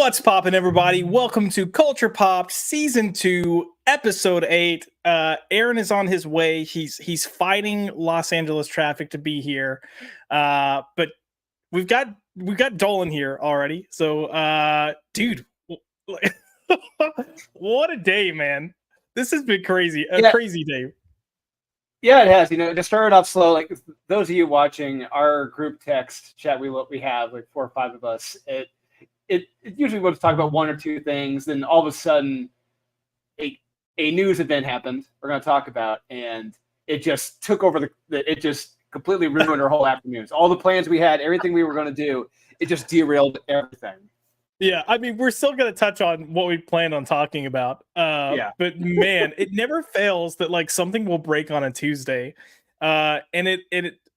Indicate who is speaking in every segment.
Speaker 1: What's poppin', everybody? Welcome to Culture Popped Season 2, Episode 8. Aaron is on his way. He's fighting Los Angeles traffic to be here. But we've got Dolan here already. So dude, what a day, man. This has been crazy. Crazy day.
Speaker 2: Yeah, it has. It started off slow. Like those of you watching our group text chat, we have like 4 or 5 of us. It usually we'll just talk about 1 or 2 things. Then all of a sudden, a news event happened. We're going to talk about, and it just took over it just completely ruined our whole afternoons. All the plans we had, everything we were going to do, it just derailed everything.
Speaker 1: Yeah, I mean, we're still going to touch on what we planned on talking about. But man, it never fails that like something will break on a Tuesday. And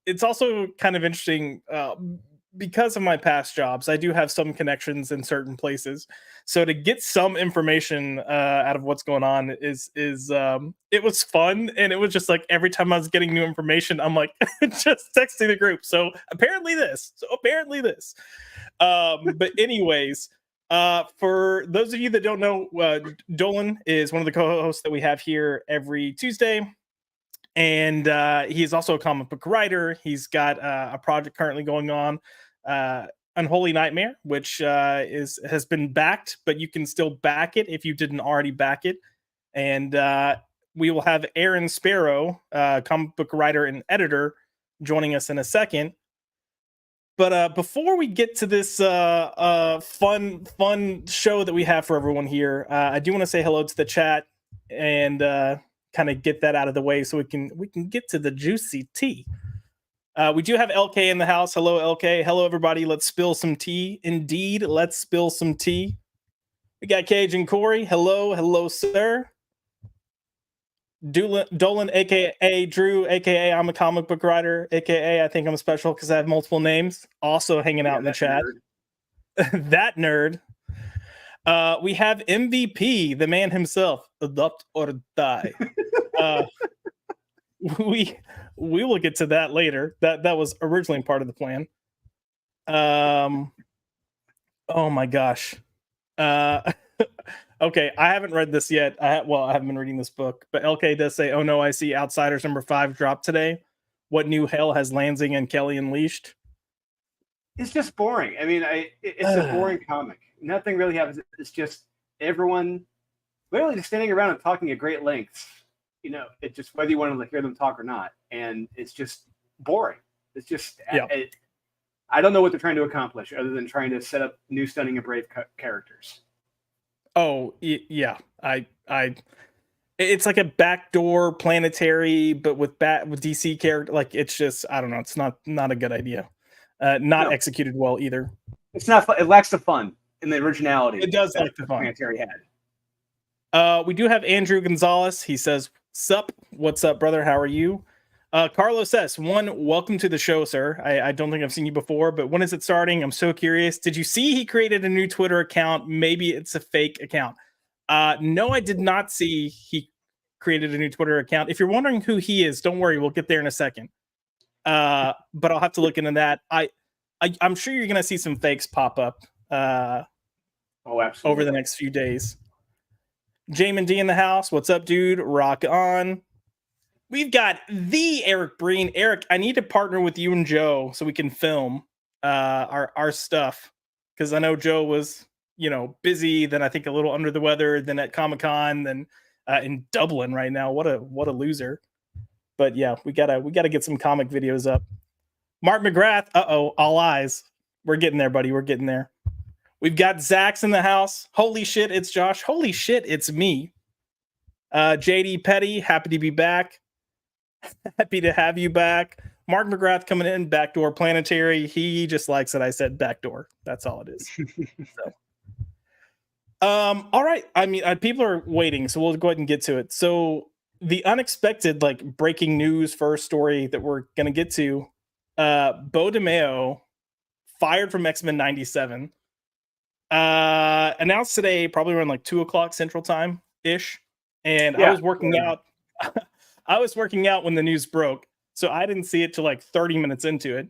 Speaker 1: it's also kind of interesting because of my past jobs. I do have some connections in certain places. So to get some information out of what's going on is it was fun. And it was just like every time I was getting new information, I'm like just texting the group. So apparently this. But anyways, for those of you that don't know, Dolan is one of the co-hosts that we have here every Tuesday. And he is also a comic book writer. He's got a project currently going on, Unholy Nightmare, which has been backed, but you can still back it if you didn't already back it. And we will have Aaron Sparrow, comic book writer and editor, joining us in a second. But before we get to this fun show that we have for everyone here, I do want to say hello to the chat and kind of get that out of the way so we can get to the juicy tea. We do have LK in the house. Hello, LK. Hello, everybody. Let's spill some tea. Indeed, let's spill some tea. We got Cage and Corey. Hello, sir. Dolan, aka Drew, aka I'm a comic book writer, aka I think I'm special because I have multiple names. Also hanging out in the chat. That nerd. We have MVP, the man himself. Adopt or die. We will get to that later. That was originally part of the plan. Oh my gosh. Okay, I haven't read this yet. I haven't been reading this book, but LK does say, "Oh no, I see Outsiders #5 drop today. What new hell has Lansing and Kelly unleashed?"
Speaker 2: It's just boring. I mean, it's a boring comic. Nothing really happens. It's just everyone literally just standing around and talking at great lengths. It's just whether you want to hear them talk or not, and it's just boring. It's just I don't know what they're trying to accomplish other than trying to set up new, stunning, and brave characters.
Speaker 1: Oh yeah, it's like a backdoor planetary, but with DC character. Like it's just I don't know. It's not a good idea. Not executed well either.
Speaker 2: It's not. It lacks the fun and the originality.
Speaker 1: It does lack the fun.
Speaker 2: Planetary had.
Speaker 1: We do have Andrew Gonzalez. He says, "Sup? What's up, brother? How are you?" Carlos says, welcome to the show, sir. I don't think I've seen you before, but when is it starting? I'm so curious. Did you see he created a new Twitter account? Maybe it's a fake account. No, I did not see he created a new Twitter account. If you're wondering who he is, don't worry. We'll get there in a second. But I'll have to look into that. I'm sure you're going to see some fakes pop up
Speaker 2: absolutely.
Speaker 1: Over the next few days. Jamin D in the house. What's up, dude? Rock on. We've got the Eric Breen. Eric, I need to partner with you and Joe so we can film our stuff. Because I know Joe was, busy, then I think a little under the weather, then at Comic-Con, then in Dublin right now. What a loser. But yeah, we gotta get some comic videos up. Mark McGrath, all eyes. We're getting there, buddy. We're getting there. We've got Zach's in the house. Holy shit, it's Josh. Holy shit, it's me. JD Petty, happy to be back. Happy to have you back. Mark McGrath coming in, backdoor planetary. He just likes that I said backdoor. That's all it is. So. All right. I mean, people are waiting, so we'll go ahead and get to it. So the unexpected, breaking news first story that we're gonna get to, Bo DeMeo fired from X-Men 97. Announced today, probably around 2:00 Central Time ish. And I was working out. I was working out when the news broke, so I didn't see it till 30 minutes into it.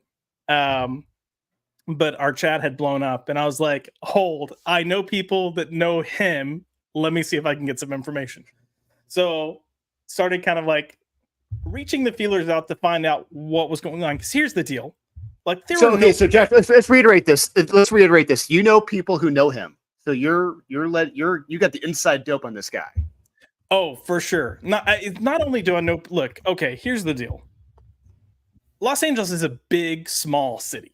Speaker 1: but our chat had blown up, and I was like, hold, I know people that know him. Let me see if I can get some information. So started kind of like reaching the feelers out to find out what was going on. Because here's the deal. Like
Speaker 3: so Jeff, let's reiterate this. Let's reiterate this. You know people who know him. So you got the inside dope on this guy.
Speaker 1: Oh, for sure. Not only do I know, look, okay, here's the deal. Los Angeles is a big, small city,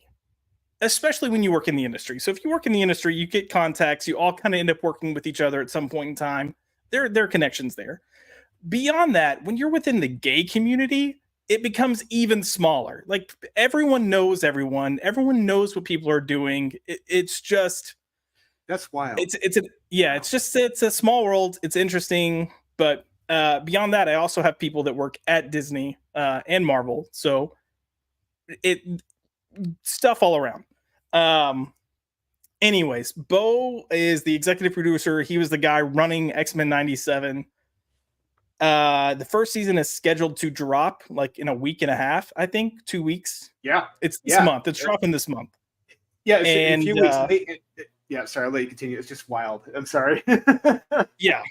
Speaker 1: especially when you work in the industry. So if you work in the industry, you get contacts, you all kind of end up working with each other at some point in time. There are connections there. Beyond that, when you're within the gay community, it becomes even smaller. Like everyone knows everyone. Everyone knows what people are doing. It's just...
Speaker 3: That's wild.
Speaker 1: It's a small world. It's interesting. But beyond that, I also have people that work at Disney and Marvel. So stuff all around. Anyways, Bo is the executive producer. He was the guy running X-Men 97. The first season is scheduled to drop like in a week and a half, I think, 2 weeks.
Speaker 2: Yeah.
Speaker 1: It's this month. It's dropping this month.
Speaker 2: Yeah, it's in a few weeks. Yeah, sorry, I'll let you continue. It's just wild. I'm sorry.
Speaker 1: Yeah.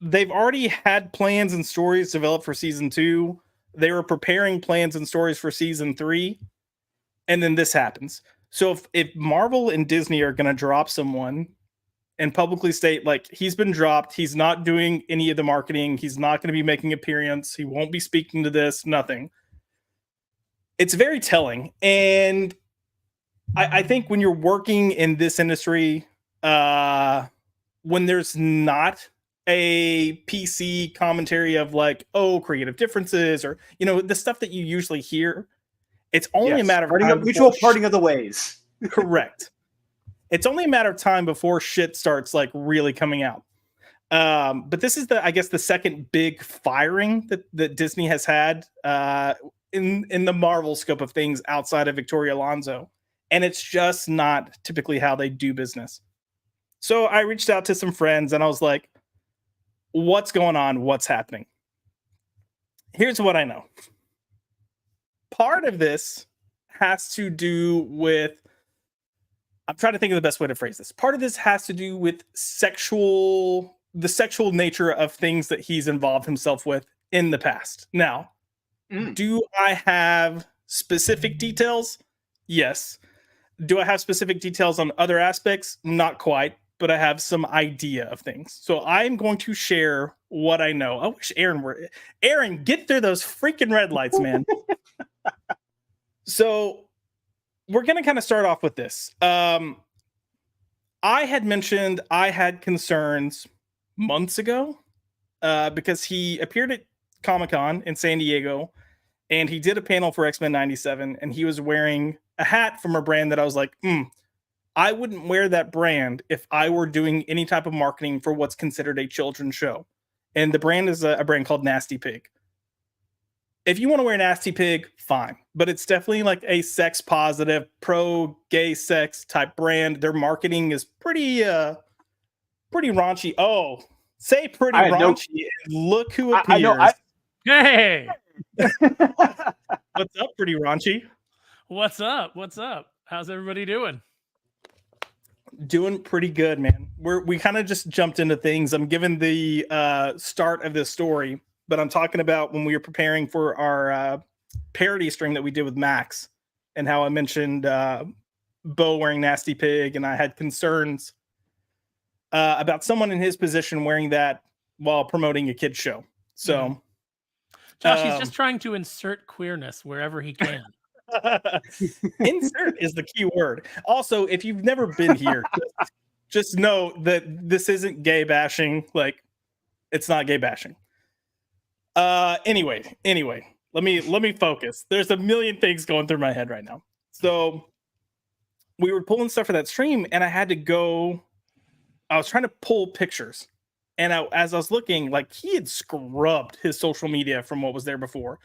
Speaker 1: They've already had plans and stories developed for season 2. They were preparing plans and stories for season 3. And then this happens. So if Marvel and Disney are going to drop someone and publicly state, like, he's been dropped, he's not doing any of the marketing, he's not going to be making appearance, he won't be speaking to this, nothing. It's very telling. And I think when you're working in this industry, when there's not a PC commentary of like, oh, creative differences, or, you know, the stuff that you usually hear, it's only a matter of time.
Speaker 2: Mutual parting of the ways.
Speaker 1: Correct. It's only a matter of time before shit starts like really coming out. But this is the second big firing that Disney has had in the Marvel scope of things outside of Victoria Alonso. And it's just not typically how they do business. So I reached out to some friends and I was like, what's going on? What's happening? Here's what I know. Part of this has to do with, I'm trying to think of the best way to phrase this. Part of this has to do with the sexual nature of things that he's involved himself with in the past. Now, do I have specific details? Yes. Do I have specific details on other aspects? Not quite, but I have some idea of things. So I'm going to share what I know. I wish Aaron, get through those freaking red lights, man. So we're going to kind of start off with this. I had mentioned I had concerns months ago because he appeared at Comic-Con in San Diego and he did a panel for X-Men 97 and he was wearing a hat from a brand that I was like, I wouldn't wear that brand if I were doing any type of marketing for what's considered a children's show. And the brand is a brand called Nasty Pig. If you want to wear Nasty Pig, fine. But it's definitely like a sex positive, pro gay sex type brand. Their marketing is pretty raunchy. Oh, say pretty raunchy. Look who appears.
Speaker 4: Hey.
Speaker 1: What's up, pretty raunchy?
Speaker 4: What's up? How's everybody doing?
Speaker 1: Doing pretty good, man. We kind of just jumped into things. I'm giving the start of this story, but I'm talking about when we were preparing for our parody stream that we did with Max and how I mentioned Bo wearing Nasty Pig, and I had concerns about someone in his position wearing that while promoting a kid's show. So,
Speaker 4: Josh, he's just trying to insert queerness wherever he can.
Speaker 1: Insert is the key word. Also, if you've never been here, just know that this isn't gay bashing. Like, it's not gay bashing. Anyway, let me focus. There's a million things going through my head right now. So we were pulling stuff for that stream, and I was trying to pull pictures. And as I was looking, like, he had scrubbed his social media from what was there before.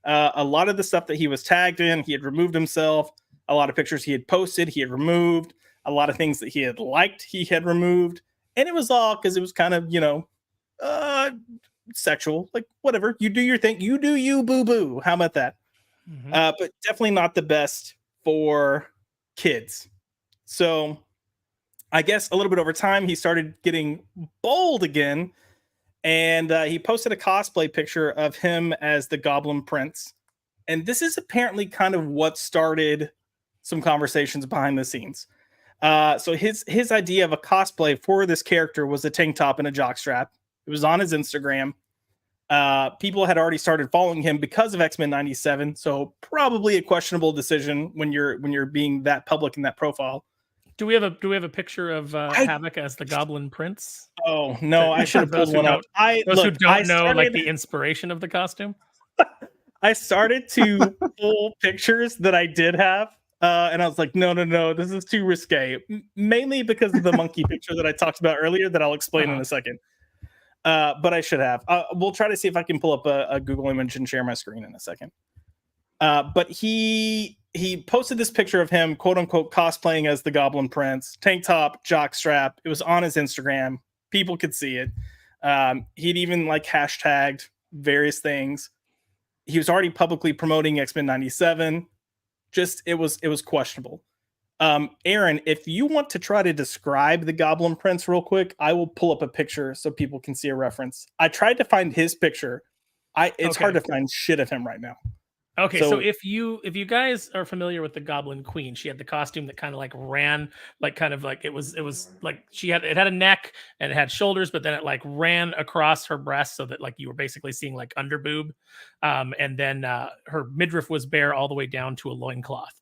Speaker 1: A lot of the stuff that he was tagged in, he had removed himself. A lot of pictures he had posted, he had removed. A lot of things that he had liked, he had removed. And it was all because it was kind of, sexual. Like, whatever. You do your thing. You do you, boo-boo. How about that? Mm-hmm. But definitely not the best for kids. So I guess a little bit over time, he started getting bold again. And he posted a cosplay picture of him as the Goblin Prince. And this is apparently kind of what started some conversations behind the scenes. So his idea of a cosplay for this character was a tank top and a jockstrap. It was on his Instagram. People had already started following him because of X-Men 97. So probably a questionable decision when you're being that public in that profile.
Speaker 4: Do we have a picture of Havoc as the Goblin Prince?
Speaker 1: Oh no, I should have pulled one up.
Speaker 4: Those who don't know, like the inspiration of the costume.
Speaker 1: I started to pull pictures that I did have, and I was like, no, this is too risque. Mainly because of the monkey picture that I talked about earlier that I'll explain in a second. But I should have. We'll try to see if I can pull up a Google image and share my screen in a second. But he posted this picture of him, quote unquote, cosplaying as the Goblin Prince, tank top, jockstrap. It was on his Instagram. People could see it. He'd even like hashtagged various things. He was already publicly promoting X-Men 97. Just it was questionable. Aaron, if you want to try to describe the Goblin Prince real quick, I will pull up a picture so people can see a reference. I tried to find his picture. It's hard to find shit of him right now.
Speaker 4: Okay, so if you guys are familiar with the Goblin Queen, she had the costume that kind of like ran, like kind of like it was like it had a neck and it had shoulders, but then it like ran across her breast so that like you were basically seeing like under boob, and then her midriff was bare all the way down to a loincloth.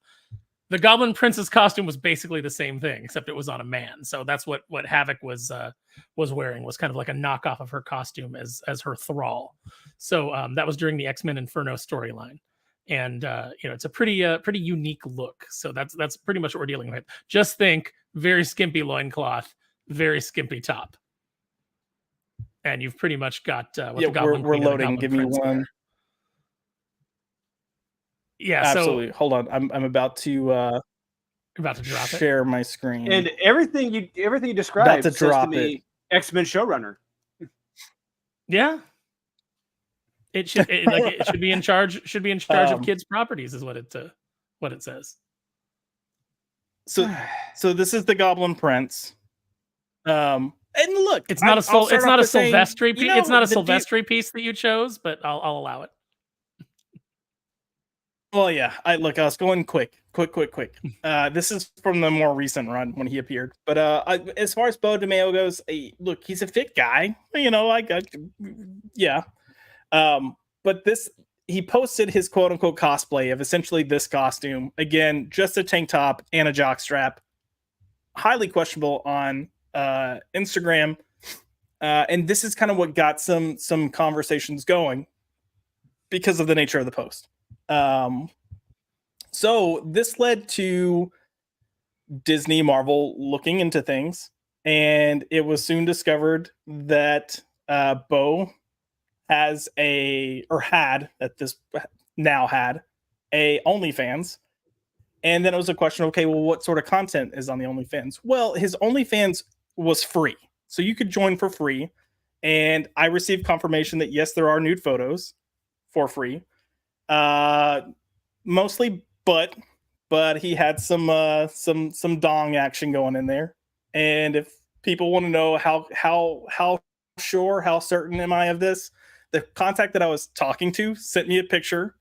Speaker 4: The Goblin Prince's costume was basically the same thing, except it was on a man. So that's what Havoc was wearing, was kind of like a knockoff of her costume as her thrall. So that was during the X-Men Inferno storyline. And it's a pretty unique look. So that's pretty much what we're dealing with. Just think very skimpy loincloth, very skimpy top, and you've pretty much got what the Goblin
Speaker 1: we're
Speaker 4: Queen
Speaker 1: loading. Give me one.
Speaker 4: There. Yeah,
Speaker 1: absolutely. Hold on, I'm about to
Speaker 4: drop
Speaker 1: share my screen.
Speaker 2: And everything you described says to me, X-Men showrunner.
Speaker 4: Yeah. It should be in charge. Should be in charge of kids' properties, is what it says.
Speaker 1: So this is the Goblin Prince. And look,
Speaker 4: it's not a Silvestri piece. It's not a Silvestri piece that you chose, but I'll allow it.
Speaker 1: Well, yeah. I was going quick. This is from the more recent run when he appeared. But as far as Bo DeMeo goes, look, he's a fit guy. Yeah. But he posted his quote unquote cosplay of essentially this costume. Again, just a tank top and a jockstrap. Highly questionable on Instagram. And this is kind of what got some conversations going because of the nature of the post. So this led to Disney, Marvel looking into things. And it was soon discovered that Bo had a OnlyFans. And then it was a question, okay, well, what sort of content is on the OnlyFans? Well, his OnlyFans was free. So you could join for free. And I received confirmation that, yes, there are nude photos for free. Mostly but he had some dong action going in there. And if people want to know how sure, how certain am I of this, the contact that I was talking to sent me a picture,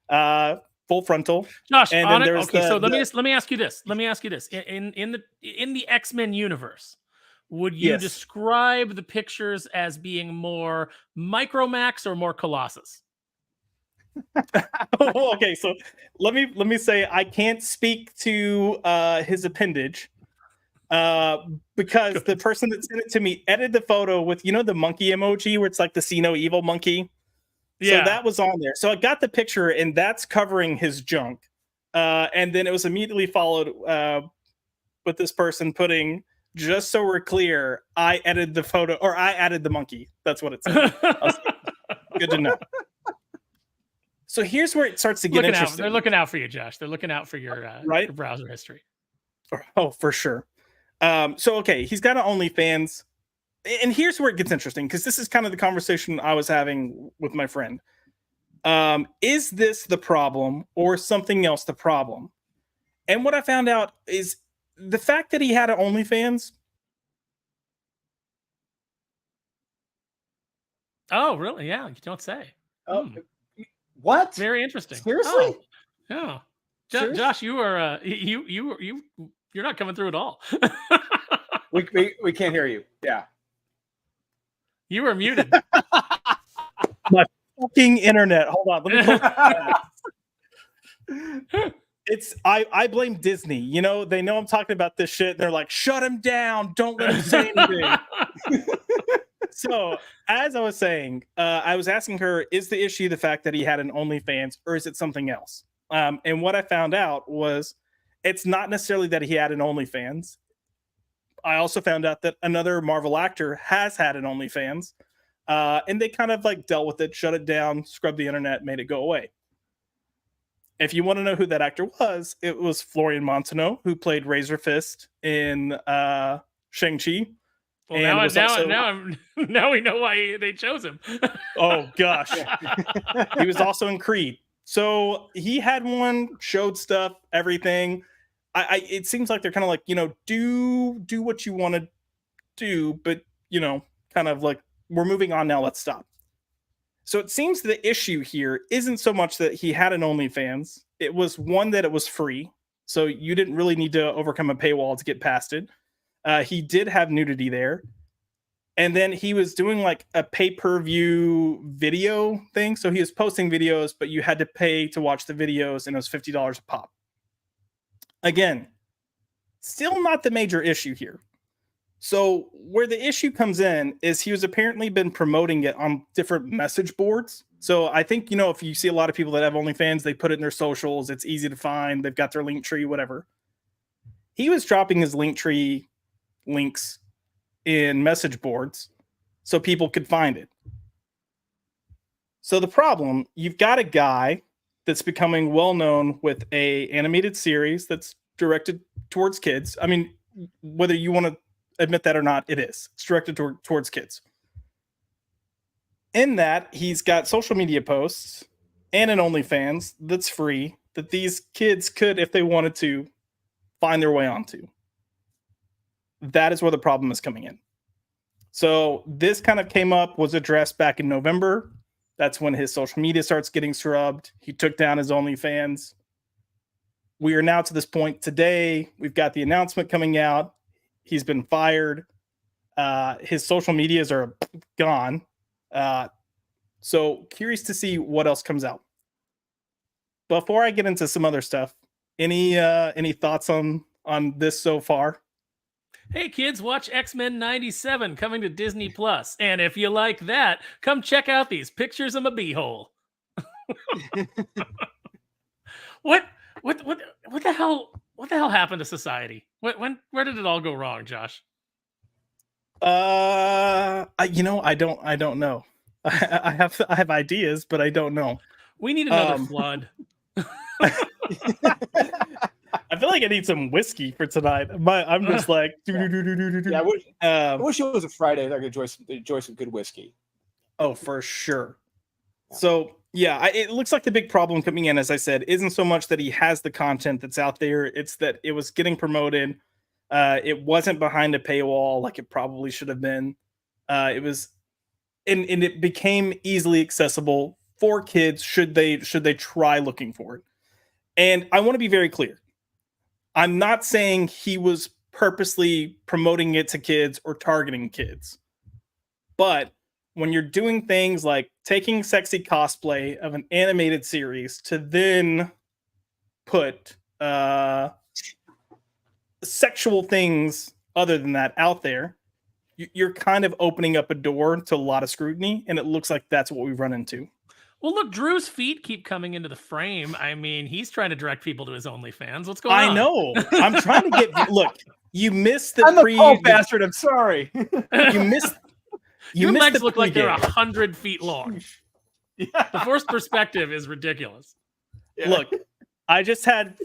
Speaker 1: full frontal.
Speaker 4: Josh,
Speaker 1: and
Speaker 4: on it. Okay, so let me ask you this. In the X-Men universe, would you describe the pictures as being more Micromax or more Colossus?
Speaker 1: Okay, so let me say I can't speak to his appendage. Because the person that sent it to me edited the photo with, the monkey emoji where it's like the see no evil monkey. Yeah. So that was on there. So I got the picture and that's covering his junk. And then it was immediately followed with this person putting, just so we're clear, I edited the photo, or I added the monkey. That's what it said. Good to know. So here's where it starts to get interesting.
Speaker 4: They're looking out for you, Josh. They're looking out for your browser history.
Speaker 1: Oh, for sure. So, okay, he's got an OnlyFans. And here's where it gets interesting, because this is kind of the conversation I was having with my friend. Is this the problem or something else the problem? And what I found out is the fact that he had an OnlyFans.
Speaker 4: Oh, really? Yeah, you don't say.
Speaker 2: Oh, what?
Speaker 4: Very interesting.
Speaker 2: Seriously?
Speaker 4: Oh, yeah.
Speaker 2: Serious?
Speaker 4: Josh, you are you're not coming through at all.
Speaker 2: We can't hear you. Yeah.
Speaker 4: You were muted.
Speaker 1: My fucking internet. Hold on. Let me It's I blame Disney. You know, they know I'm talking about this shit. They're like, shut him down. Don't let him say anything. So, as I was saying, I was asking her, is the issue the fact that he had an OnlyFans, or is it something else? And what I found out was it's not necessarily that he had an OnlyFans. I also found out that another Marvel actor has had an OnlyFans, and they kind of like dealt with it, shut it down, scrubbed the internet, made it go away. If you want to know who that actor was, it was Florian Montagneux, who played Razor Fist in Shang-Chi.
Speaker 4: Well, now we know why they chose him.
Speaker 1: Oh gosh, he was also in Creed. So he had one, showed stuff, everything. It seems like they're kind of like, you know, do what you want to do, but you know, kind of like we're moving on now. Let's stop. So it seems the issue here isn't so much that he had an OnlyFans. It was one that it was free, so you didn't really need to overcome a paywall to get past it. He did have nudity there. And then he was doing like a pay-per-view video thing. So he was posting videos, but you had to pay to watch the videos, and it was $50 a pop. Again, still not the major issue here. So where the issue comes in is he was apparently been promoting it on different message boards. So I think, you know, if you see a lot of people that have OnlyFans, they put it in their socials. It's easy to find. They've got their link tree, whatever. He was dropping his link tree links in message boards so people could find it. So the problem, you've got a guy that's becoming well known with a animated series that's directed towards kids. I mean, whether you want to admit that or not, it is. It's directed towards kids. In that, he's got social media posts and an OnlyFans that's free that these kids could, if they wanted to, find their way onto. That is where the problem is coming in. So this kind of came up, was addressed back in November. That's when his social media starts getting scrubbed. He took down his OnlyFans. We are now to this point today. We've got the announcement coming out. He's been fired. His social medias are gone. So curious to see what else comes out. Before I get into some other stuff, any thoughts on this so far?
Speaker 4: Hey kids, watch X-Men 97 coming to Disney Plus. And if you like that, come check out these pictures of my beehole. What the hell happened to society? Where did it all go wrong, Josh?
Speaker 1: I don't know. I have ideas, but I don't know.
Speaker 4: We need another flood.
Speaker 1: I feel like I need some whiskey for tonight. I'm just like,
Speaker 2: Yeah, I wish it was a Friday. I could enjoy some good whiskey.
Speaker 1: Oh, for sure. Yeah. So yeah, it looks like the big problem coming in, as I said, isn't so much that he has the content that's out there. It's that it was getting promoted. It wasn't behind a paywall like it probably should have been. It was, and it became easily accessible for kids should they try looking for it. And I want to be very clear. I'm not saying he was purposely promoting it to kids or targeting kids. But when you're doing things like taking sexy cosplay of an animated series to then put sexual things other than that out there, you're kind of opening up a door to a lot of scrutiny, and it looks like that's what we've run into.
Speaker 4: Well, look, Drew's feet keep coming into the frame. I mean, he's trying to direct people to his OnlyFans. What's going on?
Speaker 1: I know. I'm trying to get. Look, you missed the
Speaker 2: I'm the bastard. I'm sorry.
Speaker 1: You missed.
Speaker 4: Your legs look like they're 100 feet long. Yeah. The forced perspective is ridiculous.
Speaker 1: Yeah. Look, I just had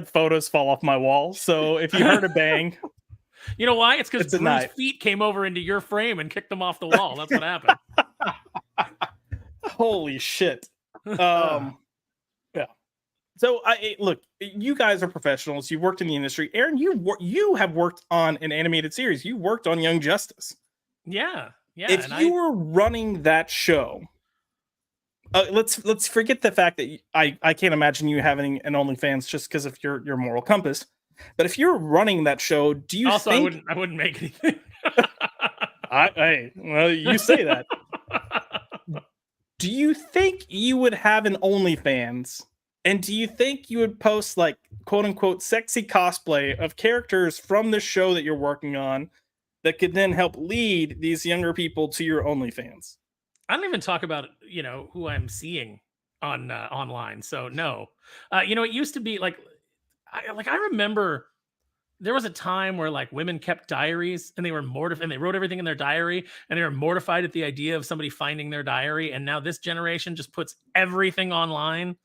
Speaker 1: photos fall off my wall. So if you heard a bang,
Speaker 4: you know why? It's because Drew's feet came over into your frame and kicked them off the wall. That's what happened.
Speaker 1: Holy shit. Yeah. So look, you guys are professionals. You worked in the industry. Aaron, you have worked on an animated series. You worked on Young Justice.
Speaker 4: Yeah.
Speaker 1: If you were running that show, let's forget the fact that I can't imagine you having an OnlyFans just because of your moral compass. But if you're running that show, do you
Speaker 4: also
Speaker 1: think
Speaker 4: I wouldn't make anything.
Speaker 1: well, you say that. Do you think you would have an OnlyFans? And do you think you would post like quote unquote sexy cosplay of characters from the show that you're working on that could then help lead these younger people to your OnlyFans?
Speaker 4: I don't even talk about, who I'm seeing on online. So no, it used to be like, I remember there was a time where like women kept diaries and they were mortified and they wrote everything in their diary and they were mortified at the idea of somebody finding their diary. And now this generation just puts everything online.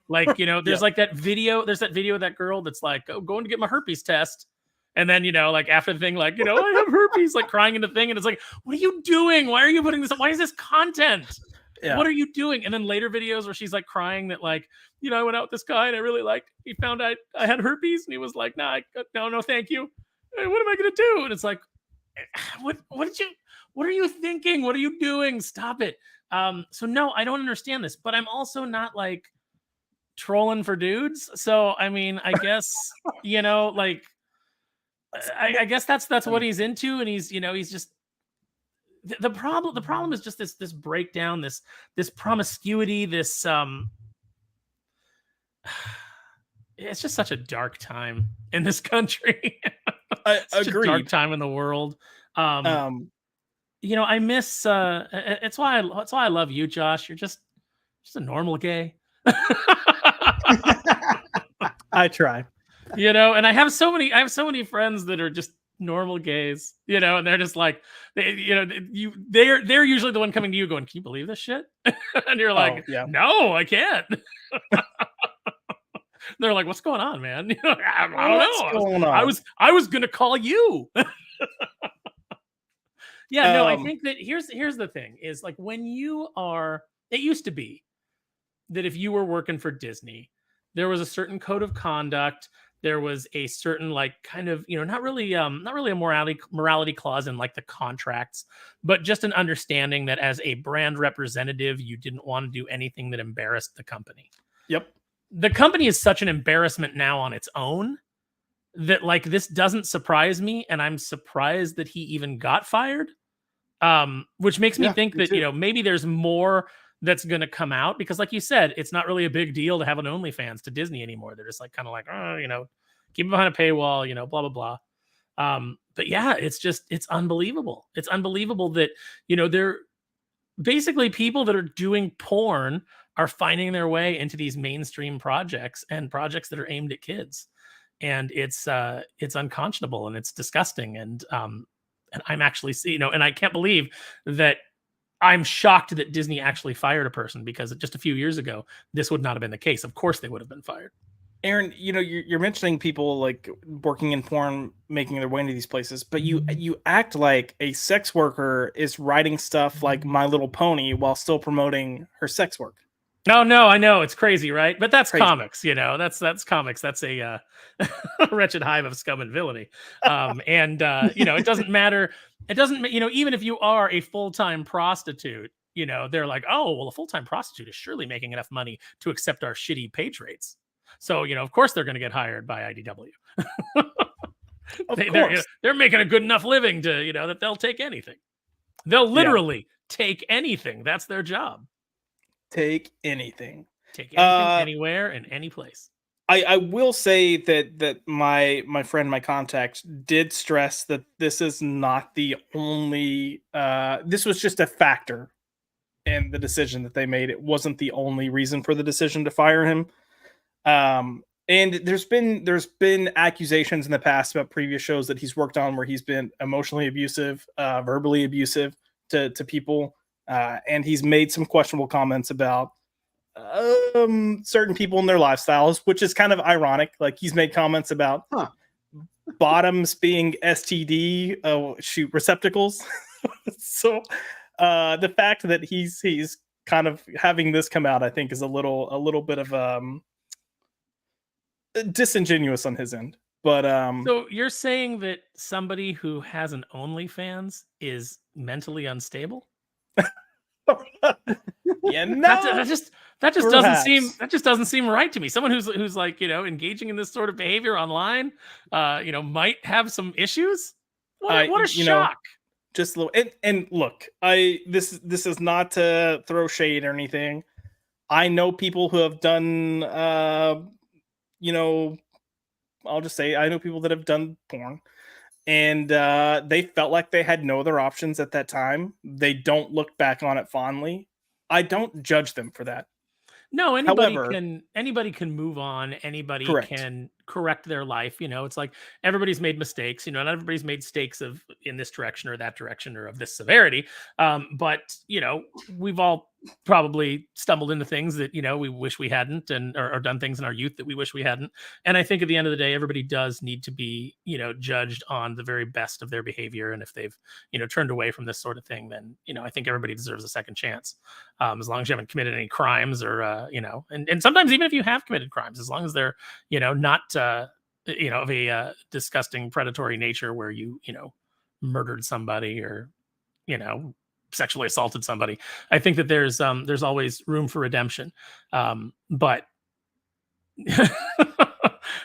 Speaker 4: Like, there's like that video, there's that video of that girl that's like, oh, going to get my herpes test. And then, like after the thing, like, I have herpes, like crying in the thing. And it's like, what are you doing? Why are you putting this up? Why is this content? Yeah. What are you doing? And then later videos where she's like crying that like, I went out with this guy and I really liked, he found I had herpes and he was like, nah, no, thank you. What am I going to do? And it's like, what are you thinking? What are you doing? Stop it. So no, I don't understand this, but I'm also not like trolling for dudes. So, I mean, I guess, like, I guess that's what he's into. And he's, he's just, the problem is just this breakdown, this promiscuity, this it's just such a dark time in this country.
Speaker 1: I agree.
Speaker 4: Dark time in the world. I miss it's why I love you, Josh. You're just a normal gay.
Speaker 1: I try.
Speaker 4: And I have so many friends that are just normal gays, and they're just like, they're usually the one coming to you going, can you believe this shit? And you're like, no, I can't. They're like, what's going on, man? I don't know. I was gonna call you. Yeah, no, I think that here's the thing is like when it used to be that if you were working for Disney, there was a certain code of conduct. There was a certain like kind of, not really a morality clause in like the contracts, but just an understanding that as a brand representative, you didn't want to do anything that embarrassed the company.
Speaker 1: Yep.
Speaker 4: The company is such an embarrassment now on its own that like this doesn't surprise me, and I'm surprised that he even got fired. Which makes me think that maybe there's more that's going to come out, because like you said, it's not really a big deal to have an OnlyFans to Disney anymore. They're just like kind of like, keep it behind a paywall, blah blah blah. But yeah, it's unbelievable. It's unbelievable that they're basically people that are doing porn are finding their way into these mainstream projects and projects that are aimed at kids. And it's unconscionable and it's disgusting. And I'm actually, and I can't believe that I'm shocked that Disney actually fired a person, because just a few years ago, this would not have been the case. Of course they would have been fired.
Speaker 1: Aaron, you're mentioning people like working in porn, making their way into these places, but you act like a sex worker is writing stuff like My Little Pony while still promoting her sex work.
Speaker 4: No, I know it's crazy, right? But that's crazy. Comics, that's comics. That's a wretched hive of scum and villainy. It doesn't matter. It doesn't, even if you are a full-time prostitute, they're like, oh, well, a full-time prostitute is surely making enough money to accept our shitty page rates. So, of course they're going to get hired by IDW. They're making a good enough living to, that they'll take anything. They'll literally take anything. That's their job.
Speaker 1: Take anything.
Speaker 4: Anywhere and any place.
Speaker 1: I will say that my friend, my contact, did stress that this is not the only. This was just a factor in the decision that they made. It wasn't the only reason for the decision to fire him. And there's been accusations in the past about previous shows that he's worked on where he's been emotionally abusive, verbally abusive to people. And he's made some questionable comments about certain people and their lifestyles, which is kind of ironic. Like he's made comments about bottoms being STD receptacles. So the fact that he's kind of having this come out, I think, is a little bit of disingenuous on his end. But
Speaker 4: So you're saying that somebody who has an OnlyFans is mentally unstable?
Speaker 1: yeah,
Speaker 4: That just
Speaker 1: perhaps.
Speaker 4: doesn't seem right to me. Someone who's like, engaging in this sort of behavior online, might have some issues. What a shock.
Speaker 1: Just a little. And look, this is not to throw shade or anything. I know people who have done, I'll just say I know people that have done porn, and they felt like they had no other options at that time. They don't look back on it fondly. I don't judge them for that.
Speaker 4: No,
Speaker 1: However,
Speaker 4: anybody can move on. Anybody
Speaker 1: correct.
Speaker 4: can correct their life. It's like everybody's made mistakes. Not everybody's made mistakes in this direction or that direction or of this severity. But we've all probably stumbled into things that we wish we hadn't, or done things in our youth that we wish we hadn't. And I think at the end of the day, everybody does need to be judged on the very best of their behavior. And if they've turned away from this sort of thing, then I think everybody deserves a second chance, as long as you haven't committed any crimes, or and sometimes even if you have committed crimes, as long as they're not of a disgusting predatory nature where you murdered somebody, or sexually assaulted somebody. I think that there's always room for redemption. But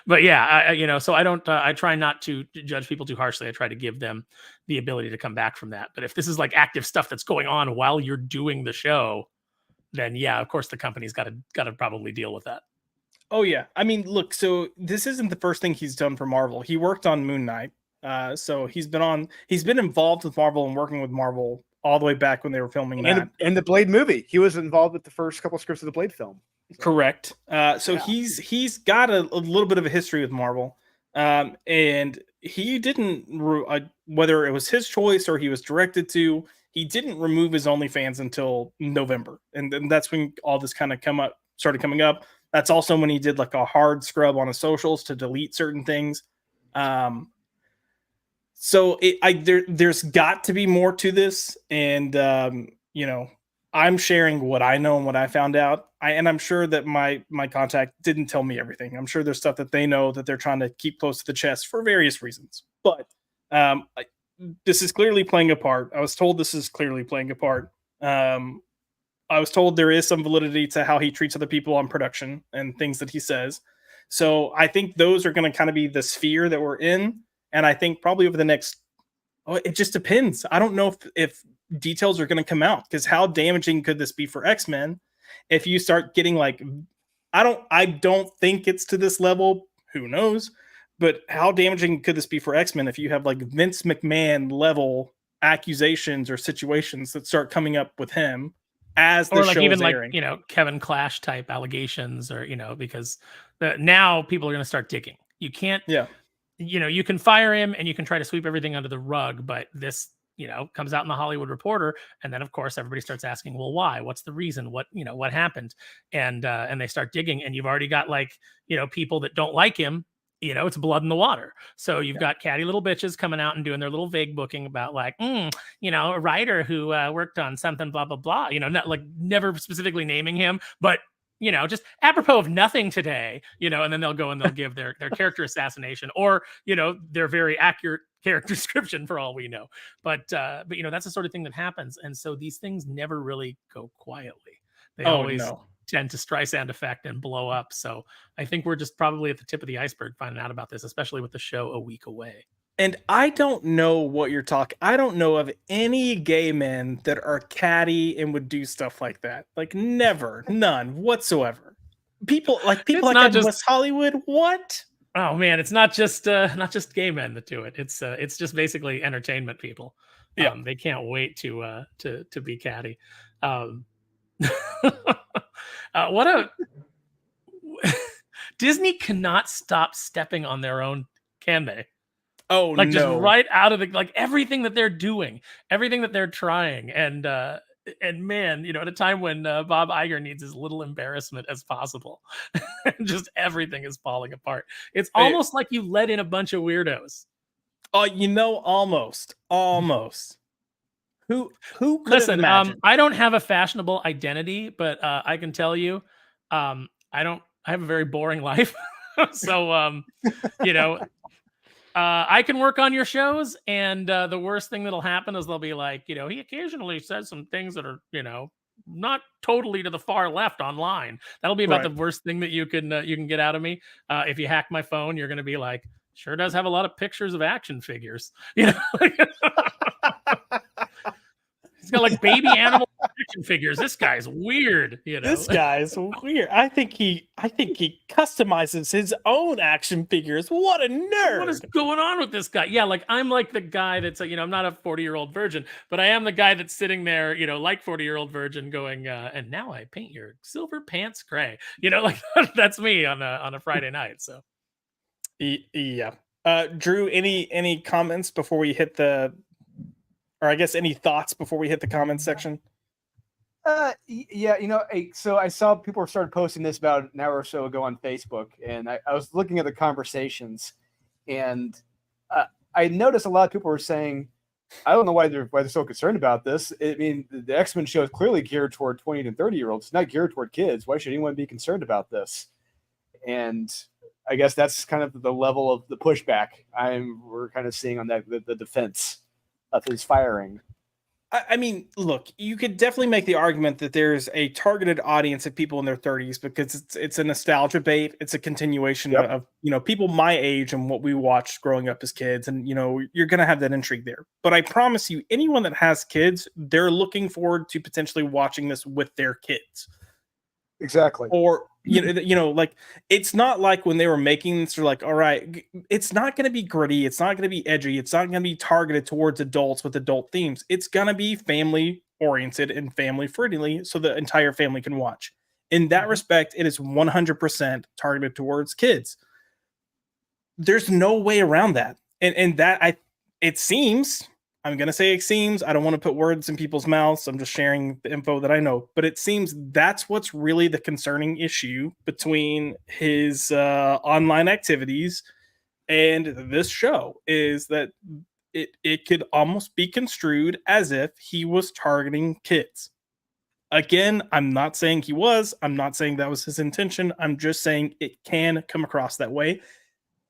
Speaker 4: but yeah, so I don't, I try not to judge people too harshly. I try to give them the ability to come back from that. But if this is like active stuff that's going on while you're doing the show, then yeah, of course the company's got to probably deal with that.
Speaker 1: Oh yeah. I mean, look, so this isn't the first thing he's done for Marvel. He worked on Moon Knight. So he's been involved with Marvel and working with Marvel all the way back when they were filming
Speaker 3: and the Blade movie. He was involved with the first couple of scripts of the Blade film. So.
Speaker 1: Correct. So yeah. He's got a little bit of a history with Marvel. And he didn't, whether it was his choice or he was directed to, he didn't remove his OnlyFans until November. And then that's when all this kind of started coming up. That's also when he did like a hard scrub on his socials to delete certain things. So there's got to be more to this. And, I'm sharing what I know and what I found out. And I'm sure that my contact didn't tell me everything. I'm sure there's stuff that they know that they're trying to keep close to the chest for various reasons. But this is clearly playing a part. I was told this is clearly playing a part. I was told there is some validity to how he treats other people on production and things that he says. So I think those are going to kind of be the sphere that we're in. And I think probably over the next, it just depends. I don't know if details are going to come out, because how damaging could this be for X-Men if you start getting like, I don't think it's to this level. Who knows? But how damaging could this be for X-Men if you have like Vince McMahon level accusations or situations that start coming up with him as the show is airing?
Speaker 4: Kevin Clash type allegations, or because now people are going to start digging. You can't, you can fire him and you can try to sweep everything under the rug, but this comes out in the Hollywood Reporter, and then of course everybody starts asking, well, why? What's the reason? What happened? And they start digging, and you've already got like people that don't like him. It's blood in the water. So you've got catty little bitches coming out and doing their little vague booking about like, a writer who worked on something, blah blah blah. Not like never specifically naming him, but just apropos of nothing today, and then they'll go and they'll give their character assassination, or their very accurate character description for all we know. But that's the sort of thing that happens. And so these things never really go quietly. They always tend to Streisand effect and blow up. So I think we're just probably at the tip of the iceberg finding out about this, especially with the show a week away.
Speaker 1: And I don't know what you're talking. I don't know of any gay men that are catty and would do stuff like that. Like never, none whatsoever. People like that in West Hollywood. What?
Speaker 4: Oh man, it's not just gay men that do it. It's just basically entertainment people.
Speaker 1: Yeah,
Speaker 4: they can't wait to be catty. Disney cannot stop stepping on their own, can they?
Speaker 1: Oh,
Speaker 4: like just right out of the like everything that they're doing, everything that they're trying, and man, at a time when Bob Iger needs as little embarrassment as possible, just everything is falling apart. It's almost like you let in a bunch of weirdos.
Speaker 1: Almost. Who could
Speaker 4: listen?
Speaker 1: imagine?
Speaker 4: I don't have a fashionable identity, but I can tell you, I have a very boring life. So, you know, I can work on your shows, and the worst thing that'll happen is they'll be like, you know, he occasionally says some things that are, you know, not totally to the far left online. That'll be about
Speaker 1: Right.
Speaker 4: the worst thing that you can get out of me. If you hack my phone, you're going to be like, sure does have a lot of pictures of action figures. You know, he's got like baby animal action figures. This guy's weird. You know,
Speaker 1: This guy's weird. I think he customizes his own action figures. What a nerd!
Speaker 4: what is going on with this guy? Yeah, like I'm like the guy that's you know, I'm not a 40-year-old virgin, but I am the guy that's sitting there, you know, like 40-year-old virgin going, and now I paint your silver pants gray. You know, like that's me on a Friday night. So
Speaker 1: Yeah. Drew, any comments before we hit the, or I guess any thoughts before we hit the comments section?
Speaker 2: Yeah, you know, so I saw people started posting this about an hour or so ago on Facebook, and I was looking at the conversations, and I noticed a lot of people were saying, I don't know why they're so concerned about this. I mean, the X-Men show is clearly geared toward 20 to 30-year-olds. It's not geared toward kids. Why should anyone be concerned about this? And I guess that's kind of the level of the pushback we're kind of seeing on that the defense of his firing.
Speaker 1: I mean, look, you could definitely make the argument that there's a targeted audience of people in their 30s because it's a nostalgia bait. It's a continuation of, you know, people my age and what we watched growing up as kids. And, you know, you're going to have that intrigue there. But I promise you, anyone that has kids, they're looking forward to potentially watching this with their kids.
Speaker 2: Exactly.
Speaker 1: Or, you know, like, it's not like when they were making this, they're like, all right, it's not going to be gritty. It's not going to be edgy. It's not going to be targeted towards adults with adult themes. It's going to be family oriented and family friendly so the entire family can watch. In that respect, it is 100% targeted towards kids. There's no way around that. And that it seems, I'm going to say it seems, I don't want to put words in people's mouths. I'm just sharing the info that I know, but it seems that's what's really the concerning issue between his online activities and this show is that it could almost be construed as if he was targeting kids. Again, I'm not saying he was. I'm not saying that was his intention. I'm just saying it can come across that way.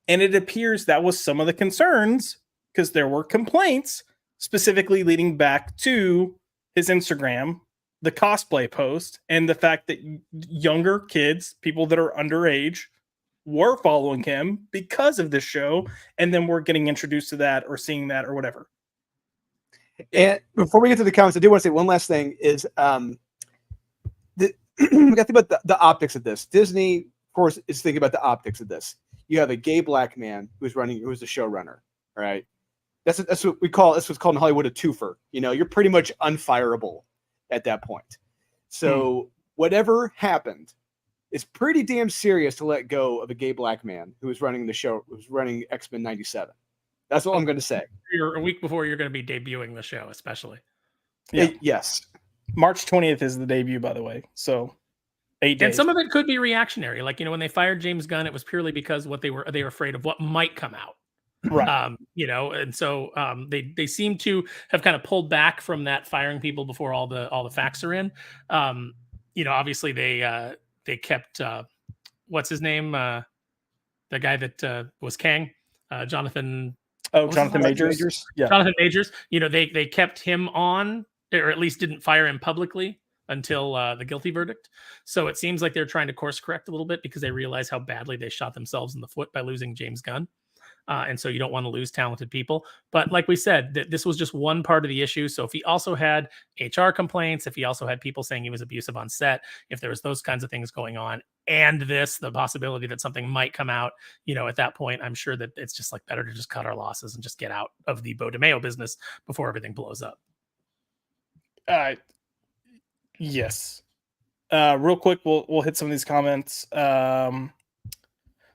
Speaker 1: And it appears that was some of the concerns because there were complaints specifically leading back to his Instagram, the cosplay post, and the fact that younger kids, people that are underage, were following him because of this show, and then we're getting introduced to that or seeing that or whatever.
Speaker 2: And before we get to the comments, I do want to say one last thing is we got to think about the optics of this. Disney, of course, is thinking about the optics of this. You have a gay black man who's the showrunner, right? That's what we call, that's what's called in Hollywood a twofer. You know, you're pretty much unfireable at that point. So whatever happened, it's pretty damn serious to let go of a gay black man who was running the show, who was running X-Men 97. That's all I'm going to say.
Speaker 4: you're a week before you're going to be debuting the show, especially.
Speaker 1: Yeah.
Speaker 2: Yes.
Speaker 1: March 20th is the debut, by the way. So 8 days.
Speaker 4: And some of it could be reactionary. Like, you know, when they fired James Gunn, it was purely because they were afraid of what might come out.
Speaker 1: Right.
Speaker 4: You know, and so they seem to have kind of pulled back from that firing people before all the facts are in. You know, obviously they kept what's his name, the guy that was Kang, Jonathan.
Speaker 1: Oh, Jonathan Majors. Yeah.
Speaker 4: Jonathan Majors. You know, they kept him on, or at least didn't fire him publicly until the guilty verdict. So it seems like they're trying to course correct a little bit because they realize how badly they shot themselves in the foot by losing James Gunn. And so you don't want to lose talented people. But like we said, this was just one part of the issue. So if he also had HR complaints, if he also had people saying he was abusive on set, if there was those kinds of things going on, and the possibility that something might come out, you know, at that point, I'm sure that it's just like better to just cut our losses and just get out of the Bo DeMeo business before everything blows up.
Speaker 1: Yes. Real quick, we'll hit some of these comments.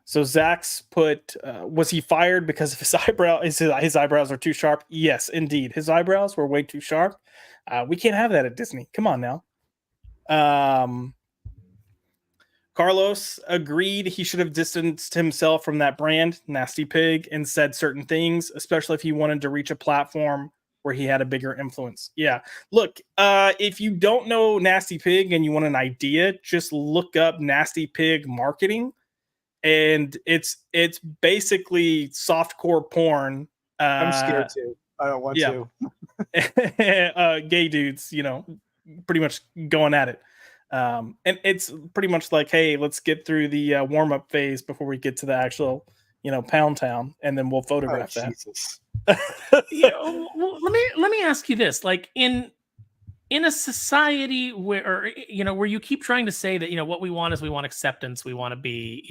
Speaker 1: So Zach's put, was he fired because of his eyebrow? His eyebrows are too sharp? Yes, indeed. His eyebrows were way too sharp. We can't have that at Disney. Come on now. Carlos agreed he should have distanced himself from that brand, Nasty Pig, and said certain things, especially if he wanted to reach a platform where he had a bigger influence. Yeah. Look, if you don't know Nasty Pig and you want an idea, just look up Nasty Pig marketing. and it's basically softcore porn.
Speaker 3: I'm scared too. I don't want to.
Speaker 1: Gay dudes, pretty much going at it. And it's pretty much like, hey, let's get through the warm-up phase before we get to the actual, Pound Town, and then we'll photograph that.
Speaker 3: Jesus.
Speaker 4: Well, let me ask you this: like in a society where where you keep trying to say that what we want is we want acceptance, we want to be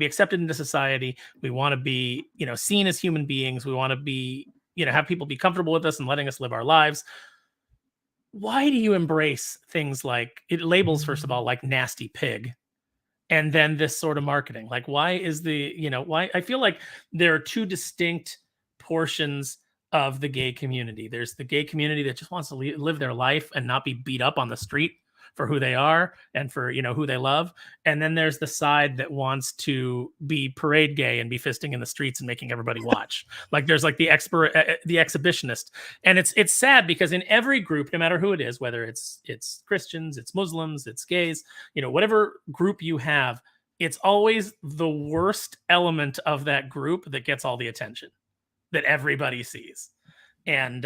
Speaker 4: accepted into society, we want to be seen as human beings, we want to be have people be comfortable with us and letting us live our lives. Why do you embrace things like labels, first of all, like nasty pig, and then this sort of marketing? Like, why is why I feel like there are two distinct portions of the gay community. There's the gay community that just wants to live their life and not be beat up on the street for who they are and for who they love. And then there's the side that wants to be parade gay and be fisting in the streets and making everybody watch. Like there's like the exhibitionist. And it's sad because in every group, no matter who it is, whether it's Christians, it's Muslims, it's gays, whatever group you have, it's always the worst element of that group that gets all the attention that everybody sees. And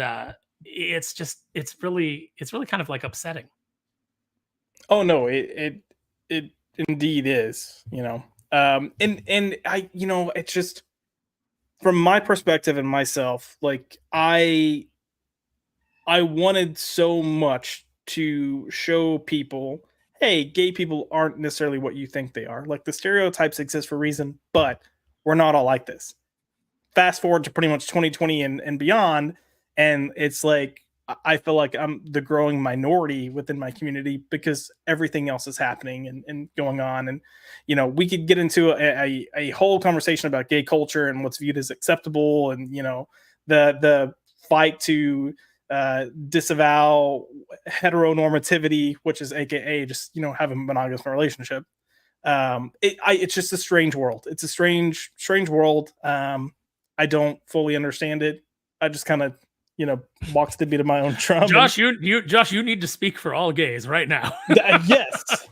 Speaker 4: it's really kind of like upsetting.
Speaker 1: Oh no, it indeed is, and I, it's just from my perspective and myself, like I wanted so much to show people, hey, gay people aren't necessarily what you think they are. Like the stereotypes exist for a reason, but we're not all like this. Fast forward to pretty much 2020 and beyond, and it's like I feel like I'm the growing minority within my community because everything else is happening and going on. And, we could get into a whole conversation about gay culture and what's viewed as acceptable and, the fight to disavow heteronormativity, which is AKA just, have a monogamous relationship. It's just a strange world. It's a strange world. I don't fully understand it. I just kind of, walks the beat of my own drum.
Speaker 4: Josh, you need to speak for all gays right now.
Speaker 1: Yes,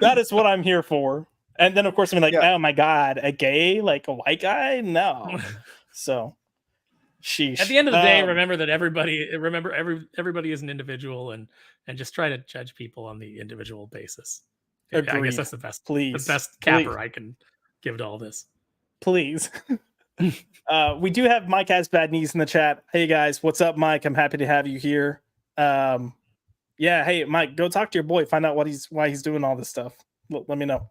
Speaker 1: that is what I'm here for. And then, of course, I'm like, oh my god, a gay, like a white guy? No. So, sheesh.
Speaker 4: At the end of the day, remember that everybody is an individual, and just try to judge people on the individual basis.
Speaker 1: Agreed.
Speaker 4: I guess that's the best,
Speaker 1: please,
Speaker 4: the best capper I can give to all this.
Speaker 1: Please. We do have Mike Has Bad Knees in the chat. Hey guys, what's up, Mike? I'm happy to have you here. Hey Mike, go talk to your boy, find out why he's doing all this stuff. Let me know.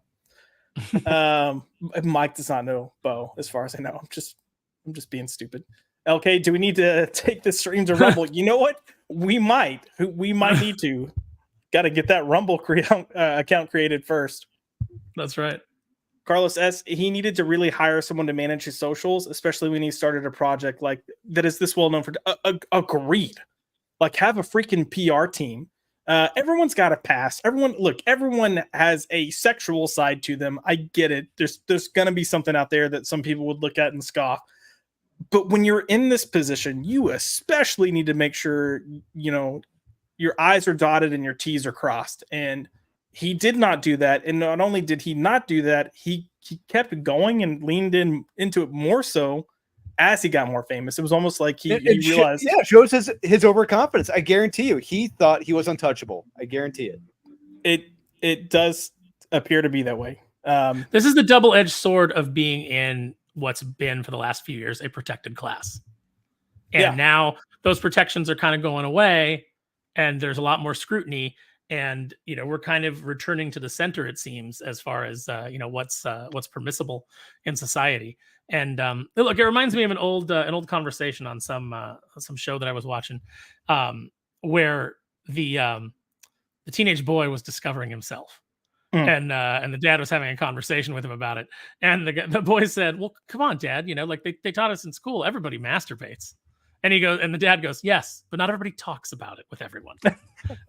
Speaker 1: Mike does not know Bo, as far as I know. I'm just being stupid. LK, do we need to take this stream to Rumble? You know what? We might need to. Got to get that Rumble account created first.
Speaker 4: That's right.
Speaker 1: Carlos S., he needed to really hire someone to manage his socials, especially when he started a project like that is this well known for. Agreed. Like, have a freaking PR team. Everyone's got a past. Everyone has a sexual side to them. I get it. There's gonna be something out there that some people would look at and scoff. But when you're in this position, you especially need to make sure your I's are dotted and your T's are crossed. And he did not do that. And not only did he not do that, he kept going and leaned into it more so as he got more famous. It was almost like he realized.
Speaker 3: Yeah, shows his overconfidence. I guarantee you, he thought he was untouchable. I guarantee it.
Speaker 1: It does appear to be that way.
Speaker 4: This is the double-edged sword of being in what's been for the last few years a protected class. And now those protections are kind of going away and there's a lot more scrutiny. And, we're kind of returning to the center, it seems, as far as, what's permissible in society. And look, it reminds me of an old conversation on some show that I was watching, where the teenage boy was discovering himself, and the dad was having a conversation with him about it. And the boy said, "Well, come on, Dad, like they taught us in school, everybody masturbates." And the dad goes, "Yes, but not everybody talks about it with everyone."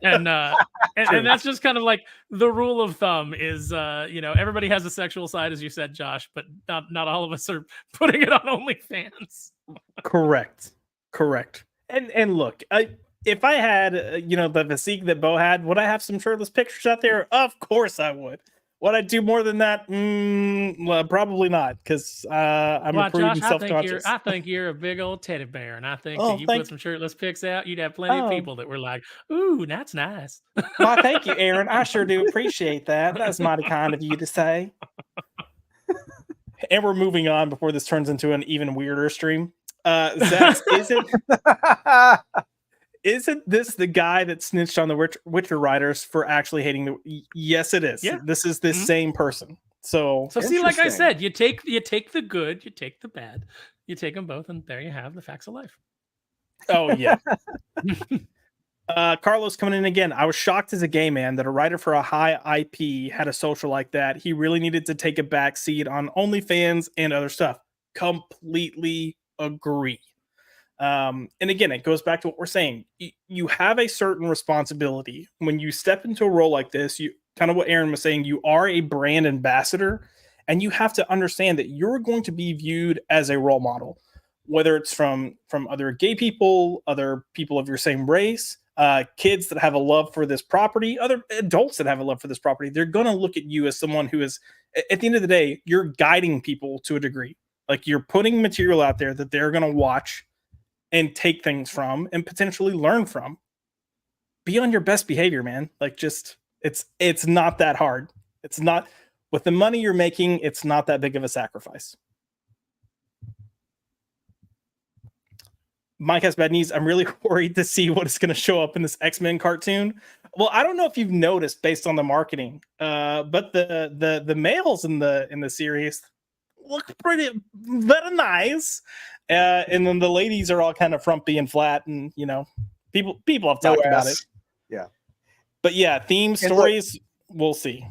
Speaker 4: and that's just kind of like the rule of thumb is, everybody has a sexual side, as you said, Josh, but not all of us are putting it on OnlyFans.
Speaker 1: Correct. And look, if I had, the physique that Bo had, would I have some shirtless pictures out there? Of course I would. Would I do more than that? Well, probably not, because I'm
Speaker 4: Well,
Speaker 1: a prudent,
Speaker 4: Josh,
Speaker 1: self-conscious.
Speaker 4: I think you're a big old teddy bear, and I think
Speaker 1: Oh,
Speaker 4: that you
Speaker 1: thank-
Speaker 4: put some shirtless pics out, you'd have plenty of
Speaker 1: Oh.
Speaker 4: people that were like, "Ooh, that's nice."
Speaker 1: Why, thank you, Aaron. I sure do appreciate that. That's mighty kind of you to say. And we're moving on before this turns into an even weirder stream. Zach, isn't this the guy that snitched on the Witcher writers for actually hating the? Yes, it is.
Speaker 4: Yeah.
Speaker 1: This is this same person. So
Speaker 4: see, like I
Speaker 3: Interesting.
Speaker 4: said, you take the good, you take the bad, you take them both, and there you have the facts of life.
Speaker 1: oh yeah. Carlos coming in again. I was shocked as a gay man that a writer for a high IP had a social like that. He really needed to take a back seat on OnlyFans and other stuff. Completely agree. And again, it goes back to what we're saying. You have a certain responsibility when you step into a role like this. You kind of what Aaron was saying. You are a brand ambassador, and you have to understand that you're going to be viewed as a role model, whether it's from other gay people, other people of your same race, kids that have a love for this property, other adults that have a love for this property. They're going to look at you as someone who is, at the end of the day, you're guiding people to a degree. Like, you're putting material out there that they're going to watch and take things from and potentially learn from. Be on your best behavior, man. Like, just it's not that hard. It's not, with the money you're making, it's not that big of a sacrifice. Mike has bad knees. I'm really worried to see what is going to show up in this X-Men cartoon. Well, I don't know if you've noticed based on the marketing, but the males in the series look pretty very nice. And then the ladies are all kind of frumpy and flat, and people have talked about it.
Speaker 3: Yeah,
Speaker 1: but yeah, theme stories, we'll see.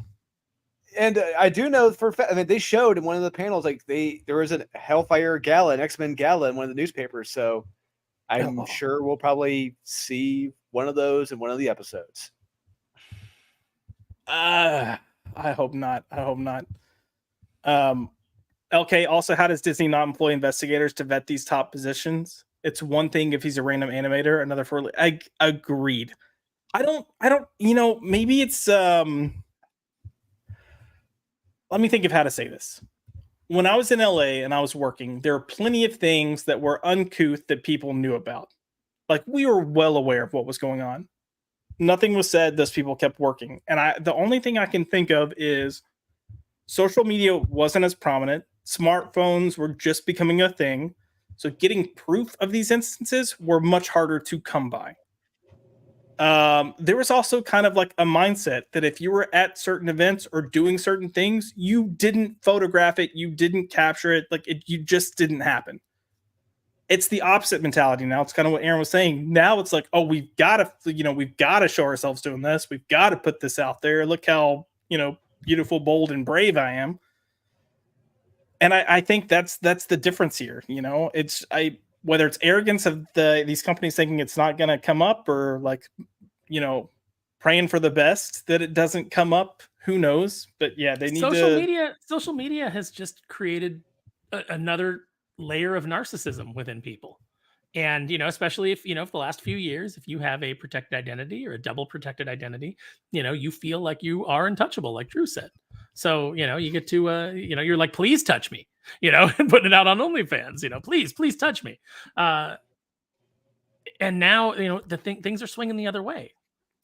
Speaker 3: And I do know they showed in one of the panels, like there was a Hellfire Gala, an X-Men Gala in one of the newspapers. So I'm sure we'll probably see one of those in one of the episodes.
Speaker 1: I hope not. LK, also, how does Disney not employ investigators to vet these top positions? It's one thing if he's a random animator, another for I agreed. I don't, maybe it's let me think of how to say this. When I was in LA and I was working, there are plenty of things that were uncouth that people knew about. Like, we were well aware of what was going on. Nothing was said, those people kept working. And the only thing I can think of is social media wasn't as prominent. Smartphones were just becoming a thing. So getting proof of these instances were much harder to come by. There was also kind of like a mindset that if you were at certain events or doing certain things, you didn't photograph it, you didn't capture it, you just didn't happen. It's the opposite mentality now. It's kind of what Aaron was saying. Now it's like, oh, we've got to show ourselves doing this. We've got to put this out there. Look how, beautiful, bold, and brave I am. And I think that's the difference here. Whether it's arrogance of these companies thinking it's not going to come up, or praying for the best that it doesn't come up. Who knows? But yeah, they need
Speaker 4: Social media has just created another layer of narcissism within people. And, especially if, if the last few years, if you have a protected identity or a double protected identity, you feel like you are untouchable, like Drew said. So, you get to, you're like, please touch me, and putting it out on OnlyFans, please touch me. And now, things are swinging the other way.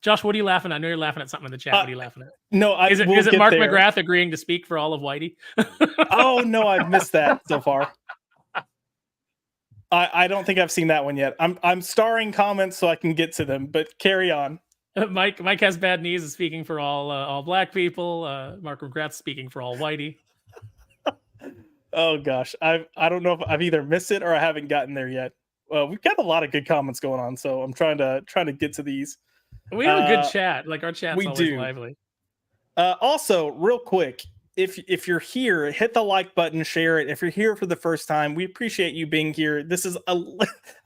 Speaker 4: Josh, what are you laughing at? I know you're laughing at something in the chat. What are you laughing at?
Speaker 1: No,
Speaker 4: is it Mark McGrath agreeing to speak for all of Whitey?
Speaker 1: Oh, no, I've missed that so far. I don't think I've seen that one yet. I'm starring comments so I can get to them, but carry on.
Speaker 4: Mike has bad knees is speaking for all black people. Mark McGrath speaking for all Whitey.
Speaker 1: Oh gosh, I don't know if I've either missed it or I haven't gotten there yet. Well, we've got a lot of good comments going on, so I'm trying to get to these.
Speaker 4: We have a good chat. Like, our chat's always lively.
Speaker 1: Also, real quick, if you're here, hit the like button, share it. If you're here for the first time, we appreciate you being here. This is a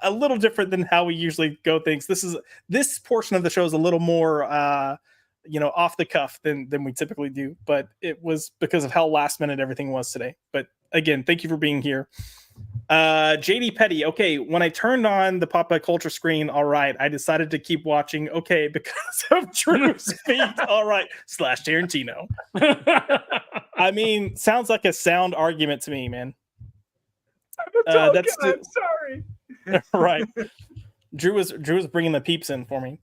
Speaker 1: little different than how we usually go things. This portion of the show is a little more off the cuff than we typically do, but it was because of how last minute everything was today. But again, thank you for being here. JD Petty, okay, when I turned on the pop by culture screen, all right, I decided to keep watching, okay, because of Drew's feet, all right, / Tarantino. I mean, sounds like a sound argument to me, man.
Speaker 2: I'm sorry.
Speaker 1: Right. Drew was bringing the peeps in for me.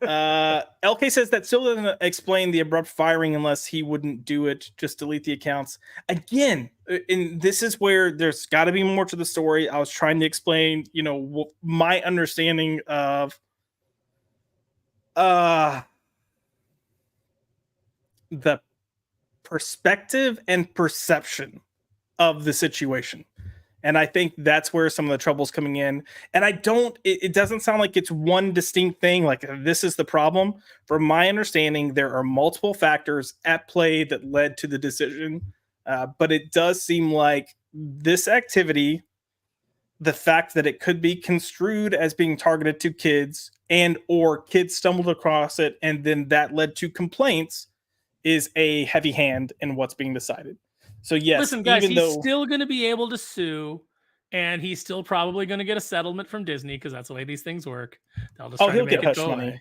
Speaker 1: LK says that still doesn't explain the abrupt firing unless he wouldn't do it. Just delete the accounts again. And this is where there's got to be more to the story. I was trying to explain, my understanding of the perspective and perception of the situation. And I think that's where some of the trouble's coming in. And it doesn't sound like it's one distinct thing. Like this is the problem. From my understanding, there are multiple factors at play that led to the decision. But it does seem like this activity, the fact that it could be construed as being targeted to kids or kids stumbled across it, and then that led to complaints, is a heavy hand in what's being decided. So yes,
Speaker 4: listen, guys, he's still going to be able to sue, and he's still probably going to get a settlement from Disney because that's the way these things work. They'll just try to make it go away.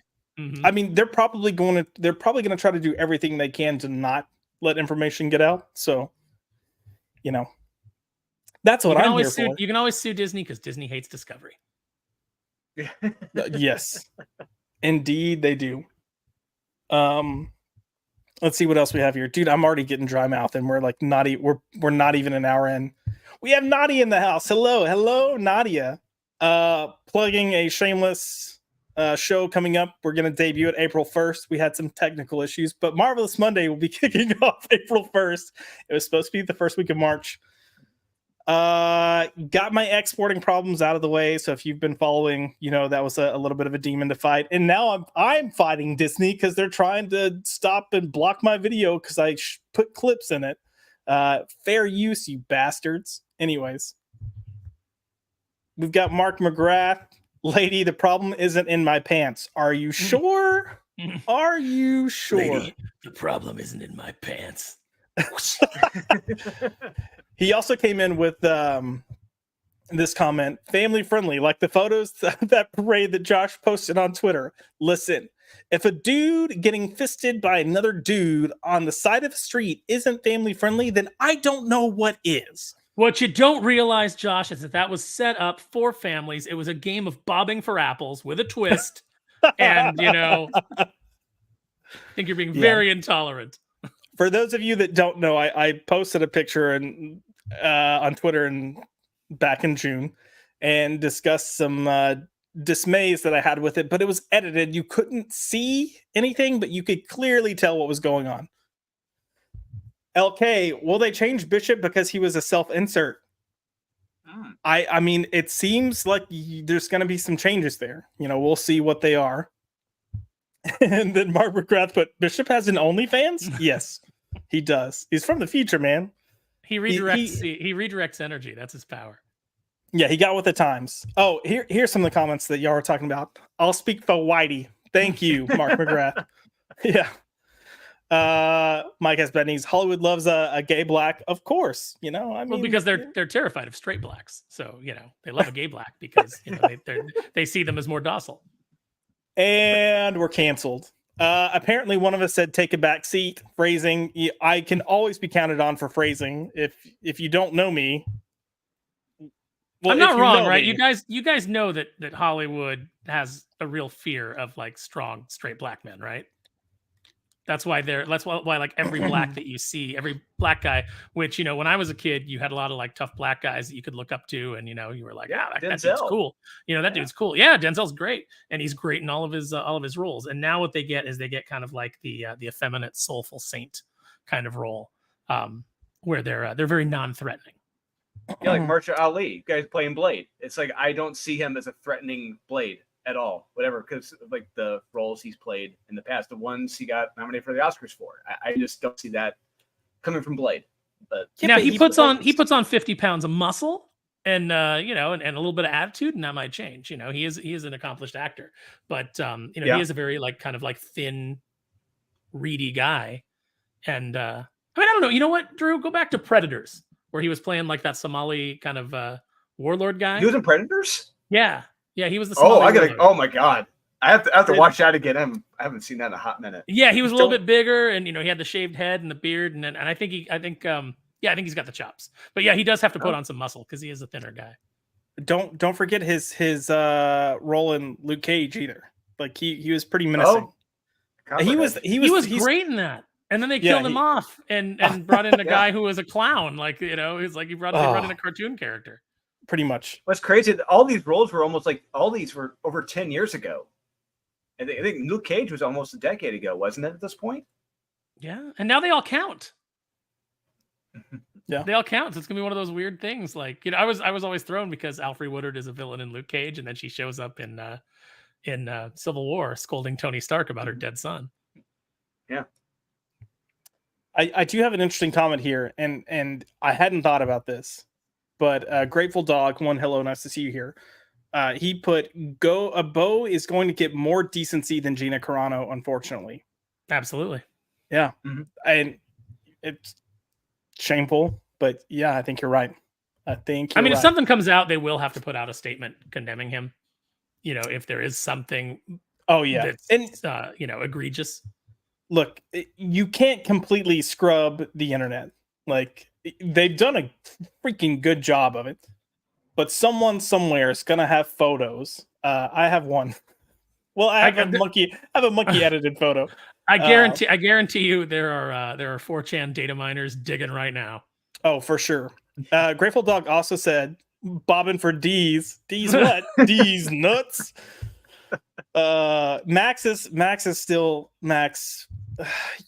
Speaker 1: I mean, they're probably going to try to do everything they can to not let information get out. So, that's what I'm here for.
Speaker 4: You can always sue Disney because Disney hates Discovery.
Speaker 1: Yes, indeed they do. Let's see what else we have here. Dude, I'm already getting dry mouth and we're like we're not even an hour in. We have Nadia in the house. Hello, Nadia. Plugging a shameless show coming up. We're going to debut it April 1st. We had some technical issues, but Marvelous Monday will be kicking off April 1st. It was supposed to be the first week of March. Got my exporting problems out of the way. So if you've been following, that was a little bit of a demon to fight. And now I'm fighting Disney because they're trying to stop and block my video because I put clips in it. Fair use, you bastards. Anyways, we've got Mark McGrath. Lady, the problem isn't in my pants. Are you sure? Are you sure?
Speaker 4: Lady, the problem isn't in my pants.
Speaker 1: He also came in with this comment, family friendly, like the photos that parade that Josh posted on Twitter. Listen, if a dude getting fisted by another dude on the side of the street isn't family friendly, then I don't know what is.
Speaker 4: What you don't realize, Josh, is that was set up for families. It was a game of bobbing for apples with a twist. And, I think you're being very intolerant.
Speaker 1: For those of you that don't know, I posted a picture on Twitter back in June and discussed some dismays that I had with it, but it was edited. You couldn't see anything, but you could clearly tell what was going on. LK, will they change Bishop because he was a self-insert? I mean, it seems like there's going to be some changes there. We'll see what they are. And then Mark McGrath put, Bishop has an OnlyFans? Yes, he does. He's from the future, man.
Speaker 4: He redirects he redirects energy. That's his power.
Speaker 1: Yeah, he got with the times. Oh, here's some of the comments that y'all were talking about. I'll speak for Whitey. Thank you, Mark McGrath. Yeah. Mike S. Benny's Hollywood loves a gay black, of course.
Speaker 4: Because they're terrified of straight blacks. So, they love a gay black because they see them as more docile.
Speaker 1: And we're canceled. Apparently one of us said take a back seat. Phrasing. I can always be counted on for phrasing. If you don't know me.
Speaker 4: Well, I'm not wrong, right? You guys know that Hollywood has a real fear of like strong straight black men, right? That's why like every black that you see, every black guy, which, when I was a kid, you had a lot of like tough black guys that you could look up to. And, you were like, that dude's cool. That dude's cool. Yeah. Denzel's great. And he's great in all of his roles. And now what they get is they get kind of like the effeminate, soulful saint kind of role, where they're very non-threatening.
Speaker 3: Yeah. Like Mahershala Ali, you guys playing Blade. It's like, I don't see him as a threatening Blade at all, whatever, because of like the roles he's played in the past, the ones he got nominated for the Oscars for. I just don't see that coming from Blade. But
Speaker 4: now he puts on 50 pounds of muscle and and a little bit of attitude, and that might change. He is an accomplished actor, but he is a very like kind of like thin, reedy guy. And I don't know. You know what, Drew? Go back to Predators. where he was playing like that Somali kind of warlord guy.
Speaker 5: He was in Predators?
Speaker 4: Yeah, he was the
Speaker 5: Oh,
Speaker 4: Somali warlord.
Speaker 5: oh my god. I have to watch that again. I haven't seen that in a hot minute.
Speaker 4: Yeah, he was a little bit bigger, and he had the shaved head and the beard, and I think he's got the chops. But yeah, he does have to put on some muscle because he is a thinner guy.
Speaker 1: Don't forget his role in Luke Cage either. Like he was pretty menacing. He was
Speaker 4: great in that. And then they killed him off and brought in a guy who was a clown. Like, he's like they brought in a cartoon character.
Speaker 1: Pretty much.
Speaker 5: What's crazy, all these roles were almost like all these were over 10 years ago. I think Luke Cage was almost a decade ago, wasn't it, at this point?
Speaker 4: Yeah. And now they all count.
Speaker 1: Yeah.
Speaker 4: They all count. So it's gonna be one of those weird things. Like, I was always thrown because Alfre Woodard is a villain in Luke Cage, and then she shows up in Civil War scolding Tony Stark about her dead son.
Speaker 5: Yeah.
Speaker 1: I do have an interesting comment here, and I hadn't thought about this, but Grateful Dog, hello, nice to see you here. He put Bo is going to get more decency than Gina Carano, unfortunately.
Speaker 4: Absolutely.
Speaker 1: Yeah.
Speaker 5: Mm-hmm.
Speaker 1: And it's shameful, but yeah, I think you're right.
Speaker 4: If something comes out, they will have to put out a statement condemning him. If there is something that's egregious.
Speaker 1: Look, you can't completely scrub the internet. Like, they've done a freaking good job of it. But someone somewhere is gonna have photos. I have one. Well, I have a monkey edited photo.
Speaker 4: I guarantee you there are 4chan data miners digging right now.
Speaker 1: Oh, for sure. Grateful Dog also said, bobbing for D's. D's what? D's nuts. Max is still Max.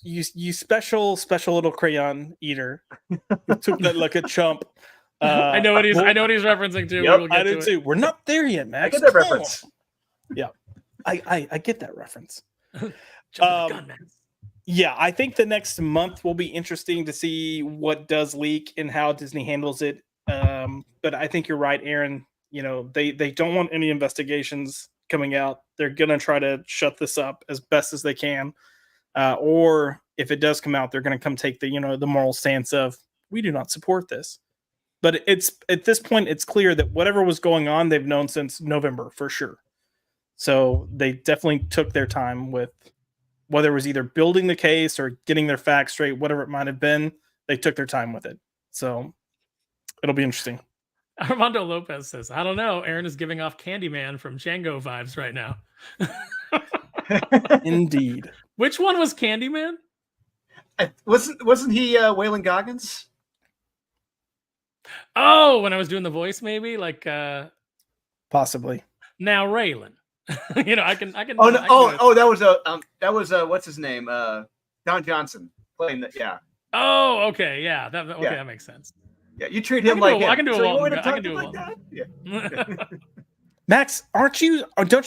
Speaker 1: You special little crayon eater. You took that like a chump.
Speaker 4: I know what he's referencing too.
Speaker 5: Yep,
Speaker 1: I do too. We're not there yet, Max.
Speaker 5: I get that reference.
Speaker 1: Yeah, I get that reference.
Speaker 4: Jump the gun, man.
Speaker 1: Yeah, I think the next month will be interesting to see what does leak and how Disney handles it. But I think you're right, Aaron. They don't want any investigations coming out. They're gonna try to shut this up as best as they can. Or if it does come out, they're gonna come take the moral stance of we do not support this. But it's at this point, it's clear that whatever was going on, they've known since November for sure. So they definitely took their time with whether it was either building the case or getting their facts straight, whatever it might have been. They took their time with it. So it'll be interesting.
Speaker 4: Armando Lopez says, I don't know. Aaron is giving off Candyman from Django vibes right now.
Speaker 1: Indeed.
Speaker 4: Which one was Candyman?
Speaker 5: Wasn't he Waylon Goggins?
Speaker 4: Oh, when I was doing the voice, maybe like
Speaker 1: possibly.
Speaker 4: Now Raylan. I can.
Speaker 5: That was what's his name? Don Johnson playing that. Yeah.
Speaker 4: Oh, okay, yeah. That makes sense.
Speaker 5: Yeah, you treat him like him.
Speaker 4: I can do
Speaker 5: so
Speaker 4: I can do
Speaker 5: like that? Yeah.
Speaker 1: Max, don't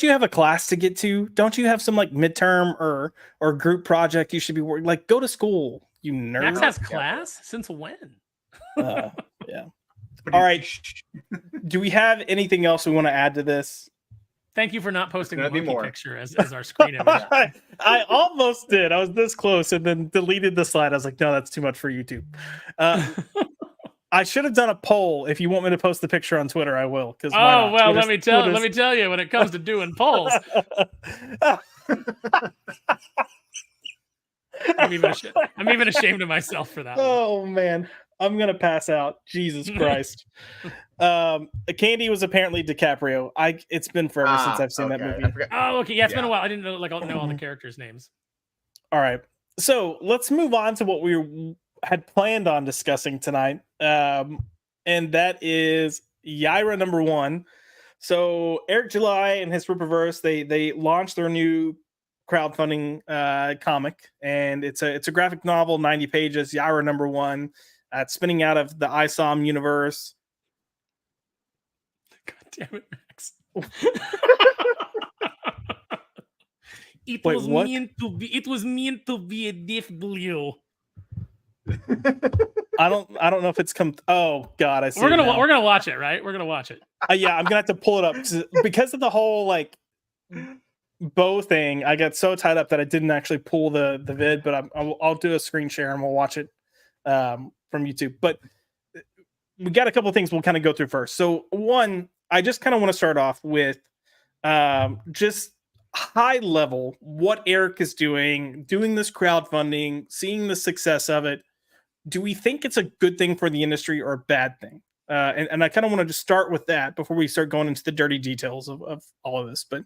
Speaker 1: you have a class to get to? Don't you have some like midterm or group project you should be working? Like, go to school, you nerd.
Speaker 4: Max has class? Since when?
Speaker 1: Yeah. All right. Do we have anything else we want to add to this?
Speaker 4: Thank you for not posting the monkey picture as our screen image.
Speaker 1: I almost did. I was this close and then deleted the slide. I was like, no, that's too much for YouTube. I should have done a poll. If you want me to post the picture on Twitter, I will.
Speaker 4: Let me tell you, when it comes to doing polls, I'm even ashamed of myself for that.
Speaker 1: Oh man, I'm gonna pass out. Jesus Christ. Candy was apparently DiCaprio. It's been forever since I've seen that movie.
Speaker 4: Oh, okay. Yeah, it's been a while. I didn't know all the characters' names.
Speaker 1: All right. So let's move on to what we had planned on discussing tonight. And that is Yaira #1. So Eric July and his Rippaverse, they launched their new crowdfunding comic, and it's a graphic novel, 90 pages, Yaira #1. It's spinning out of the ISOM universe.
Speaker 4: God damn it, Max. It was meant to be a DFW.
Speaker 1: I don't know if it's come. Oh God, I see.
Speaker 4: We're gonna watch it, right? We're gonna watch it.
Speaker 1: Yeah, I'm gonna have to pull it up because of the whole like bow thing. I got so tied up that I didn't actually pull the vid, but I'll do a screen share and we'll watch it from YouTube. But we got a couple of things we'll kind of go through first. So one, I just kind of want to start off with just high level what Eric is doing this crowdfunding, seeing the success of it. Do we think it's a good thing for the industry or a bad thing? And I kind of want to just start with that before we start going into the dirty details of all of this. But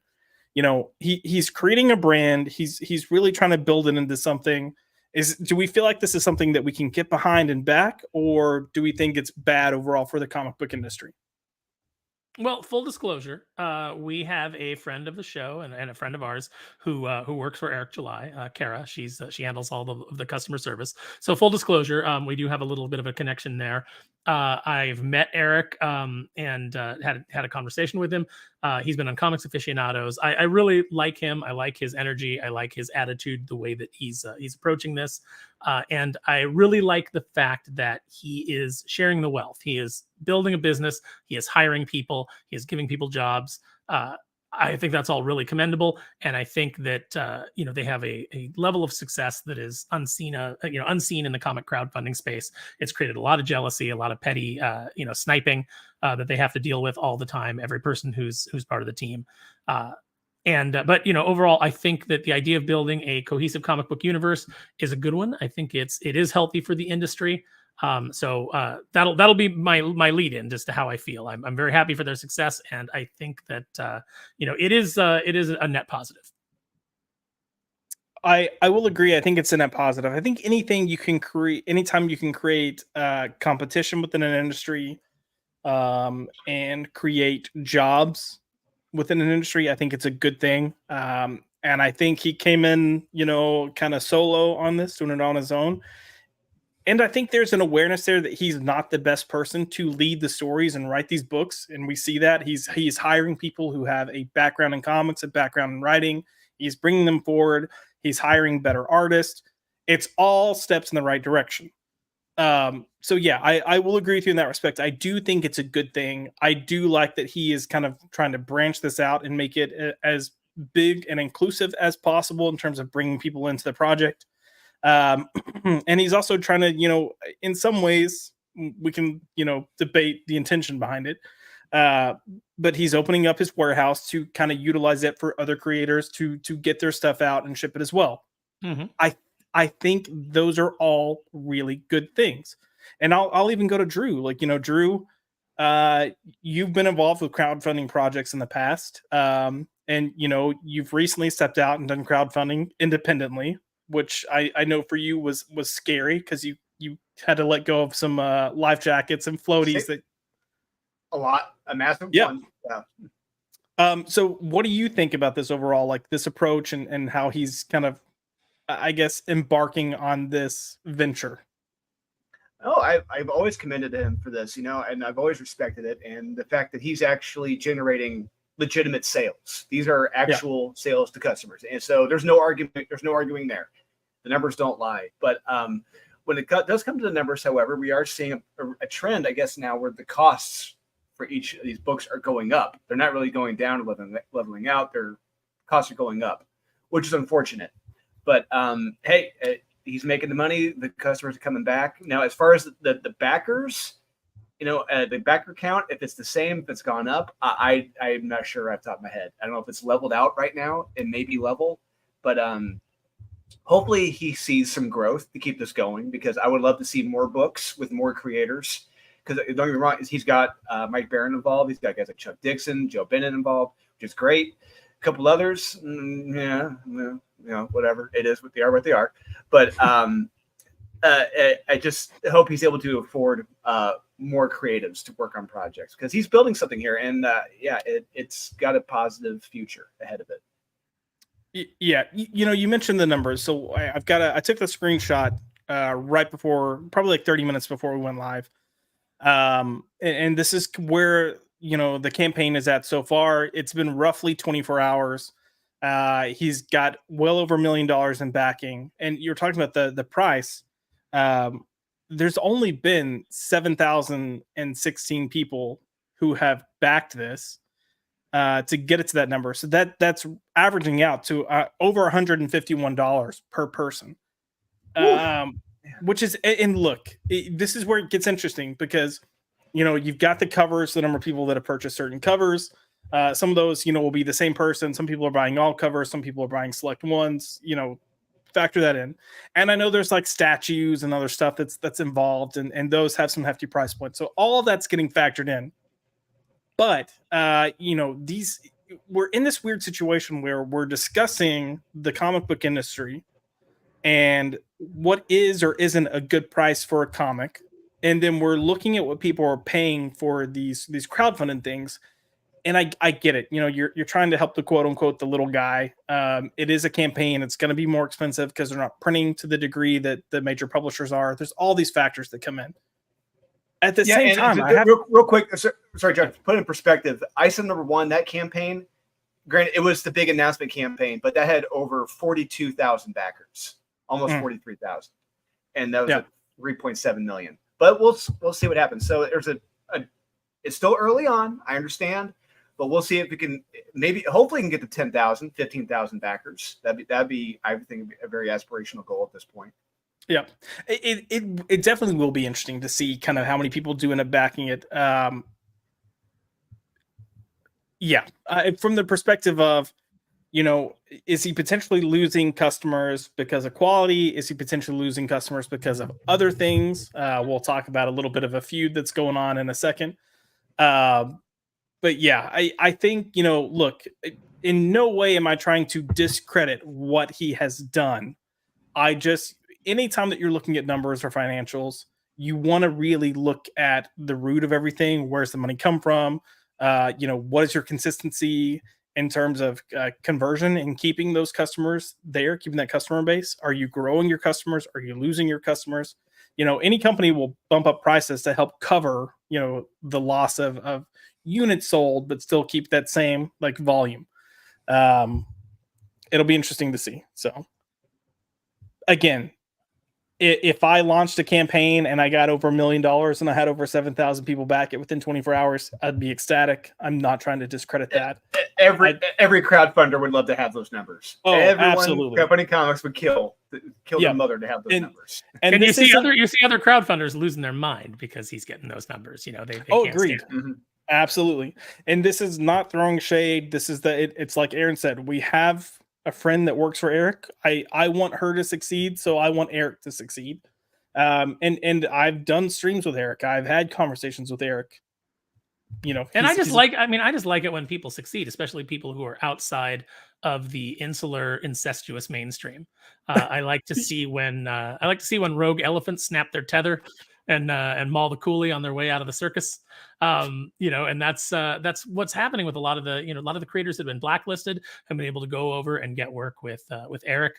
Speaker 1: you know, he's creating a brand. He's really trying to build it into something. Do we feel like this is something that we can get behind and back, or do we think it's bad overall for the comic book industry?
Speaker 4: Well, full disclosure, we have a friend of the show and a friend of ours who works for Eric July, Kara. She handles all the customer service. So full disclosure, we do have a little bit of a connection there. I've met Eric and had a conversation with him. He's been on Comics Aficionados. I really like him. I like his energy. I like his attitude, the way that he's approaching this. And I really like the fact that he is sharing the wealth. He is building a business. He is hiring people. He is giving people jobs. I think that's all really commendable. And I think that, they have a level of success that is unseen in the comic crowdfunding space. It's created a lot of jealousy, a lot of petty, sniping that they have to deal with all the time. Every person who's part of the team. But overall, I think that the idea of building a cohesive comic book universe is a good one. I think it is healthy for the industry. So that'll be my lead in just to how I feel. I'm very happy for their success, and I think that it is a net positive.
Speaker 1: I will agree. I think it's a net positive. I think anytime you can create competition within an industry, and create jobs within an industry, I think it's a good thing. And I think he came in, kind of solo on this, doing it on his own. And I think there's an awareness there that he's not the best person to lead the stories and write these books. And we see that he's hiring people who have a background in comics, a background in writing. He's bringing them forward. He's hiring better artists. It's all steps in the right direction. So yeah, I will agree with you in that respect. I do think it's a good thing. I do like that he is kind of trying to branch this out and make it as big and inclusive as possible in terms of bringing people into the project. And he's also trying to, in some ways we can, debate the intention behind it. But he's opening up his warehouse to kind of utilize it for other creators to get their stuff out and ship it as well.
Speaker 4: Mm-hmm.
Speaker 1: I think those are all really good things. And I'll even go to Drew. Like, Drew, you've been involved with crowdfunding projects in the past. And, you've recently stepped out and done crowdfunding independently, which I know for you was scary because you had to let go of some life jackets and floaties.
Speaker 5: A massive one. Yeah.
Speaker 1: So what do you think about this overall, like this approach and how he's kind of, I guess, embarking on this venture?
Speaker 5: Oh, I've always commended him for this, and I've always respected it. And the fact that he's actually generating legitimate sales. These are actual sales to customers. And so there's no arguing there. The numbers don't lie. But when it does come to the numbers, however, we are seeing a trend, I guess, now where the costs for each of these books are going up. They're not really going down or leveling out. Their costs are going up, which is unfortunate. But hey, he's making the money. The customers are coming back. Now, as far as the backers, the backer count, if it's the same, if it's gone up, I'm not sure off the top of my head. I don't know if it's leveled out right now. It may be level, but hopefully he sees some growth to keep this going, because I would love to see more books with more creators. Because don't get me wrong, he's got Mike Barron involved. He's got guys like Chuck Dixon, Joe Bennett involved, which is great. A couple others, whatever. It is what they are. But I just hope he's able to afford more creatives to work on projects, because he's building something here, and it's got a positive future ahead of it.
Speaker 1: Yeah, you mentioned the numbers, so I took the screenshot right before, probably like 30 minutes before we went live, and this is where the campaign is at so far. It's been roughly 24 hours. He's got well over $1 million in backing, and you're talking about the price. There's only been 7,016 people who have backed this to get it to that number. So that's averaging out to over $151 per person. Which is, and look, this is where it gets interesting, because You know, you've got the covers, the number of people that have purchased certain covers. Some of those, you know, will be the same person. Some people are buying all covers. Some people are buying select ones. You know, factor that in. And I know there's like statues and other stuff that's involved, and those have some hefty price points. So all of that's getting factored in. But you know, we're in this weird situation where we're discussing the comic book industry and what is or isn't a good price for a comic. And then we're looking at what people are paying for these crowdfunding things. And I get it. You know, you're trying to help the quote unquote the little guy. It is a campaign. It's going to be more expensive because they're not printing to the degree that the major publishers are. There's all these factors that come in. At the same time,
Speaker 5: real quick, sorry, John, to put in perspective, ISO #1, that campaign, granted, it was the big announcement campaign, but that had over 42,000 backers, almost 43,000, and that was at 3.7 million. But we'll see what happens. So there's it's still early on, I understand, but we'll see if we can hopefully can get to 10,000, 15,000 backers. That'd be I think a very aspirational goal at this point.
Speaker 1: Yeah, it definitely will be interesting to see kind of how many people do end up backing it. From the perspective of, you know, is he potentially losing customers because of quality? Is he potentially losing customers because of other things? We'll talk about a little bit of a feud that's going on in a second. But yeah, I think, you know, look, in no way am I trying to discredit what he has done. Anytime that you're looking at numbers or financials, you want to really look at the root of everything. Where's the money come from? You know, what is your consistency in terms of conversion and keeping those customers there, keeping that customer base? Are you growing your customers? Are you losing your customers? You know, any company will bump up prices to help cover, you know, the loss of units sold, but still keep that same like volume. It'll be interesting to see. So again, if I launched a campaign and I got over $1 million and I had over 7,000 people back it within 24 hours, I'd be ecstatic. I'm not trying to discredit that.
Speaker 5: Every crowdfunder would love to have those numbers.
Speaker 1: Oh,
Speaker 5: everyone,
Speaker 1: absolutely.
Speaker 5: Crowdfunding comics would kill their mother to have those numbers.
Speaker 4: And you see other crowdfunders losing their mind because he's getting those numbers. You know, they can't
Speaker 1: agreed.
Speaker 4: Mm-hmm.
Speaker 1: Absolutely. And this is not throwing shade. This is it's like Aaron said, we have a friend that works for Eric. I want her to succeed, so I want Eric to succeed. And I've done streams with Eric. I've had conversations with Eric. You know,
Speaker 4: and I just like it when people succeed, especially people who are outside of the insular, incestuous mainstream. I like to see when rogue elephants snap their tether and maul the coolie on their way out of the circus. You know, and that's what's happening with a lot of the creators that have been blacklisted have been able to go over and get work with Eric.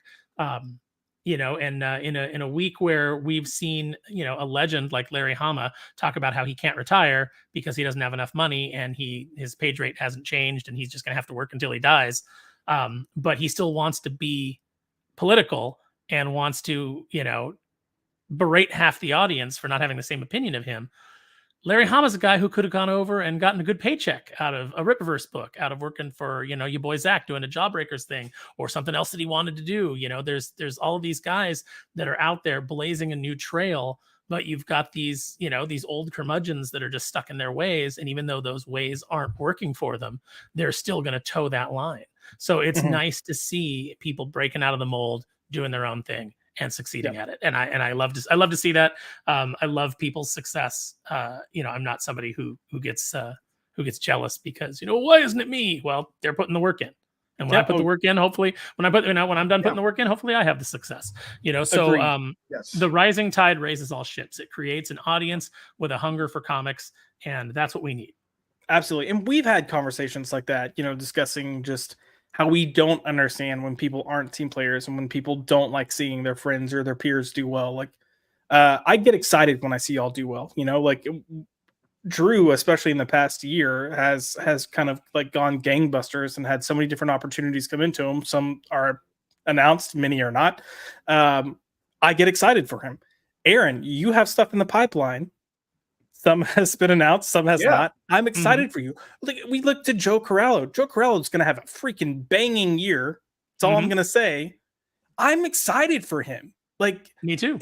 Speaker 4: You know, and in a week where we've seen, you know, a legend like Larry Hama talk about how he can't retire because he doesn't have enough money and his page rate hasn't changed and he's just going to have to work until he dies. But he still wants to be political and wants to, you know, berate half the audience for not having the same opinion of him. Larry Hama's a guy who could have gone over and gotten a good paycheck out of a Rippaverse book, out of working for, you know, your boy Zach doing a Jawbreakers thing or something else that he wanted to do. You know, there's all of these guys that are out there blazing a new trail, but you've got these, you know, these old curmudgeons that are just stuck in their ways. And even though those ways aren't working for them, they're still going to toe that line. So it's nice to see people breaking out of the mold, doing their own thing and succeeding at it. And I love to see that. I love people's success. You know, I'm not somebody who gets jealous because, you know, why isn't it me? Well, they're putting the work in. And when I put the work in, hopefully when I'm done putting the work in, hopefully I have the success, you know? So, the rising tide raises all ships. It creates an audience with a hunger for comics. And that's what we need.
Speaker 1: Absolutely. And we've had conversations like that, you know, discussing just how we don't understand when people aren't team players and when people don't like seeing their friends or their peers do well. Like, I get excited when I see y'all do well, you know, like Drew, especially in the past year, has kind of like gone gangbusters and had so many different opportunities come into him. Some are announced, many are not. I get excited for him. Aaron, you have stuff in the pipeline. Some has been announced, some has not. I'm excited for you. Like, we look to Joe Corallo. Joe Corallo is going to have a freaking banging year. That's all I'm going to say. I'm excited for him. Like,
Speaker 4: me too.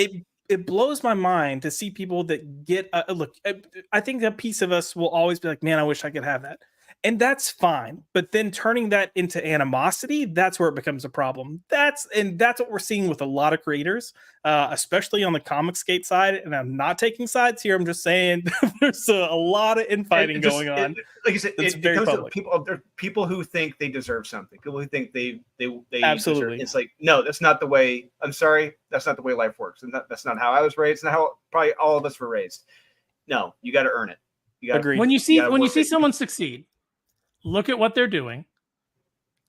Speaker 1: it blows my mind to see people that get look. I think a piece of us will always be like, man, I wish I could have that. And that's fine. But then turning that into animosity, that's where it becomes a problem. That's what we're seeing with a lot of creators, especially on the Comicsgate side. And I'm not taking sides here. I'm just saying there's a lot of infighting going on.
Speaker 5: Like you said,
Speaker 1: it's
Speaker 5: it
Speaker 1: very
Speaker 5: comes
Speaker 1: public.
Speaker 5: to people. There are people who think they deserve something. People who think they
Speaker 1: Absolutely.
Speaker 5: deserve. It's like, no, that's not the way. I'm sorry, that's not the way life works, and that's not how I was raised. Not how probably all of us were raised. No, you got to earn it. You got
Speaker 1: Agreed.
Speaker 4: When you see
Speaker 5: work it.
Speaker 4: someone succeed, look at what they're doing,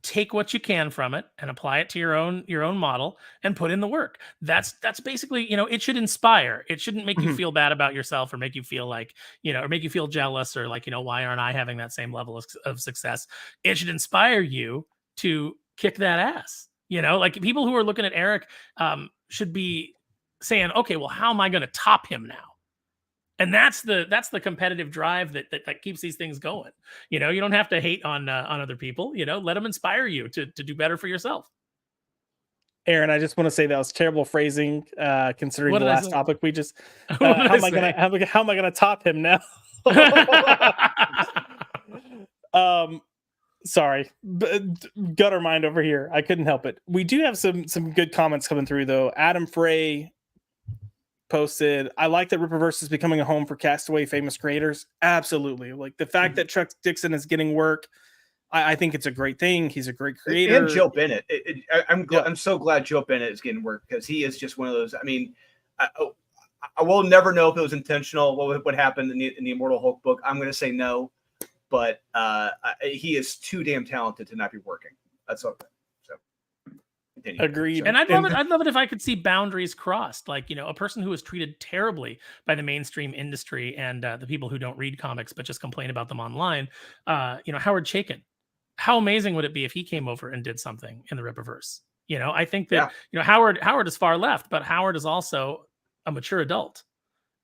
Speaker 4: take what you can from it and apply it to your own model and put in the work. That's basically, it should inspire. It shouldn't make you feel bad about yourself or make you feel like, or make you feel jealous or like, why aren't I having that same level of success? It should inspire you to kick that ass. Like people who are looking at Eric should be saying, okay, well, how am I going to top him now? And that's the competitive drive that keeps these things going. You don't have to hate on other people. Let them inspire you to do better for yourself.
Speaker 1: Aaron, I just want to say that was terrible phrasing, considering the last topic we just.
Speaker 4: How
Speaker 1: am I gonna top him now? Sorry, gutter mind over here. I couldn't help it. We do have some good comments coming through though. Adam Frey posted, I like that Rippaverse is becoming a home for castaway famous creators. Absolutely. Like the fact that Chuck Dixon is getting work, I think it's a great thing. He's a great creator.
Speaker 5: And Joe Bennett. I'm so glad Joe Bennett is getting work because he is just one of those. I mean, I will never know if it was intentional. What happened in the Immortal Hulk book? I'm going to say no, but he is too damn talented to not be working. That's all.
Speaker 1: Agreed.
Speaker 4: And I'd love it if I could see boundaries crossed. Like, a person who was treated terribly by the mainstream industry and the people who don't read comics but just complain about them online. Howard Chaykin. How amazing would it be if he came over and did something in the Rippaverse? I think that Howard is far left, but Howard is also a mature adult.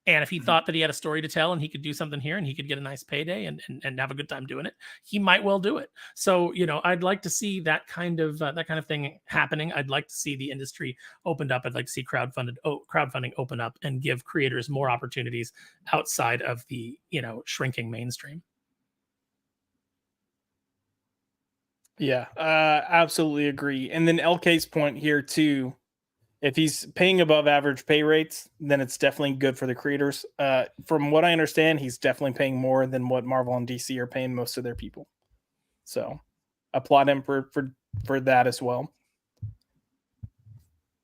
Speaker 4: And if he thought that he had a story to tell and he could do something here and he could get a nice payday and have a good time doing it, he might well do it. So, I'd like to see that kind of thing happening. I'd like to see the industry opened up. I'd like to see crowdfunding open up and give creators more opportunities outside of the, shrinking mainstream.
Speaker 1: Yeah, absolutely agree. And then LK's point here too, if he's paying above average pay rates, then it's definitely good for the creators. From what I understand, he's definitely paying more than what Marvel and DC are paying most of their people. So applaud him for that as well.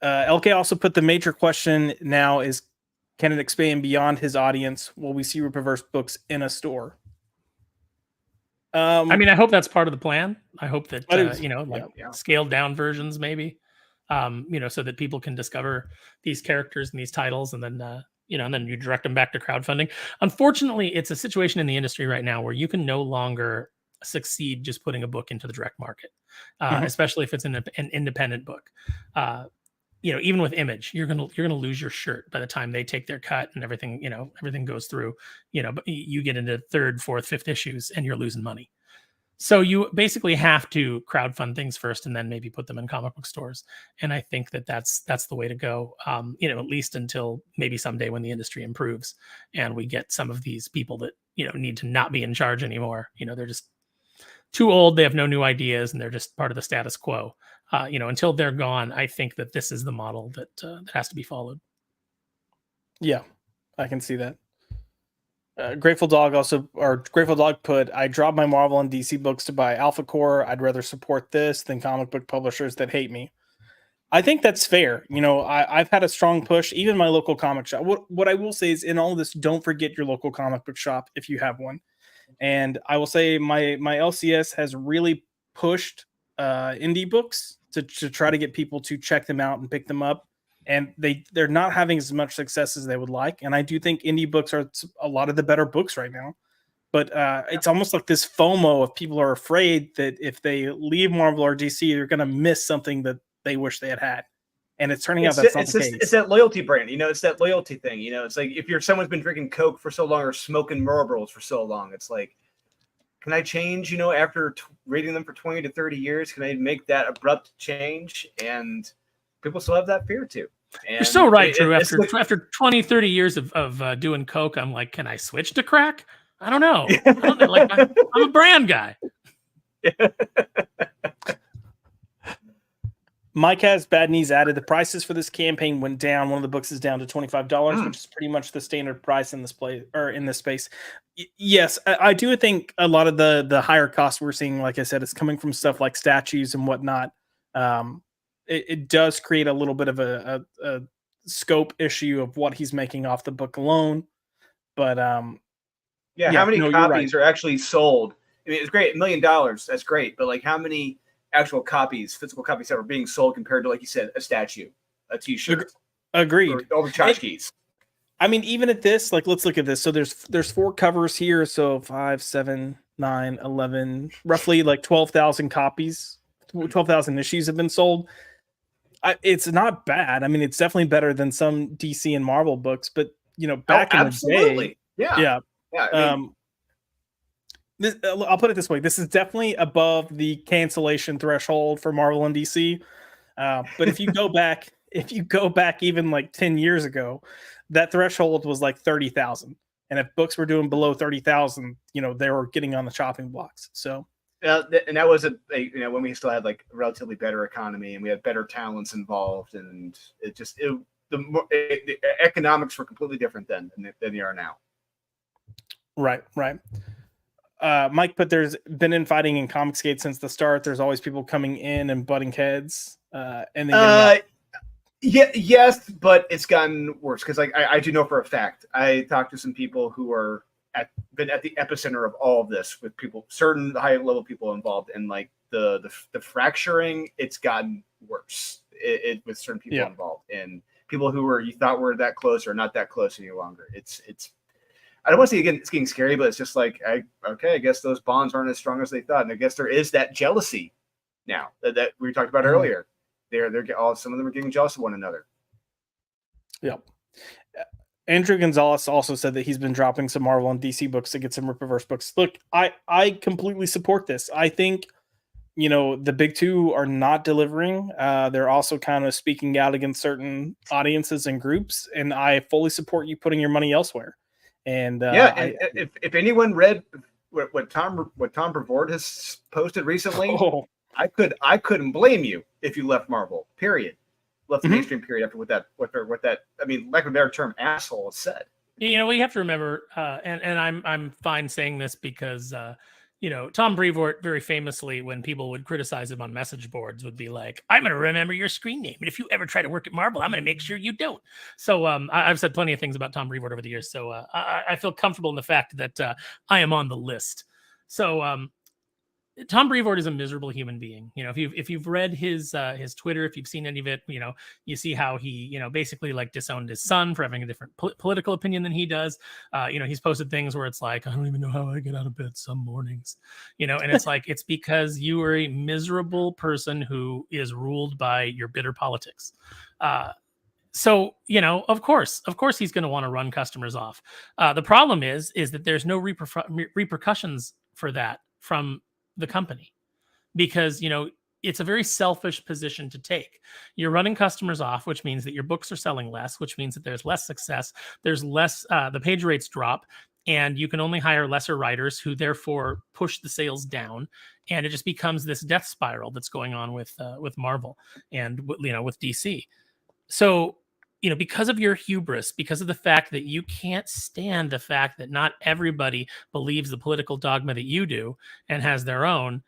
Speaker 1: LK also put the major question now is, can it expand beyond his audience? Will we see Rippaverse books in a store?
Speaker 4: I mean, I hope that's part of the plan. I hope that, scaled down versions maybe. So that people can discover these characters and these titles, and then and then you direct them back to crowdfunding. Unfortunately, it's a situation in the industry right now where you can no longer succeed just putting a book into the direct market, especially if it's an independent book. Even with Image, you're gonna lose your shirt by the time they take their cut and everything. Everything goes through. But you get into third, fourth, fifth issues, and you're losing money. So you basically have to crowdfund things first and then maybe put them in comic book stores. And I think that's the way to go, at least until maybe someday when the industry improves and we get some of these people that, need to not be in charge anymore. They're just too old. They have no new ideas and they're just part of the status quo. Until they're gone, I think that this is the model that has to be followed.
Speaker 1: Yeah, I can see that. Grateful Dog put, I dropped my Marvel and DC books to buy Alpha Core. I'd rather support this than comic book publishers that hate me. I think that's fair. I've had a strong push, even my local comic shop. What I will say is, in all of this, don't forget your local comic book shop if you have one. And I will say my LCS has really pushed indie books to try to get people to check them out and pick them up. And they're not having as much success as they would like. And I do think indie books are a lot of the better books right now. But it's almost like this FOMO of people are afraid that if they leave Marvel or DC, they're going to miss something that they wish they had. And it's turning out that's not the case.
Speaker 5: It's that loyalty brand. It's that loyalty thing. It's like if someone's been drinking Coke for so long or smoking Marlboros for so long, it's like, can I change, after reading them for 20 to 30 years? Can I make that abrupt change? And people still have that fear too. And
Speaker 4: You're so right, Drew.
Speaker 5: it's
Speaker 4: After 20, 30 years of doing coke, I'm like, can I switch to crack? I don't know. I don't know. Like, I'm a brand guy.
Speaker 1: Mike has bad knees added. The prices for this campaign went down. One of the books is down to $25, which is pretty much the standard price in this place or in this space. Yes, I do think a lot of the higher costs we're seeing, like I said, is coming from stuff like statues and whatnot. It does create a little bit of a scope issue of what he's making off the book alone. But
Speaker 5: yeah, how many
Speaker 1: no, you're
Speaker 5: copies
Speaker 1: right.
Speaker 5: are actually sold? I mean, it's great, $1 million. That's great, but like, how many actual copies, physical copies that were being sold compared to, like you said, a statue, a T-shirt,
Speaker 1: Agreed.
Speaker 5: or all the tchotchkes?
Speaker 1: I mean, even at this, like, let's look at this. So there's 4 covers here. So 5, 7, 9, 11, roughly like 12,000 copies, 12,000 issues have been sold. It's not bad. I mean, it's definitely better than some DC and Marvel books, but back in the day, yeah.
Speaker 5: I mean,
Speaker 1: I'll put it this way: this is definitely above the cancellation threshold for Marvel and DC. But if you go back even like 10 years ago, that threshold was like 30,000. And if books were doing below 30,000, they were getting on the chopping blocks. So,
Speaker 5: and that was when we still had like a relatively better economy and we had better talents involved, and the economics were completely different then than they are now.
Speaker 1: Right. Mike, but there's been infighting in Comicsgate since the start. There's always people coming in and butting heads, and then getting out.
Speaker 5: Yes, but it's gotten worse because I do know for a fact. I talked to some people who are been at the epicenter of all of this with people, certain high level people involved, and like the fracturing, it's gotten worse with certain people involved, and people who you thought were that close are not that close any longer. It's I don't want to say again it's getting scary, but it's just like I guess those bonds aren't as strong as they thought, and I guess there is that jealousy now that we talked about earlier. Some of them are getting jealous of one another.
Speaker 1: Yep. Andrew Gonzalez also said that he's been dropping some Marvel and DC books to get some Rippaverse books. Look, I completely support this. I think, the big two are not delivering. They're also kind of speaking out against certain audiences and groups, and I fully support you putting your money elsewhere. And
Speaker 5: if anyone read what Tom Brevoort has posted recently, I couldn't blame you if you left Marvel. Period. Left the mainstream period after what that I mean, lack of a better term, asshole has said.
Speaker 4: We have to remember, and I'm fine saying this because Tom Brevoort very famously, when people would criticize him on message boards, would be like, "I'm going to remember your screen name, and if you ever try to work at Marvel, I'm going to make sure you don't." So I've said plenty of things about Tom Brevoort over the years, so I feel comfortable in the fact that I am on the list. So Tom Brevoort is a miserable human being. If you've read his Twitter, if you've seen any of it, you see how he, basically like disowned his son for having a different political opinion than he does. He's posted things where it's like, I don't even know how I get out of bed some mornings, and it's like, it's because you are a miserable person who is ruled by your bitter politics. So, of course he's going to want to run customers off. The problem is that there's no repercussions for that from the company, because it's a very selfish position to take. You're running customers off, which means that your books are selling less, which means that there's less success, there's less the page rates drop, and you can only hire lesser writers, who therefore push the sales down, and it just becomes this death spiral that's going on with Marvel and with DC. So because of your hubris, because of the fact that you can't stand the fact that not everybody believes the political dogma that you do and has their own,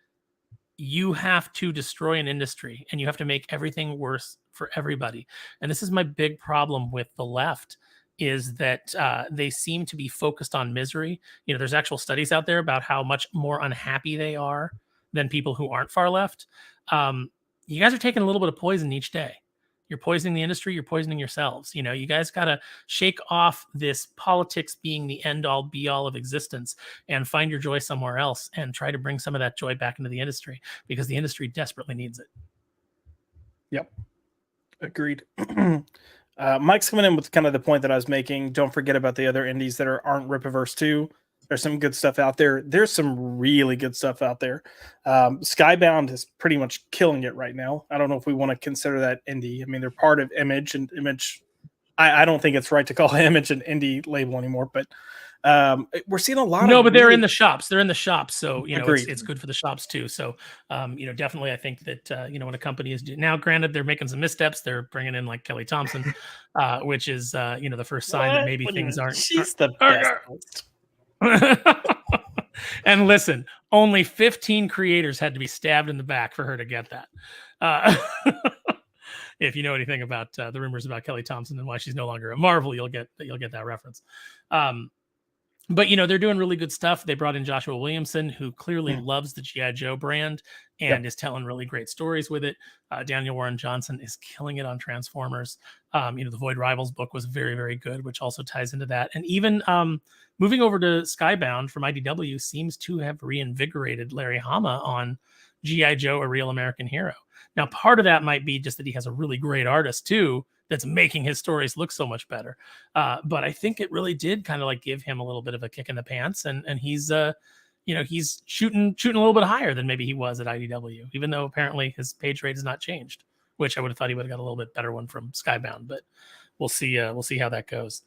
Speaker 4: you have to destroy an industry, and you have to make everything worse for everybody. And this is my big problem with the left, is that they seem to be focused on misery. There's actual studies out there about how much more unhappy they are than people who aren't far left. You guys are taking a little bit of poison each day. You're poisoning the industry. You're poisoning yourselves. You guys got to shake off this politics being the end all be all of existence and find your joy somewhere else, and try to bring some of that joy back into the industry, because the industry desperately needs it.
Speaker 1: Yep. Agreed. Mike's coming in with kind of the point that I was making. Don't forget about the other indies that aren't Rippaverse 2. There's some good stuff out there. There's some really good stuff out there. Skybound is pretty much killing it right now. I don't know if we want to consider that indie. I mean, they're part of Image, and Image, I don't think it's right to call Image an indie label anymore, but we're seeing a lot
Speaker 4: no,
Speaker 1: of
Speaker 4: but they're in the shops. They're in the shops, so
Speaker 1: Agreed.
Speaker 4: it's good for the shops too. So definitely, I think that when a company is now, granted, they're making some missteps. They're bringing in like Kelly Thompson, which is the first sign that maybe things aren't.
Speaker 1: She's the best.
Speaker 4: And listen, only 15 creators had to be stabbed in the back for her to get that. If you know anything about the rumors about Kelly Thompson and why she's no longer at Marvel, you'll get that reference. But they're doing really good stuff. They brought in Joshua Williamson, who clearly loves the G.I. Joe brand and is telling really great stories with it. Daniel Warren Johnson is killing it on Transformers. The Void Rivals book was very, very good, which also ties into that. And even moving over to Skybound from IDW seems to have reinvigorated Larry Hama on G.I. Joe, A Real American Hero. Now, part of that might be just that he has a really great artist too, that's making his stories look so much better. But I think it really did kind of like give him a little bit of a kick in the pants, and he's he's shooting a little bit higher than maybe he was at IDW, even though apparently his page rate has not changed, which I would have thought he would have got a little bit better one from Skybound, but we'll see how that goes.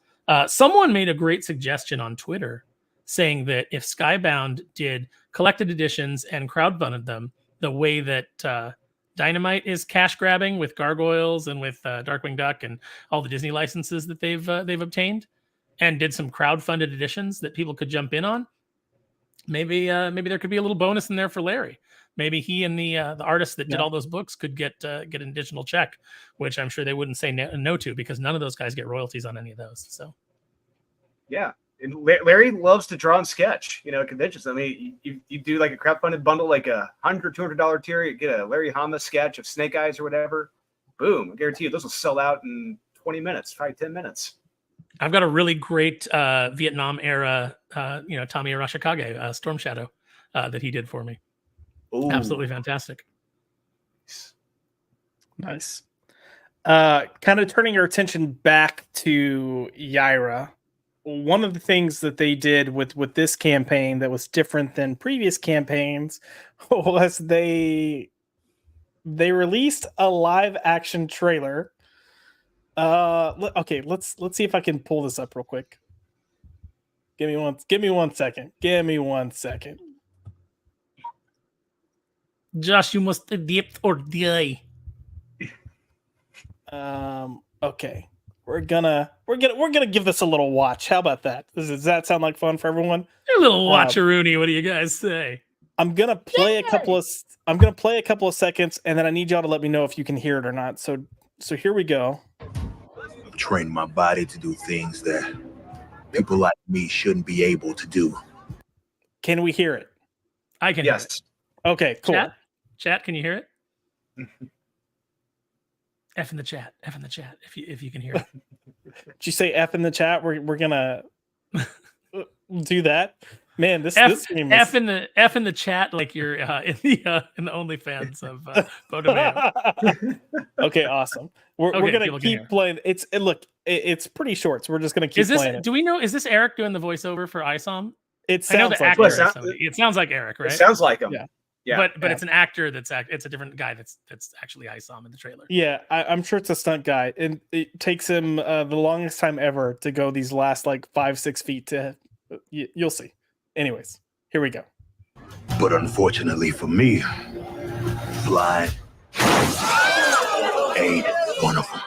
Speaker 4: Someone made a great suggestion on Twitter saying that if Skybound did collected editions and crowdfunded them the way that Dynamite is cash grabbing with Gargoyles and with Darkwing Duck and all the Disney licenses that they've obtained, and did some crowdfunded editions that people could jump in on, maybe there could be a little bonus in there for Larry. Maybe he and the artist that did all those books could get an additional check, which I'm sure they wouldn't say no to, because none of those guys get royalties on any of those. So
Speaker 5: yeah. And Larry loves to draw and sketch, at conventions. I mean, you do like a crowdfunded bundle, like a $100, $200 tier, you get a Larry Hama sketch of Snake Eyes or whatever. Boom. I guarantee you those will sell out in 20 minutes, probably 10 minutes.
Speaker 4: I've got a really great Vietnam era, Tommy Arashikage Storm Shadow that he did for me. Ooh. Absolutely fantastic.
Speaker 1: Nice. Kind of turning our attention back to Yaira. One of the things that they did with this campaign that was different than previous campaigns was they released a live action trailer. Okay, let's see if I can pull this up real quick. Give me one second.
Speaker 4: Josh, you must adapt or die.
Speaker 1: Okay. We're gonna give this a little watch. How about that? Does that sound like fun for everyone?
Speaker 4: A little watcheroony. What do you guys say?
Speaker 1: I'm gonna play a couple of seconds, and then I need y'all to let me know if you can hear it or not. So here we go.
Speaker 6: I've trained my body to do things that people like me shouldn't be able to do.
Speaker 1: Can we hear it?
Speaker 4: I can.
Speaker 5: Yes.
Speaker 4: Hear it.
Speaker 1: Okay. Cool.
Speaker 4: Chat. Can you hear it? F in the chat. If you can hear it.
Speaker 1: Did you say F in the chat? We're gonna do that, man. This game is...
Speaker 4: F in the chat, like you're in the OnlyFans of Bodoman.
Speaker 1: Okay, awesome. We're gonna keep playing. It's pretty short, so we're just gonna keep playing it.
Speaker 4: Do we know? Is this Eric doing the voiceover for ISOM?
Speaker 1: It sounds like
Speaker 4: it sounds like Eric, right?
Speaker 5: It sounds like him.
Speaker 1: Yeah.
Speaker 4: But it's an actor it's a different guy that's actually ISOM in the trailer.
Speaker 1: Yeah, I'm sure it's a stunt guy, and it takes him the longest time ever to go these last like 5-6 feet to. You'll see. Anyways, here we go.
Speaker 6: But unfortunately for me, flying ain't one of them.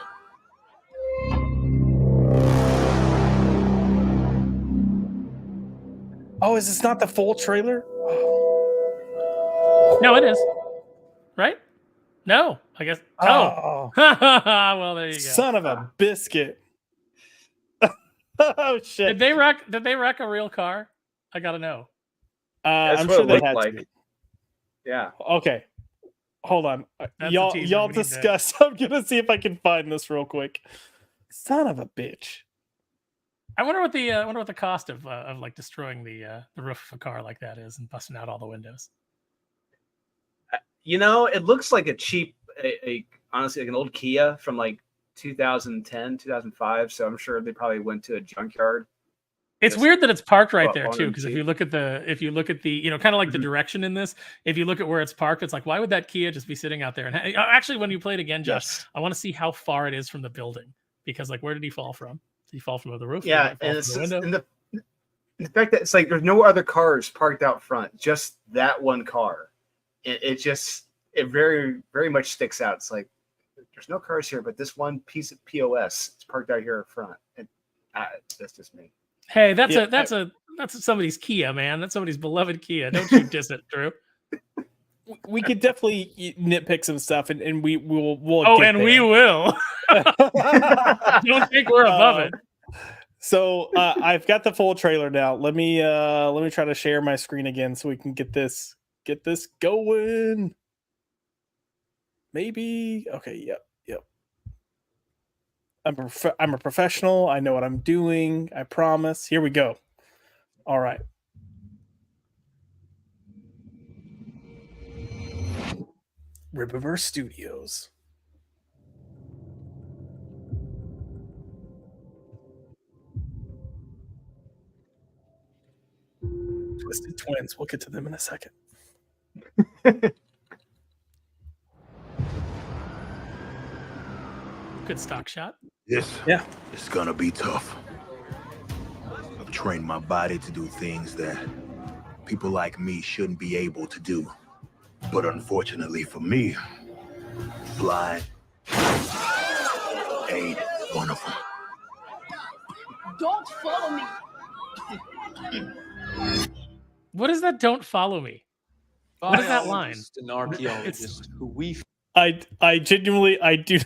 Speaker 1: Oh, is this not the full trailer?
Speaker 4: No, it is. Right? No, I guess. Oh. Well, there you go.
Speaker 1: Son of a biscuit. Oh shit.
Speaker 4: Did they wreck a real car? I gotta know.
Speaker 1: I'm sure they had to.
Speaker 5: Yeah.
Speaker 1: Okay. Hold on. Y'all discuss. I'm gonna see if I can find this real quick. Son of a bitch.
Speaker 4: I wonder what the cost of like destroying the roof of a car like that is and busting out all the windows.
Speaker 5: It looks like a cheap, honestly, like an old Kia from like 2010, 2005. So I'm sure they probably went to a junkyard
Speaker 4: It's
Speaker 5: Just-
Speaker 4: weird that it's parked right there
Speaker 5: on
Speaker 4: too, because if
Speaker 5: empty.
Speaker 4: you look at the kind of like the
Speaker 5: Mhm.
Speaker 4: direction in this, if you look at where it's parked, it's like, why would that Kia just be sitting out there? And actually, when you play it again, Josh,
Speaker 3: Yes.
Speaker 4: I want to see how far it is from the building, because like, where did he fall from? Did he fall from the roof?
Speaker 5: Yeah,
Speaker 4: Did he fall
Speaker 5: and
Speaker 4: from
Speaker 5: it's
Speaker 4: the
Speaker 5: just,
Speaker 4: window?
Speaker 5: and the fact that it's like there's no other cars parked out front, just that one car. It very, very much sticks out. It's like there's no cars here, but this one piece of POS is parked out here up front. And that's just me.
Speaker 4: Hey, that's
Speaker 1: Yeah,
Speaker 4: that's somebody's Kia, man. That's somebody's beloved Kia. Don't you diss it, Drew.
Speaker 1: We could definitely nitpick some stuff, and we'll
Speaker 4: Oh,
Speaker 1: get
Speaker 4: and
Speaker 1: there.
Speaker 4: we will. Don't think we're above it.
Speaker 1: So I've got the full trailer now. Let me try to share my screen again so we can get this going. Maybe okay. Yep. I'm a professional. I know what I'm doing. I promise. Here we go. All right. Rippaverse Studios. Twisted Twins. We'll get to them in a second.
Speaker 4: Good stock shot.
Speaker 6: This
Speaker 1: Yeah.
Speaker 6: is gonna be tough. I've trained my body to do things that people like me shouldn't be able to do. But unfortunately for me, flying ain't one of them.
Speaker 7: Don't follow me.
Speaker 4: What is that? Don't follow me. What is that line?
Speaker 8: Biologist and archaeologist who we
Speaker 1: I genuinely I do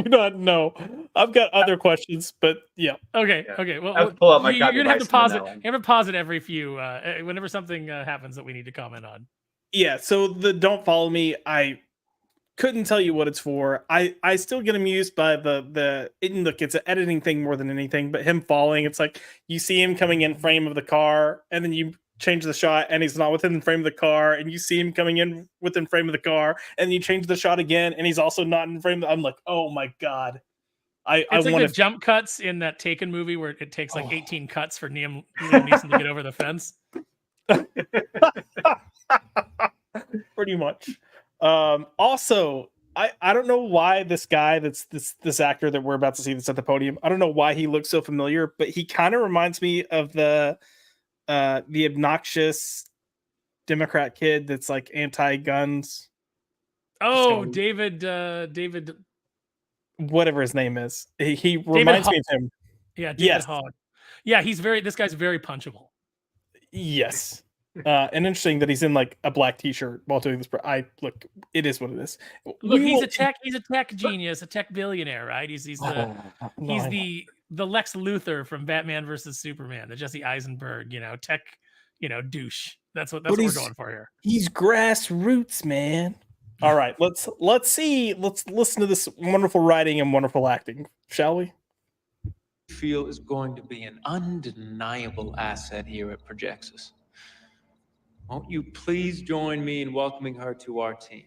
Speaker 1: not know. I've got other questions, but yeah.
Speaker 4: Okay.
Speaker 5: Yeah.
Speaker 4: Okay. Well,
Speaker 5: I have to pull out my
Speaker 4: you're gonna have to pause it.
Speaker 5: copy
Speaker 4: You have to pause it every few whenever something happens that we need to comment on.
Speaker 1: Yeah, so the Don't Follow Me, I couldn't tell you what it's for. I still get amused by look, it's an editing thing more than anything, but him falling, it's like you see him coming in frame of the car, and then you change the shot and he's not within the frame of the car, and you see him coming in within frame of the car, and you change the shot again and he's also not in frame. I'm like, oh my god. I
Speaker 4: It's like
Speaker 1: want
Speaker 4: the jump cuts in that Taken movie where it takes like 18 cuts for Liam Neeson to get over the fence.
Speaker 1: pretty much. Also, I don't know why this guy this actor that we're about to see that's at the podium, I don't know why he looks so familiar, but he kind of reminds me of the obnoxious Democrat kid that's like anti-guns.
Speaker 4: Oh,
Speaker 1: So-
Speaker 4: David
Speaker 1: Whatever his name is. He reminds me of him.
Speaker 4: Yeah, David
Speaker 1: Yes.
Speaker 4: Hogg. Yeah, this guy's very punchable.
Speaker 1: Yes. And interesting that he's in like a black t-shirt while doing this. Look, it is what it is.
Speaker 4: Look,
Speaker 1: We
Speaker 4: he's
Speaker 1: will-
Speaker 4: a tech genius, a tech billionaire, right? He's
Speaker 1: Oh, no, I know.
Speaker 4: the Lex Luthor from Batman versus Superman, the Jesse Eisenberg, tech, douche. That's what we're
Speaker 1: he's-
Speaker 4: going for here.
Speaker 1: He's grassroots, man. All right, let's see. Let's listen to this wonderful writing and wonderful acting, shall we?
Speaker 8: feel is going to be an undeniable asset here at Projexus. Won't you please join me in welcoming her to our team?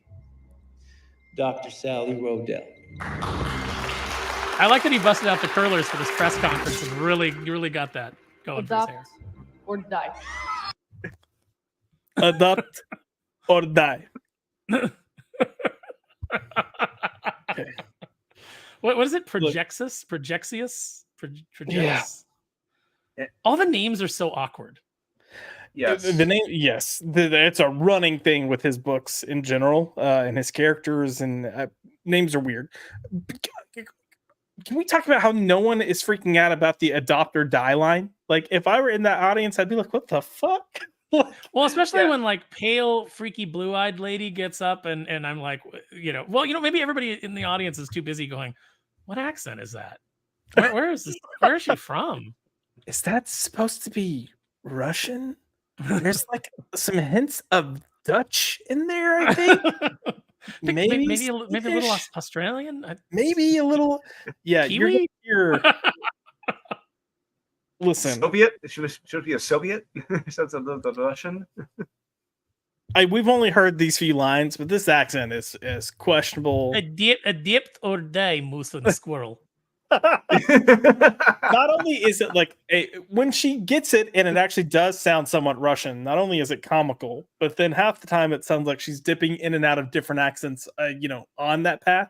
Speaker 8: Dr. Sally Rodell.
Speaker 4: I like that he busted out the curlers for this press conference and really got that going for his
Speaker 7: Adopt
Speaker 4: hair.
Speaker 7: or die.
Speaker 1: Adopt or die. Okay.
Speaker 4: What is it? Projexus? Projexius?
Speaker 1: Yeah.
Speaker 4: All the names are so awkward.
Speaker 5: Yes.
Speaker 1: The name, yes, it's a running thing with his books in general, and his characters, and names are weird. Can we talk about how no one is freaking out about the adopt or die line? Like, if I were in that audience, I'd be like, "What the fuck?"
Speaker 4: Well, especially
Speaker 5: Yeah.
Speaker 4: when like pale, freaky, blue-eyed lady gets up, and I'm like, maybe everybody in the audience is too busy going, "What accent is that? Where is this? Where is she from?"
Speaker 1: Is that supposed to be Russian? There's like some hints of Dutch in there, I think. Maybe
Speaker 4: maybe a little
Speaker 1: Swedish?
Speaker 4: Australian.
Speaker 1: Maybe a little. Yeah,
Speaker 4: Kiwi?
Speaker 1: you're listen.
Speaker 5: Soviet? Should it be a Soviet? Sounds the Russian.
Speaker 1: We've only heard these few lines, but this accent is questionable.
Speaker 4: Adept or die, moose and squirrel.
Speaker 1: Not only is it like when she gets it and it actually does sound somewhat Russian, not only is it comical, but then half the time it sounds like she's dipping in and out of different accents, on that path.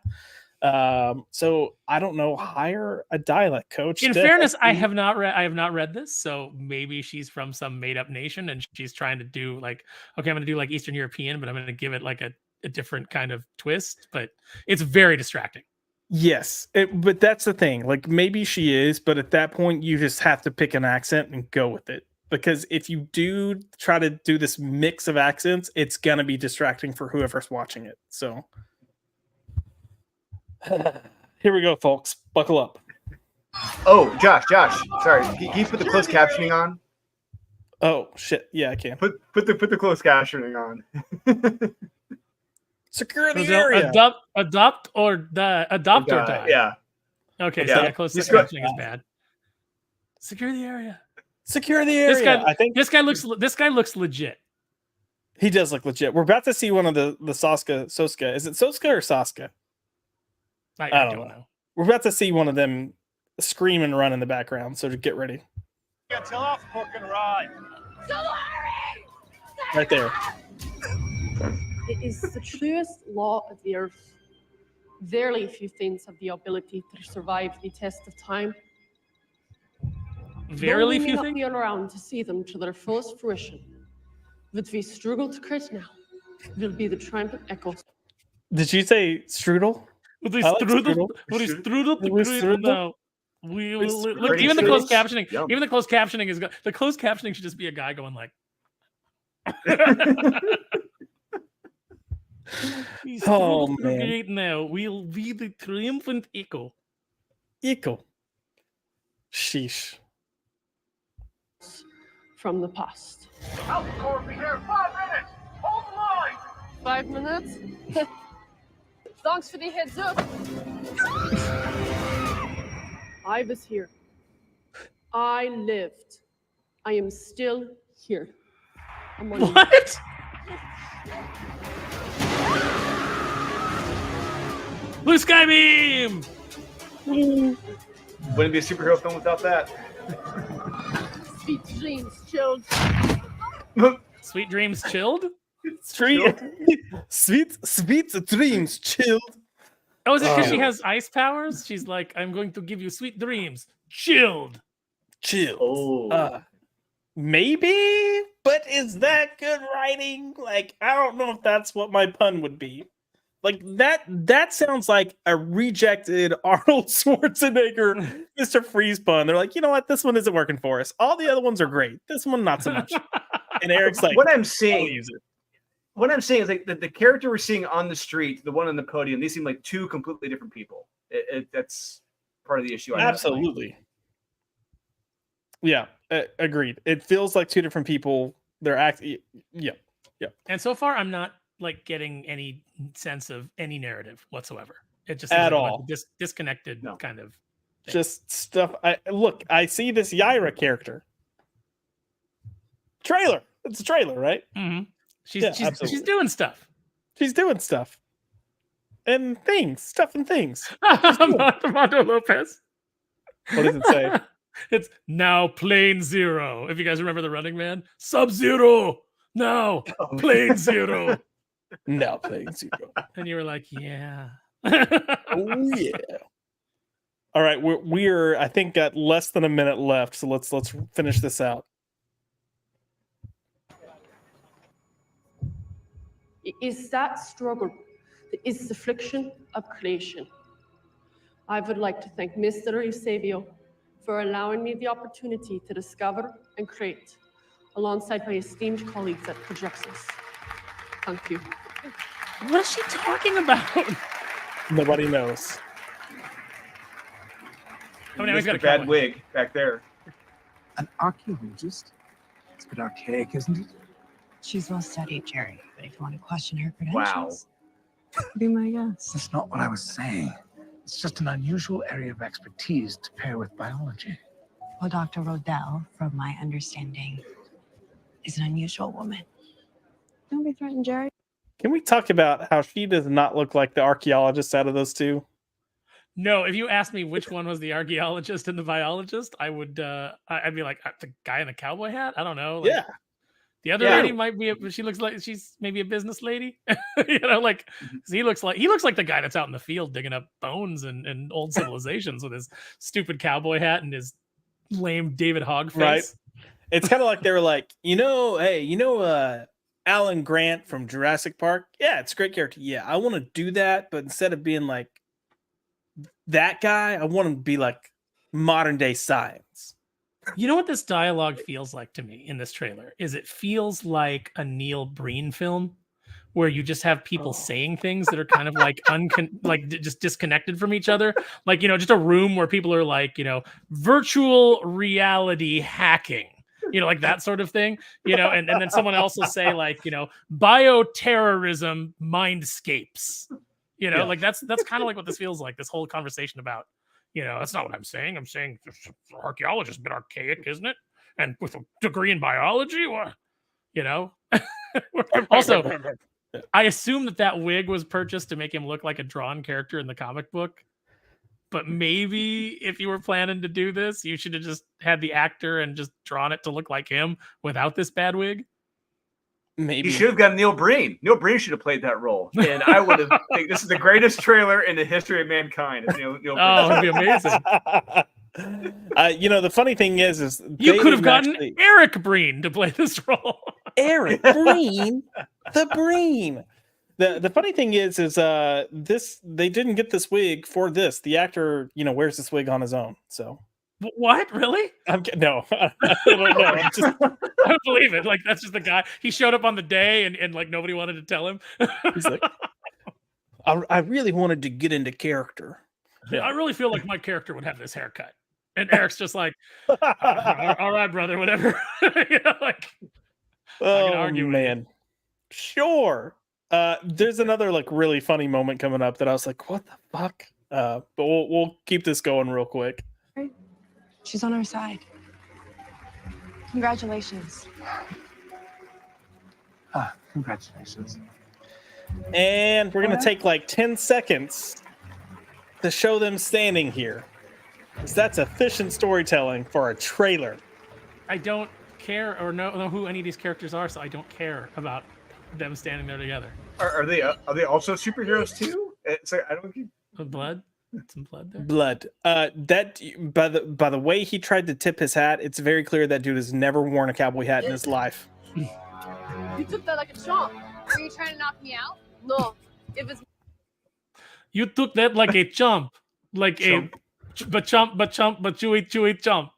Speaker 1: So I don't know, hire a dialect coach.
Speaker 4: In
Speaker 1: to
Speaker 4: fairness,
Speaker 1: help
Speaker 4: I
Speaker 1: you.
Speaker 4: have not read this, so maybe she's from some made up nation and she's trying to do like, okay, I'm gonna do like Eastern European, but I'm gonna give it like a different kind of twist. But it's very distracting.
Speaker 1: Yes, but that's the thing. Like maybe she is, but at that point you just have to pick an accent and go with it. Because if you do try to do this mix of accents, it's gonna be distracting for whoever's watching it. So here we go, folks. Buckle up.
Speaker 5: Oh, Josh, sorry. Can you put the closed captioning on?
Speaker 1: Oh shit! Yeah, I can.
Speaker 5: Put the closed captioning on.
Speaker 1: Secure the
Speaker 4: So
Speaker 1: area.
Speaker 4: adopt or die.
Speaker 5: Yeah.
Speaker 4: Okay,
Speaker 5: Yeah.
Speaker 4: so close captioning is bad. Secure the area.
Speaker 1: Secure the area.
Speaker 4: This guy,
Speaker 1: I think
Speaker 4: this guy looks legit.
Speaker 1: he does look legit. We're about to see one of the Soska. Is it Soska or Saska?
Speaker 4: I don't know.
Speaker 1: We're about to see one of them scream and run in the background. So to get ready.
Speaker 9: Get off, fucking ride.
Speaker 1: Right there.
Speaker 7: It is the truest law of the earth. Verily few things have the ability to survive the test of time.
Speaker 4: Verily
Speaker 7: Though we may
Speaker 4: few
Speaker 7: not
Speaker 4: things.
Speaker 7: be around to see them to their fullest fruition, but we struggle to create now will be the triumphant echoes.
Speaker 1: Did you say strudel?
Speaker 4: With
Speaker 1: I like strudel.
Speaker 4: strudel to
Speaker 1: With
Speaker 4: create
Speaker 1: strudel?
Speaker 4: now. We will
Speaker 1: With
Speaker 4: look.
Speaker 5: strudel.
Speaker 4: Even the closed captioning.
Speaker 5: Yum.
Speaker 4: Even the closed captioning is good. The closed captioning should just be a guy going like. We
Speaker 1: Oh,
Speaker 4: strudel to
Speaker 1: man.
Speaker 4: create now. We'll be the triumphant echo.
Speaker 1: Equal. Sheesh.
Speaker 7: From the past.
Speaker 9: Alpha will be here 5 minutes. Hold the line.
Speaker 7: 5 minutes? Thanks for the heads up. I was here. I lived. I am still here. Among you.
Speaker 4: What? Blue sky beam.
Speaker 5: Wouldn't be a superhero film without that.
Speaker 7: Sweet dreams, chilled.
Speaker 4: Sweet dreams chilled.
Speaker 1: Sweet dreams chilled.
Speaker 4: Oh, is it because she has ice powers? She's like, I'm going to give you sweet dreams. Chilled.
Speaker 1: Chilled.
Speaker 5: Oh.
Speaker 1: Maybe, but is that good writing? Like, I don't know if that's what my pun would be. Like that sounds like a rejected Arnold Schwarzenegger Mr. Freeze pun. They're like, you know what? This one isn't working for us. All the other ones are great. This one, not so much. And Eric's like,
Speaker 5: what I'm
Speaker 1: I'll
Speaker 5: seeing
Speaker 1: use it.
Speaker 5: What I'm saying is like the character we're seeing on the street, the one on the podium, these seem like two completely different people. That's part of the issue. I have.
Speaker 1: Absolutely. Yeah, agreed. It feels like two different people. They're acting. Yeah.
Speaker 4: And so far, I'm not like getting any sense of any narrative whatsoever. It just
Speaker 1: At
Speaker 4: seems like a bunch
Speaker 1: all.
Speaker 4: of disconnected
Speaker 5: No.
Speaker 4: kind of thing.
Speaker 1: Just stuff. I see this Yaira character. Trailer. It's a trailer, right?
Speaker 4: Mhm.
Speaker 1: Yeah,
Speaker 4: She's
Speaker 1: absolutely.
Speaker 4: doing stuff.
Speaker 1: She's doing stuff. And things.
Speaker 4: Armando Lopez.
Speaker 1: What does it say?
Speaker 4: It's now plane zero. If you guys remember the Running Man, Sub-Zero. Now plane zero.
Speaker 1: No, playing zero.
Speaker 4: And you were like, yeah.
Speaker 1: Oh yeah. All right, we're I think got less than a minute left, so let's finish this out.
Speaker 7: It is that struggle that is the affliction of creation. I would like to thank Mr. Eusebio for allowing me the opportunity to discover and create alongside my esteemed colleagues at Projections. Thank you.
Speaker 4: What is she talking about?
Speaker 1: Nobody knows.
Speaker 4: Oh, now he's got a
Speaker 5: Mr. Bad
Speaker 4: cowboy.
Speaker 5: wig back there.
Speaker 10: An archaeologist? It's a bit archaic, isn't it?
Speaker 11: She's well studied, Jerry. But if you want to question her credentials, be my guest.
Speaker 10: That's not what I was saying. It's just an unusual area of expertise to pair with biology.
Speaker 11: Well, Dr. Rodell, from my understanding, is an unusual woman. Don't be threatened, Jerry.
Speaker 1: Can we talk about how she does not look like the archaeologist out of those two?
Speaker 4: No, if you asked me which one was the archaeologist and the biologist, I would I'd be like the guy in the cowboy hat. I don't know. Like,
Speaker 1: Yeah.
Speaker 4: the other lady might be. She looks like she's maybe a business lady. You know, like 'cause he looks like the guy that's out in the field digging up bones and old civilizations with his stupid cowboy hat and his lame David Hogg face.
Speaker 1: Right. It's kind of like they were like, Alan Grant from Jurassic Park. Yeah, it's a great character. Yeah, I want to do that, but instead of being like that guy, I want him to be like modern day science.
Speaker 4: You know what this dialogue feels like to me in this trailer? Is it feels like a Neil Breen film where you just have people saying things that are kind of like just disconnected from each other. Like, just a room where people are like, virtual reality hacking, like that sort of thing, and then someone else will say like, bioterrorism mindscapes, like that's kind of like what this feels like, this whole conversation about. That's not what I'm saying. I'm saying archaeology is a bit archaic, isn't it? And with a degree in biology, what? Also, I assume that wig was purchased to make him look like a drawn character in the comic book. But maybe if you were planning to do this, you should have just had the actor and just drawn it to look like him without this bad wig.
Speaker 5: Maybe you should have got Neil Breen. Neil Breen should have played that role, and I would have. This is the greatest trailer in the history of mankind. Neil Breen.
Speaker 4: Oh, it'd be amazing.
Speaker 1: The funny thing is
Speaker 4: you could have gotten Eric Breen to play this role.
Speaker 1: Eric Breen, the Breen. The funny thing is this they didn't get this wig for this. The actor, wears this wig on his own. So.
Speaker 4: What? Really?
Speaker 1: No. I don't know.
Speaker 4: I don't believe it. Like, that's just the guy. He showed up on the day and like nobody wanted to tell him.
Speaker 1: He's like, I really wanted to get into character.
Speaker 4: Yeah. I really feel like my character would have this haircut. And Eric's just like, all right, brother, whatever.
Speaker 1: Oh, man. Sure. There's another like really funny moment coming up that I was like, what the fuck? But we'll keep this going real quick.
Speaker 11: She's on our side. Congratulations.
Speaker 10: Congratulations.
Speaker 1: And we're going to take like 10 seconds to show them standing here. Because that's efficient storytelling for a trailer.
Speaker 4: I don't care or know who any of these characters are, so I don't care about them standing there together.
Speaker 5: Are they also superheroes too? So I don't get
Speaker 4: blood. Some blood there.
Speaker 1: Blood. That by the way he tried to tip his hat, it's very clear that dude has never worn a cowboy hat in his life.
Speaker 7: You took that like a chump. Were you trying to knock me out? No. It was.
Speaker 4: You took that like a chump, like chump. but chewy chump.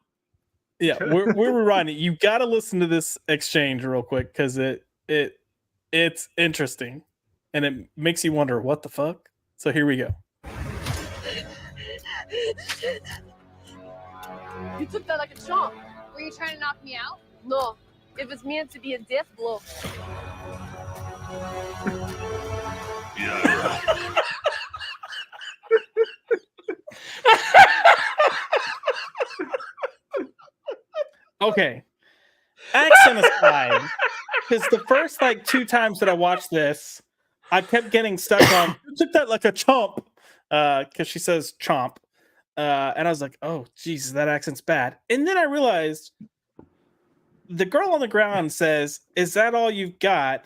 Speaker 1: Yeah, we're rewinding. You got to listen to this exchange real quick because it's interesting and it makes you wonder what the fuck. So here we go.
Speaker 7: You took that like a chump. Were you trying to knock me out? No. It was meant to be a death blow.
Speaker 6: Yaira.
Speaker 1: Okay. Accent aside, because the first like 2 times that I watched this, I kept getting stuck on you took that like a chomp. Because she says chomp. And I was like, oh, Jesus, that accent's bad. And then I realized the girl on the ground says, is that all you've got?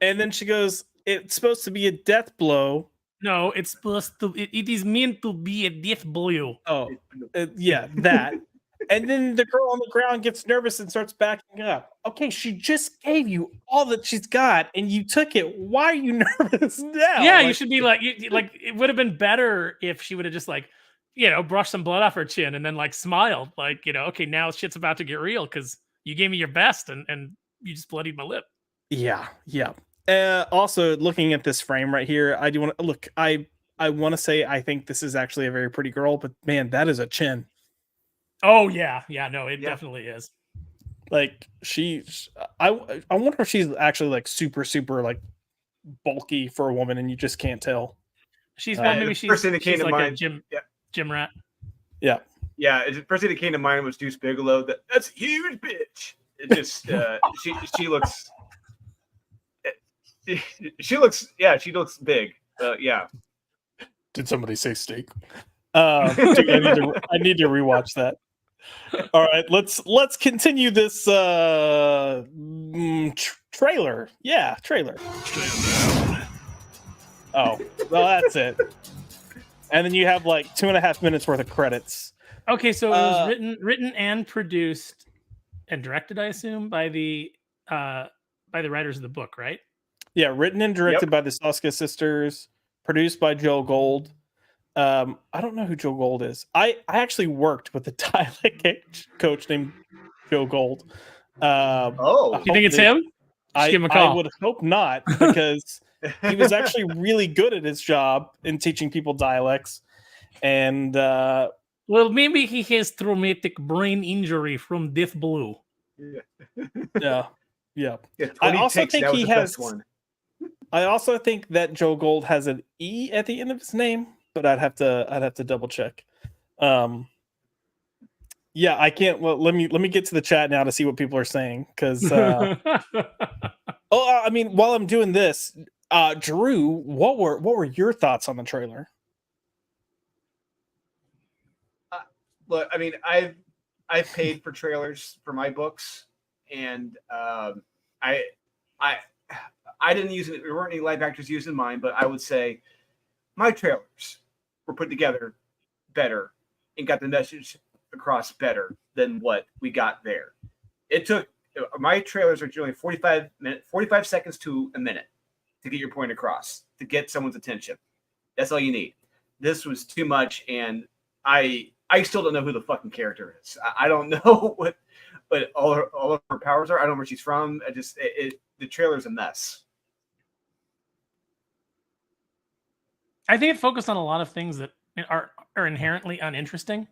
Speaker 1: And then she goes, it's supposed to be a death blow.
Speaker 4: No, it's supposed to, it is meant to be a death blow.
Speaker 1: Oh, yeah, that. And then the girl on the ground gets nervous and starts backing up. Okay, she just gave you all that she's got, and you took it. Why are you nervous now?
Speaker 4: Yeah, you should be like it would have been better if she would have just like, brushed some blood off her chin and then like smiled, like, okay, now shit's about to get real because you gave me your best and you just bloodied my lip.
Speaker 1: Yeah. Also, looking at this frame right here, I do want to look. I want to say I think this is actually a very pretty girl, but man, that is a chin.
Speaker 4: Oh yeah, no, it definitely is.
Speaker 1: Like I wonder if she's actually like super like bulky for a woman, and you just can't tell.
Speaker 4: She's maybe she's
Speaker 5: first thing that came to
Speaker 4: like
Speaker 5: mind.
Speaker 4: A gym rat.
Speaker 1: Yeah.
Speaker 5: The first thing that came to mind was Deuce Bigelow. That's a huge bitch. It just she looks. She looks big. Yeah.
Speaker 1: Did somebody say steak? Dude, I need to rewatch that. All right, let's continue this trailer. Yeah, trailer. Oh, well, that's it. And then you have like 2.5 minutes worth of credits.
Speaker 4: Okay, so it was written and produced and directed, I assume, by the writers of the book, right?
Speaker 1: Yeah, written and directed by the Soska sisters, produced by Joe Gold. I don't know who Joe Gold is. I actually worked with a dialect coach named Joe Gold.
Speaker 4: Do you think it's him? Just give him a call.
Speaker 1: I would hope not, because he was actually really good at his job in teaching people dialects. And
Speaker 4: well, maybe he has traumatic brain injury from Death Blue.
Speaker 1: Yeah. I also think he has one. I also think that Joe Gold has an E at the end of his name, but I'd have to double check. Yeah, I can't. Well, let me get to the chat now to see what people are saying, because I mean, while I'm doing this, Drew, what were your thoughts on the trailer?
Speaker 5: Look, I mean, I've paid for trailers for my books, and I didn't use it. There weren't any live actors using mine, but I would say my trailers were put together better and got the message across better than what we got there. It took my trailers are generally 45 seconds to a minute to get your point across, to get someone's attention. That's all you need. This was too much, and I still don't know who the fucking character is. I don't know what all of her powers are. I don't know where she's from. The trailer's a mess.
Speaker 4: I think it focused on a lot of things that are inherently uninteresting.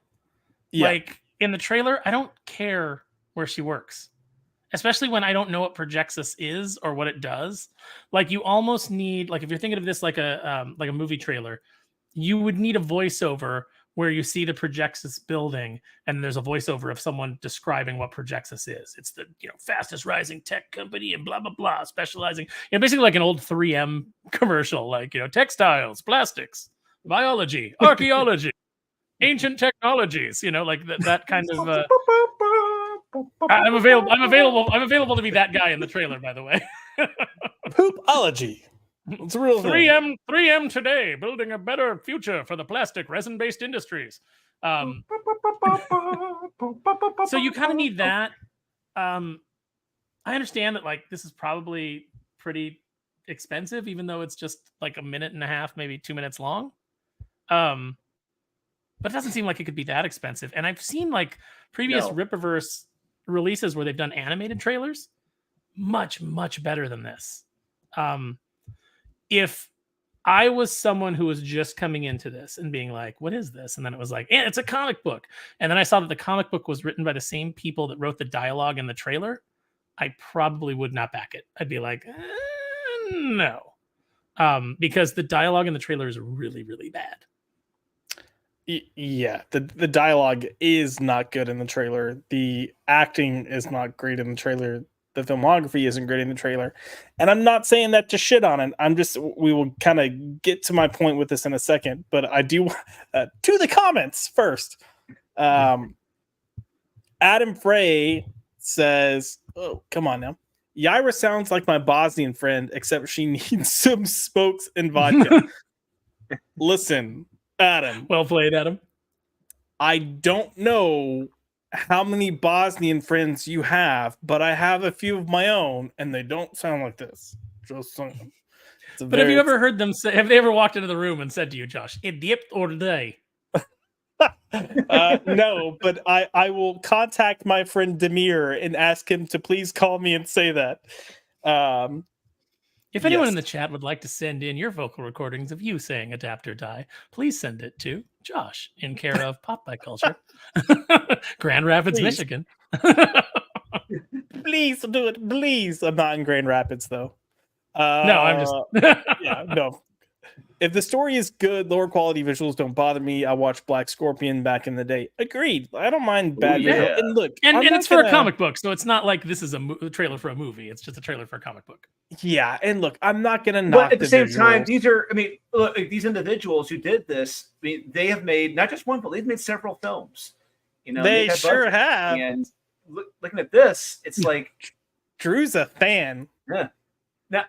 Speaker 4: Yeah. Like in the trailer, I don't care where she works, especially when I don't know what Projexus is or what it does. Like you almost need, like if you're thinking of this like a movie trailer, you would need a voiceover where you see the Projexus building and there's a voiceover of someone describing what Projexus is. It's the fastest rising tech company and blah blah blah, specializing basically like an old 3M commercial, like textiles, plastics, biology, archaeology, ancient technologies. Like that kind of. I'm available to be that guy in the trailer, by the way.
Speaker 1: Poopology. It's a real
Speaker 4: 3M today, building a better future for the plastic resin-based industries. So you kind of need that. I understand that like this is probably pretty expensive, even though it's just like 1.5 minutes, maybe 2 minutes long. But it doesn't seem like it could be that expensive. And I've seen like previous Rippaverse releases where they've done animated trailers, much, much better than this. If I was someone who was just coming into this and being like, what is this? And then it was like, it's a comic book. And then I saw that the comic book was written by the same people that wrote the dialogue in the trailer, I probably would not back it. I'd be like, no. Because the dialogue in the trailer is really, really bad.
Speaker 1: Yeah, the dialogue is not good in the trailer. The acting is not great in the trailer. The filmography isn't great in the trailer. And I'm not saying that to shit on it. We will kind of get to my point with this in a second, but I do to the comments first. Adam Frey says, oh, come on now. Yaira sounds like my Bosnian friend, except she needs some smokes and vodka. Listen, Adam.
Speaker 4: Well played, Adam.
Speaker 1: I don't know how many Bosnian friends you have, but I have a few of my own, and they don't sound like this. Just saying.
Speaker 4: But have you ever heard them say? Have they ever walked into the room and said to you, Josh, "Idiot or day"?
Speaker 1: No, but I will contact my friend Demir and ask him to please call me and say that.
Speaker 4: If anyone in the chat would like to send in your vocal recordings of you saying "adapt or die," please send it to Josh in care of Pop by Culture, Grand Rapids, Michigan.
Speaker 1: Please do it, please. I'm not in Grand Rapids though.
Speaker 4: No, I'm just
Speaker 1: yeah, no. If the story is good, lower quality visuals don't bother me. I watched Black Scorpion back in the day. Agreed. I don't mind bad
Speaker 5: yeah.
Speaker 1: visual. And look,
Speaker 4: And
Speaker 1: I'm
Speaker 4: it's
Speaker 1: not
Speaker 4: for a
Speaker 1: gonna-
Speaker 4: comic book, so it's not like this is a trailer for a movie. It's just a trailer for a comic book.
Speaker 1: Yeah, and look, I'm not gonna knock
Speaker 5: But at the same time,
Speaker 1: visuals.
Speaker 5: these are, I mean, look, like, these individuals who did this, I mean, they have made not just one film, they've made several films. You know,
Speaker 1: They
Speaker 5: had
Speaker 1: sure
Speaker 5: budgets.
Speaker 1: have.
Speaker 5: And looking at this, it's like,
Speaker 1: Drew's a fan.
Speaker 5: yeah. Now,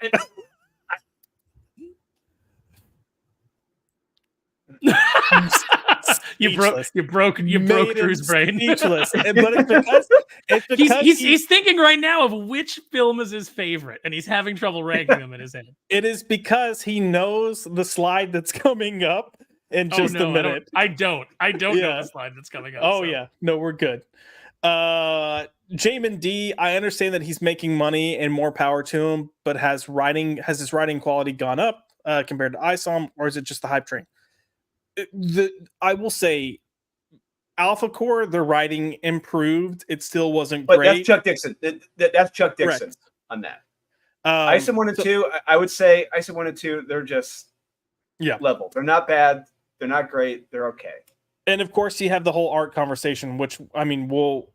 Speaker 4: you broke
Speaker 1: Made
Speaker 4: Drew's
Speaker 1: him
Speaker 4: brain.
Speaker 1: speechless. But it's because
Speaker 4: He's thinking right now of which film is his favorite, and he's having trouble ranking them in his head.
Speaker 1: it is because he knows the slide that's coming up in just a minute.
Speaker 4: I don't know
Speaker 1: Yeah.
Speaker 4: the slide that's coming up.
Speaker 1: Oh
Speaker 4: so.
Speaker 1: yeah, no, we're good. Jamin D, I understand that he's making money and more power to him, but has his writing quality gone up compared to ISOM, or is it just the hype train? I will say, Alpha Core, the writing improved. It still wasn't
Speaker 5: but
Speaker 1: great.
Speaker 5: that's Chuck Dixon. That's Chuck Dixon
Speaker 1: Correct.
Speaker 5: on that.
Speaker 1: Um,
Speaker 5: ISOM 1 and 2, I would say ISOM 1 and 2, they're just level. They're not bad. They're not great. They're okay.
Speaker 1: And of course, you have the whole art conversation, which I mean, we'll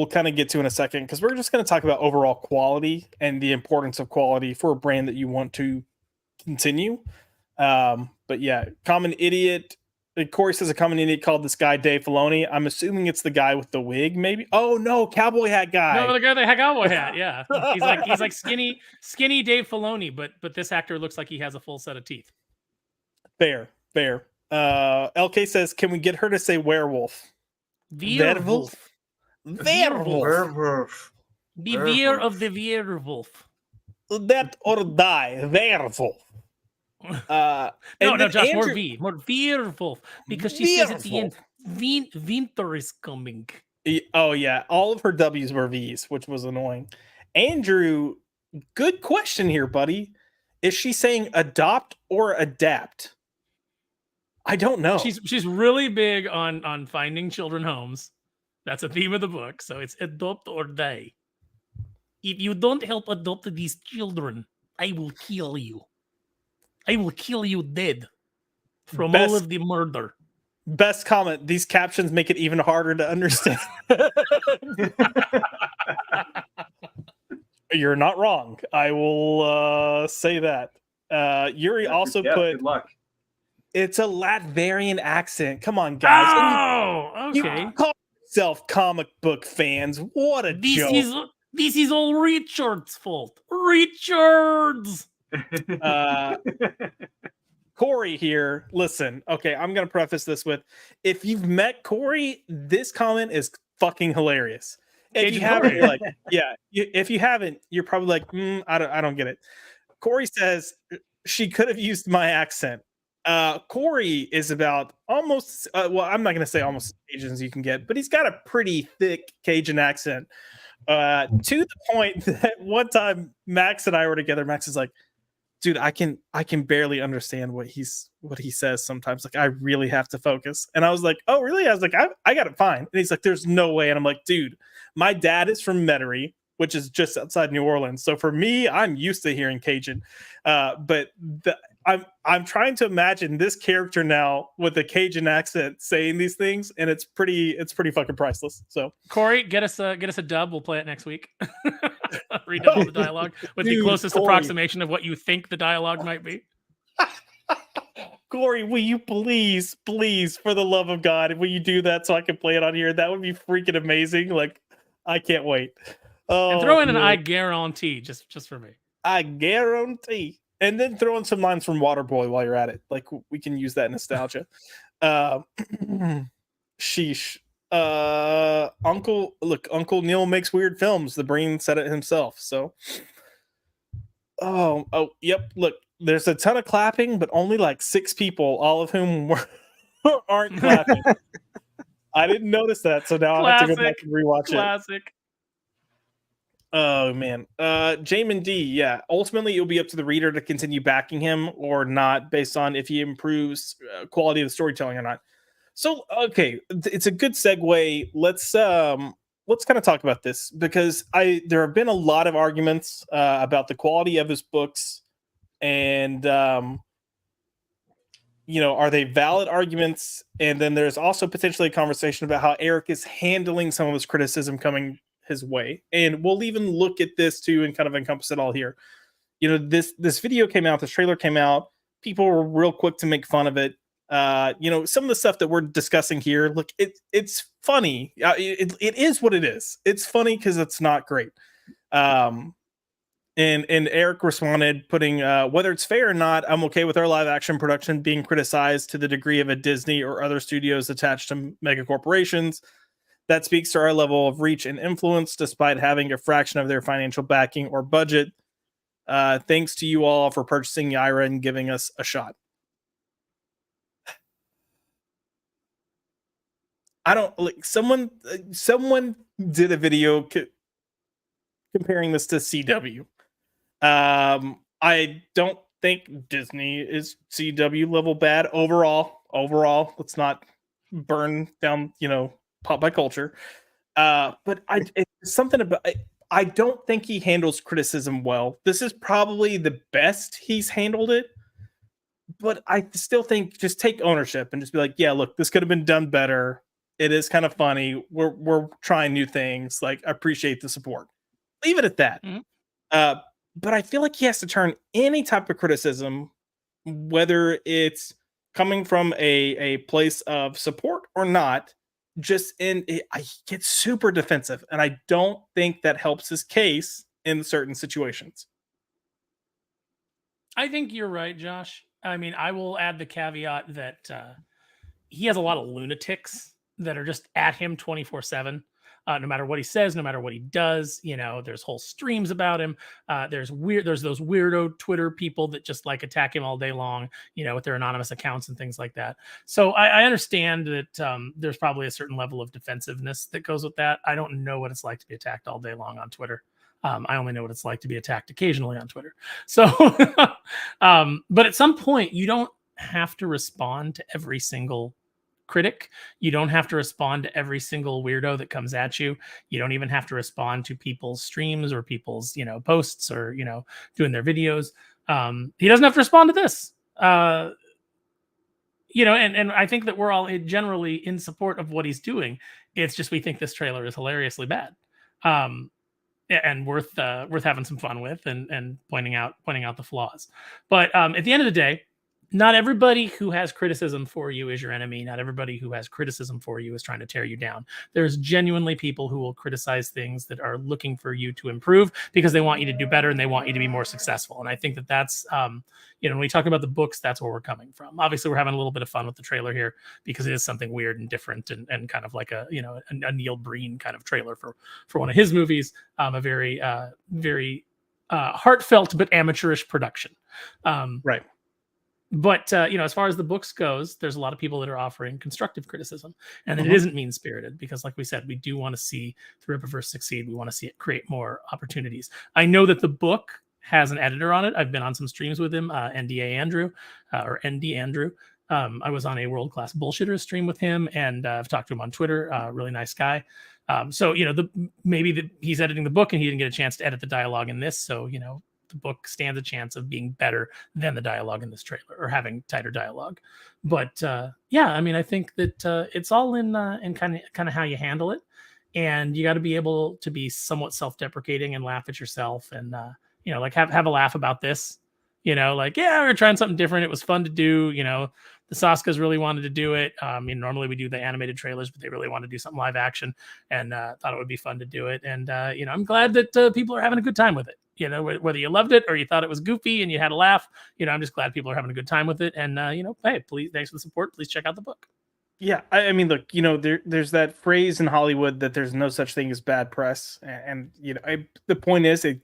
Speaker 1: kind of get to in a second, because we're just going to talk about overall quality and the importance of quality for a brand that you want to continue. But yeah, Common Idiot. Corey says a common idiot called this guy Dave Filoni. I'm assuming it's the guy with the wig, maybe. Oh no, cowboy hat guy.
Speaker 4: No, the guy with the cowboy hat. Yeah, he's like skinny Dave Filoni, but this actor looks like he has a full set of teeth.
Speaker 1: Fair. LK says, can we get her to say werewolf?
Speaker 4: Werewolf.
Speaker 1: Werewolf.
Speaker 4: Beware of the werewolf.
Speaker 1: That or die. Werewolf.
Speaker 4: No, Josh, more werewolf, because she says at the end, winter is coming.
Speaker 1: Oh yeah, all of her W's were V's, which was annoying. Andrew, good question here, buddy. Is she saying adopt or adapt? I don't know.
Speaker 4: She's really big on finding children homes. That's a theme of the book. So it's adopt or die. If you don't help adopt these children, I will kill you. I will kill you dead from all of the murder.
Speaker 1: Best comment. These captions make it even harder to understand. You're not wrong. I will say that. Yuri also put,
Speaker 5: good luck.
Speaker 1: It's a Latvian accent. Come on, guys.
Speaker 4: Oh, okay.
Speaker 1: You call yourself comic book fans. What a joke.
Speaker 4: This is all Richard's fault. Richard's.
Speaker 1: Corey here. Listen, okay, I'm gonna preface this with, if you've met Corey, this comment is fucking hilarious. If you haven't, you're like, yeah. If you haven't, you're probably like, I don't get it. Corey says she could have used my accent. Corey is about almost, well, I'm not gonna say almost as Cajun as you can get, but he's got a pretty thick Cajun accent. To the point that one time Max and I were together. Max is like, dude, I can barely understand what he says sometimes. Like, I really have to focus. And I was like, oh, really? I was like, I got it fine. And he's like, there's no way. And I'm like, dude, my dad is from Metairie, which is just outside New Orleans. So for me, I'm used to hearing Cajun. But I'm trying to imagine this character now with a Cajun accent saying these things, and it's pretty fucking priceless. So
Speaker 4: Corey, get us a dub. We'll play it next week. Read all the dialogue with the closest
Speaker 1: Corey.
Speaker 4: approximation of what you think the dialogue might be.
Speaker 1: Corey, will you please, for the love of God, will you do that so I can play it on here? That would be freaking amazing. Like, I can't wait.
Speaker 4: And throw in an I guarantee just for me.
Speaker 1: I guarantee. And then throw in some lines from Waterboy while you're at it. Like, we can use that nostalgia. Sheesh. Uncle Neil makes weird films. The Brain said it himself. So, oh, yep. Look, there's a ton of clapping, but only like 6 people, all of whom aren't clapping. I didn't notice that, so now I have to go back and rewatch it.
Speaker 4: Classic.
Speaker 1: Oh man, Jamin D. Yeah, ultimately it'll be up to the reader to continue backing him or not, based on if he improves quality of the storytelling or not. So, okay, it's a good segue. Let's kind of talk about this, because there have been a lot of arguments about the quality of his books, and are they valid arguments? And then there's also potentially a conversation about how Eric is handling some of this criticism coming his way. And we'll even look at this too and kind of encompass it all here. This video came out, this trailer came out. People were real quick to make fun of it. Some of the stuff that we're discussing here, look, it's funny. It is what it is. It's funny because it's not great. And Eric responded, putting, whether it's fair or not, I'm okay with our live action production being criticized to the degree of a Disney or other studios attached to mega corporations. That speaks to our level of reach and influence, despite having a fraction of their financial backing or budget. Thanks to you all for purchasing Yaira and giving us a shot. I don't like someone did a video comparing this to CW. I don't think Disney is CW level bad overall. Let's not burn down, pop by culture. But it's something about I don't think he handles criticism well. This is probably the best he's handled it. But I still think just take ownership and just be like, yeah, look, this could have been done better. It is kind of funny. We're trying new things. Like, I appreciate the support. Leave it at that. Mm-hmm. But I feel like he has to turn any type of criticism, whether it's coming from a place of support or not, I get super defensive, and I don't think that helps his case in certain situations.
Speaker 4: I think you're right, Josh. I mean, I will add the caveat that he has a lot of lunatics that are just at him 24/7. No matter what he says, no matter what he does, there's whole streams about him. There's those weirdo Twitter people that just like attack him all day long, with their anonymous accounts and things like that. So I understand that there's probably a certain level of defensiveness that goes with that. I don't know what it's like to be attacked all day long on Twitter. I only know what it's like to be attacked occasionally on Twitter. So, but at some point, you don't have to respond to every single critic. You don't have to respond to every single weirdo that comes at you. You don't even have to respond to people's streams or people's, posts or, doing their videos. He doesn't have to respond to this. And I think that we're all generally in support of what he's doing. It's just we think this trailer is hilariously bad. And worth having some fun with and pointing out the flaws. But at the end of the day, not everybody who has criticism for you is your enemy. Not everybody who has criticism for you is trying to tear you down. There's genuinely people who will criticize things that are looking for you to improve because they want you to do better and they want you to be more successful. And I think that that's, when we talk about the books, that's where we're coming from. Obviously, we're having a little bit of fun with the trailer here because it is something weird and different and kind of like a Neil Breen kind of trailer for one of his movies. A very, very heartfelt but amateurish production.
Speaker 1: Right.
Speaker 4: But, as far as the books goes, there's a lot of people that are offering constructive criticism and that it isn't mean-spirited because, like we said, we do want to see the Rippaverse succeed. We want to see it create more opportunities. I know that the book has an editor on it. I've been on some streams with him, ND Andrew. I was on a World-Class Bullshitter stream with him, and I've talked to him on Twitter. Really nice guy. So, maybe he's editing the book and he didn't get a chance to edit the dialogue in this. So, the book stands a chance of being better than the dialogue in this trailer or having tighter dialogue. But I think that it's all in kind of how you handle it. And you got to be able to be somewhat self-deprecating and laugh at yourself and, have a laugh about this, we're trying something different. It was fun to do, the Saskas really wanted to do it. Normally we do the animated trailers, but they really want to do something live action and thought it would be fun to do it. And, I'm glad that people are having a good time with it. Whether you loved it or you thought it was goofy and you had a laugh, I'm just glad people are having a good time with it. And, hey, please, thanks for the support. Please check out the book.
Speaker 1: Yeah. I mean, look, there's that phrase in Hollywood that there's no such thing as bad press. And the point is if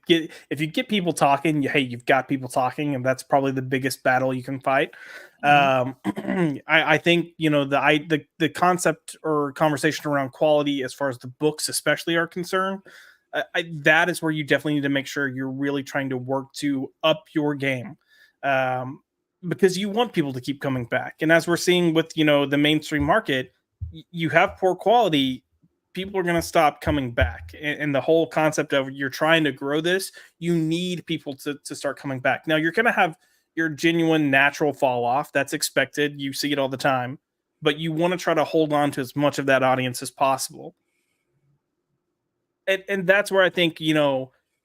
Speaker 1: you get people talking, you've got people talking, and that's probably the biggest battle you can fight. I think, the concept or conversation around quality as far as the books especially are concerned, that is where you definitely need to make sure you're really trying to work to up your game, because you want people to keep coming back. And as we're seeing with, the mainstream market, you have poor quality, people are going to stop coming back. And the whole concept of you're trying to grow this, you need people to start coming back. Now you're going to have your genuine natural fall off. That's expected. You see it all the time, but you want to try to hold on to as much of that audience as possible. And that's where I think,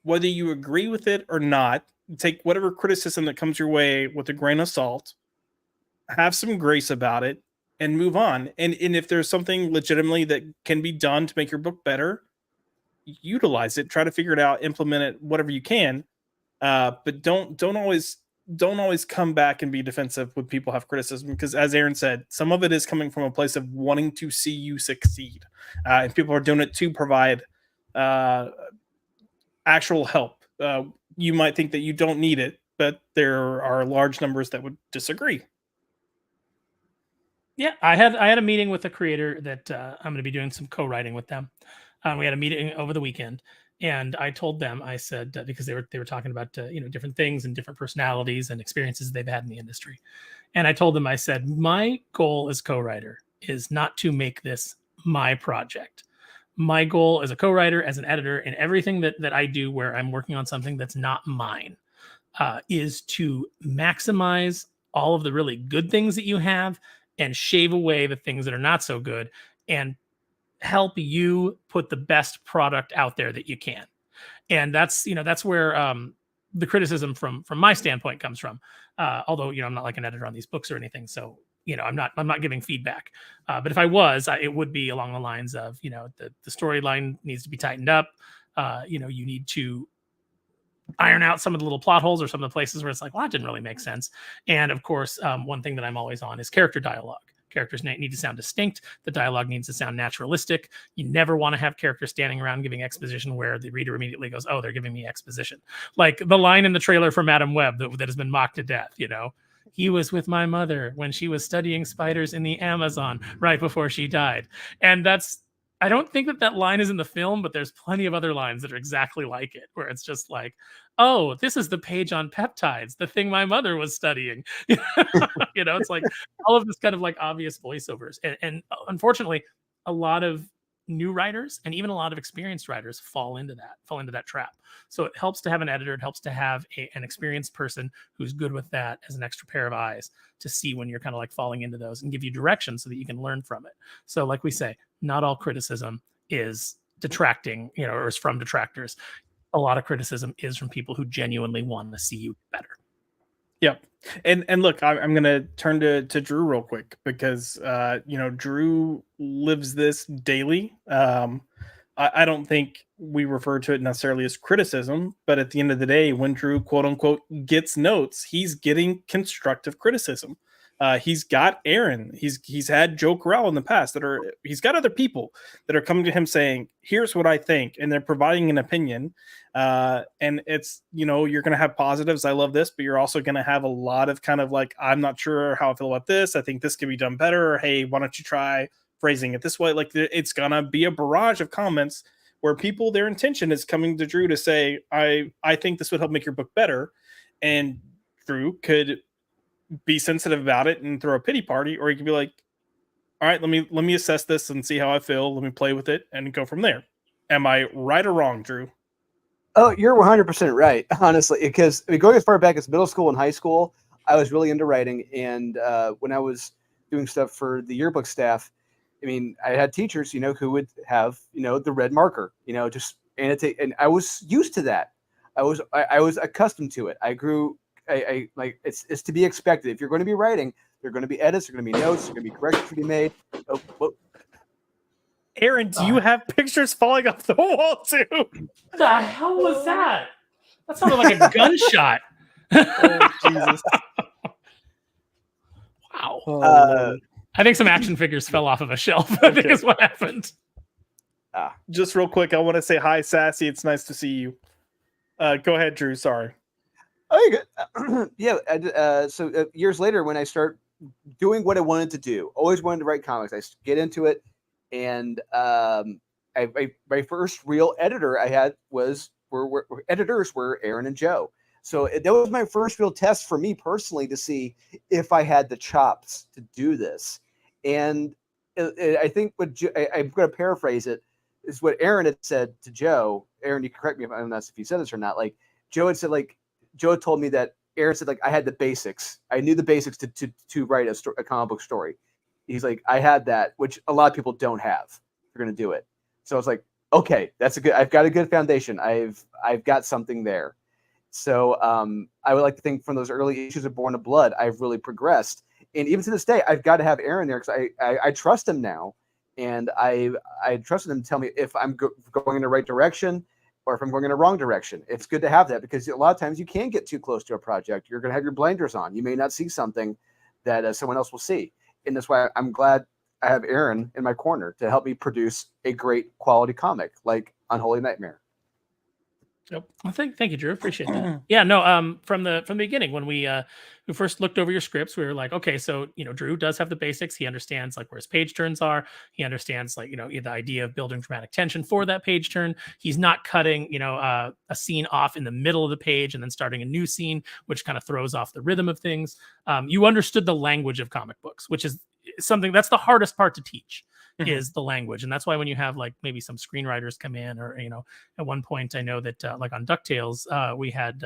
Speaker 1: whether you agree with it or not, take whatever criticism that comes your way with a grain of salt, have some grace about it, and move on. And if there's something legitimately that can be done to make your book better, utilize it, try to figure it out, implement it, whatever you can. But don't always come back and be defensive when people have criticism, because as Aaron said, some of it is coming from a place of wanting to see you succeed. And people are doing it to provide actual help. You might think that you don't need it, but there are large numbers that would disagree.
Speaker 4: Yeah, I had a meeting with a creator that I'm going to be doing some co-writing with them. We had a meeting over the weekend, and I told them, I said, because they were talking about different things and different personalities and experiences they've had in the industry, and I told them, I said, my goal as co-writer is not to make this my project. My goal as a co-writer, as an editor, and everything that I do where I'm working on something that's not mine, is to maximize all of the really good things that you have and shave away the things that are not so good and help you put the best product out there that you can. And that's where the criticism from my standpoint comes from. Although, I'm not like an editor on these books or anything. So, I'm not giving feedback. But if I was, it would be along the lines of, the storyline needs to be tightened up. You need to iron out some of the little plot holes or some of the places where it's like, well, that didn't really make sense. And of course, one thing that I'm always on is character dialogue. Characters need to sound distinct. The dialogue needs to sound naturalistic. You never want to have characters standing around giving exposition where the reader immediately goes, oh, they're giving me exposition. Like the line in the trailer for Madam Web that has been mocked to death, He was with my mother when she was studying spiders in the Amazon right before she died. And I don't think that line is in the film, but there's plenty of other lines that are exactly like it, where it's just like, oh, this is the page on peptides, the thing my mother was studying. It's like all of this kind of like obvious voiceovers. And unfortunately, a lot of new writers and even a lot of experienced writers fall into that trap. So it helps to have an editor. It helps to have an experienced person who's good with that as an extra pair of eyes to see when you're kind of like falling into those and give you direction so that you can learn from it. So like we say, not all criticism is detracting, or is from detractors. A lot of criticism is from people who genuinely want to see you better.
Speaker 1: Yep. And look, I'm going to turn to Drew real quick because, Drew lives this daily. I don't think we refer to it necessarily as criticism, but at the end of the day, when Drew, quote unquote, gets notes, he's getting constructive criticism. He's got Aaron. He's had Joe Corral in the past he's got other people that are coming to him saying, here's what I think. And they're providing an opinion. And it's, you're going to have positives. I love this, but you're also going to have a lot of kind of like, I'm not sure how I feel about this. I think this can be done better. Or, hey, why don't you try phrasing it this way? Like it's going to be a barrage of comments where people, their intention is coming to Drew to say, I think this would help make your book better. And Drew could be sensitive about it and throw a pity party, or you could be like, all right, let me assess this and see how I feel. Let me play with it and go from there. Am I right or wrong, Drew?
Speaker 3: Oh, you're 100% right, honestly, because going as far back as middle school and high school, I was really into writing. And when I was doing stuff for the yearbook staff, I had teachers, who would have, the red marker, just annotate. And I was used to that. I was accustomed to it. I grew I like it's to be expected. If you're going to be writing, there are going to be edits, there are going to be notes, there are going to be corrections to be made.
Speaker 1: Aaron, do you have pictures falling off the wall too?
Speaker 4: What the hell was that? That sounded like a gunshot.
Speaker 1: Oh, Jesus.
Speaker 4: Wow. I think some action figures fell off of a shelf. I think is what happened.
Speaker 1: Just real quick, I want to say hi, Sassy. It's nice to see you. Go ahead, Drew. Sorry.
Speaker 3: Oh, yeah. So years later, when I start doing what I wanted to do, always wanted to write comics, I get into it, and my first real editor I had editors were Aaron and Joe. So that was my first real test for me personally to see if I had the chops to do this. And I think I'm going to paraphrase it, is what Aaron had said to Joe. Aaron, you can correct me if I don't know if you said this or not. Like Joe had said, Joe told me that Aaron said, like, I had the basics. I knew the basics to write a comic book story. He's like, I had that, which a lot of people don't have. They're going to do it. So I was like, okay, that's I've got a good foundation. I've got something there. So I would like to think from those early issues of Born of Blood, I've really progressed. And even to this day, I've got to have Aaron there because I trust him now. And I trusted him to tell me if I'm going in the right direction or if I'm going in the wrong direction. It's good to have that because a lot of times you can get too close to a project. You're going to have your blinders on. You may not see something that someone else will see. And that's why I'm glad I have Aaron in my corner to help me produce a great quality comic like Unholy Nightmare.
Speaker 4: Yep. Well, thank you, Drew. Appreciate that. Yeah, no, from the beginning when we first looked over your scripts, we were like, okay, so Drew does have the basics. He understands like where his page turns are. He understands like the idea of building dramatic tension for that page turn. He's not cutting a scene off in the middle of the page and then starting a new scene, which kind of throws off the rhythm of things. You understood the language of comic books, which is something that's the hardest part to teach. Is the language. And that's why when you have like maybe some screenwriters come in or at one point I know that like on DuckTales we had